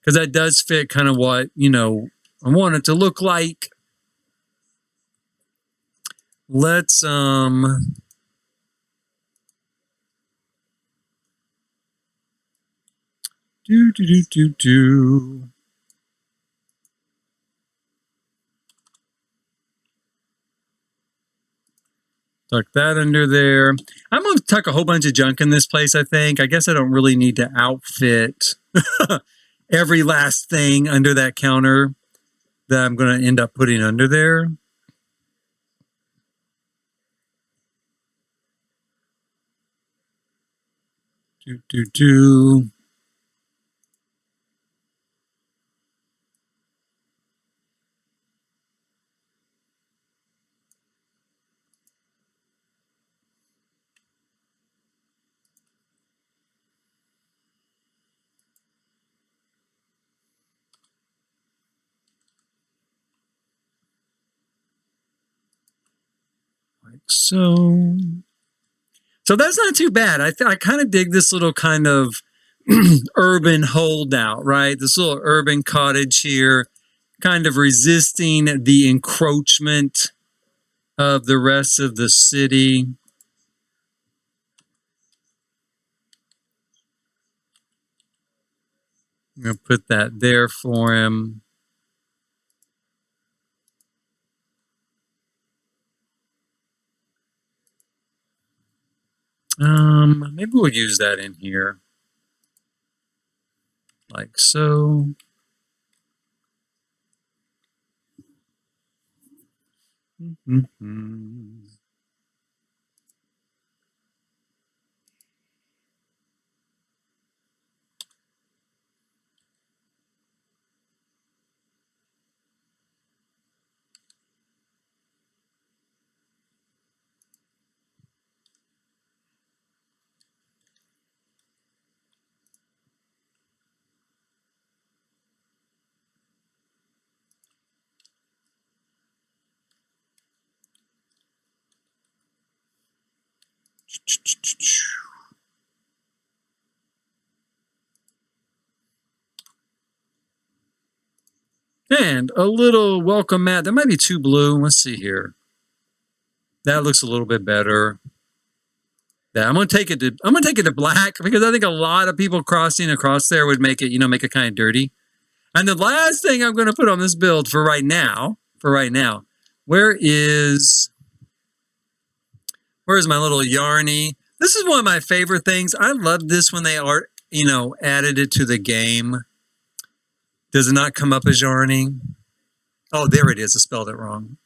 Speaker 1: because that does fit kind of what, you know, I want it to look like. Let's do. Tuck that under there. I'm going to tuck a whole bunch of junk in this place, I think. I guess I don't really need to outfit every last thing under that counter that I'm going to end up putting under there. Like so. So that's not too bad. I kind of dig this little kind of urban holdout, right? This little urban cottage here, kind of resisting the encroachment of the rest of the city. I'm going to put that there for him. Maybe we'll use that in here. Like so. And a little welcome mat. That might be too blue. Let's see here. That looks a little bit better. Yeah, I'm gonna take it to black, because I think a lot of people crossing across there would make it, you know, make it kind of dirty. And the last thing I'm gonna put on this build for right now, where's my little Yarny? This is one of my favorite things. I love this when they are, you know, added it to the game. Does it not come up as Yarny? Oh, there it is. I spelled it wrong.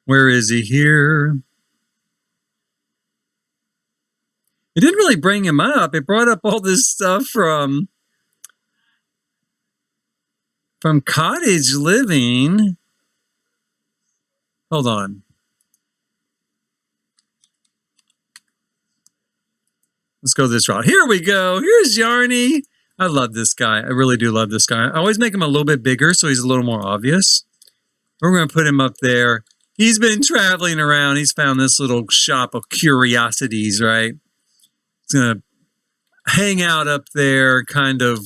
Speaker 1: Where is he here? It didn't really bring him up. It brought up all this stuff from cottage living. Hold on. Let's go this route. Here we go. Here's Yarny. I love this guy. I really do love this guy. I always make him a little bit bigger so he's a little more obvious. We're going to put him up there. He's been traveling around. He's found this little shop of curiosities, right? He's going to hang out up there, kind of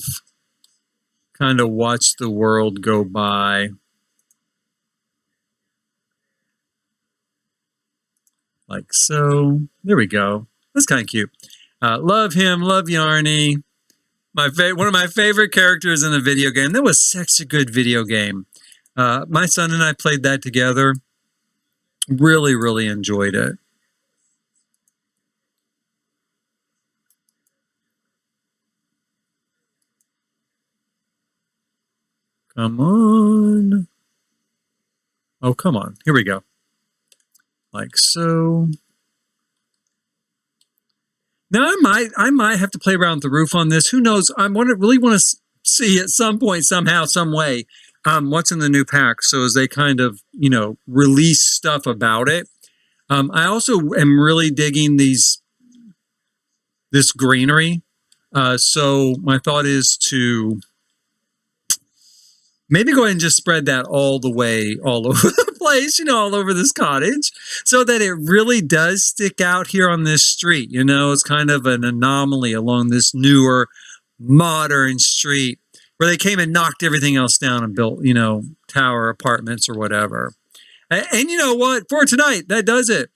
Speaker 1: watch the world go by. Like so. There we go. That's kind of cute. Love him. Love Yarny. One of my favorite characters in a video game. That was such a good video game. My son and I played that together. Really, really enjoyed it. Come on. Oh, come on. Here we go. Like so. Now I might have to play around with the roof on this. Who knows? Really want to see at some point, somehow, some way, what's in the new pack. So as they kind of, release stuff about it. I also am really digging this greenery. So my thought is to maybe go ahead and just spread that all the way, all over the place, all over this cottage, so that it really does stick out here on this street. It's kind of an anomaly along this newer, modern street where they came and knocked everything else down and built, tower apartments or whatever. And you know what? For tonight, that does it.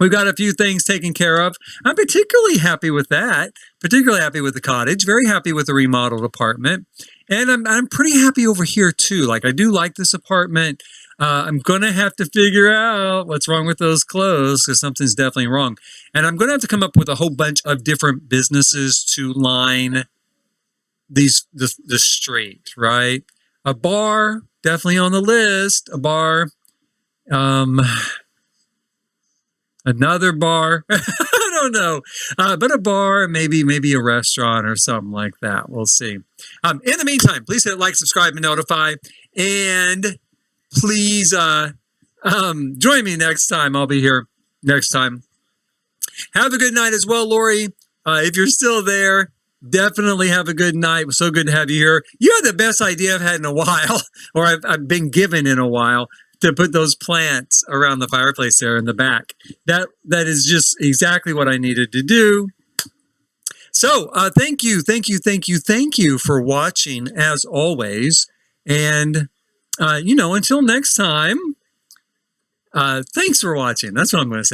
Speaker 1: We've got a few things taken care of. I'm particularly happy with that. Particularly happy with the cottage. Very happy with the remodeled apartment. And I'm pretty happy over here too. Like, I do like this apartment. I'm going to have to figure out what's wrong with those clothes, because something's definitely wrong. And I'm going to have to come up with a whole bunch of different businesses to line the street, right? A bar, definitely on the list. A bar. Another bar. I don't know. But a bar, maybe a restaurant or something like that. We'll see. In the meantime, please hit like, subscribe, and notify. And please join me next time. I'll be here next time. Have a good night as well, Lori. If you're still there, definitely have a good night. It was so good to have you here. You had the best idea I've had in a while, or I've been given in a while, to put those plants around the fireplace there in the back. That is just exactly what I needed to do. So thank you for watching, as always. And, until next time, thanks for watching. That's what I'm going to say.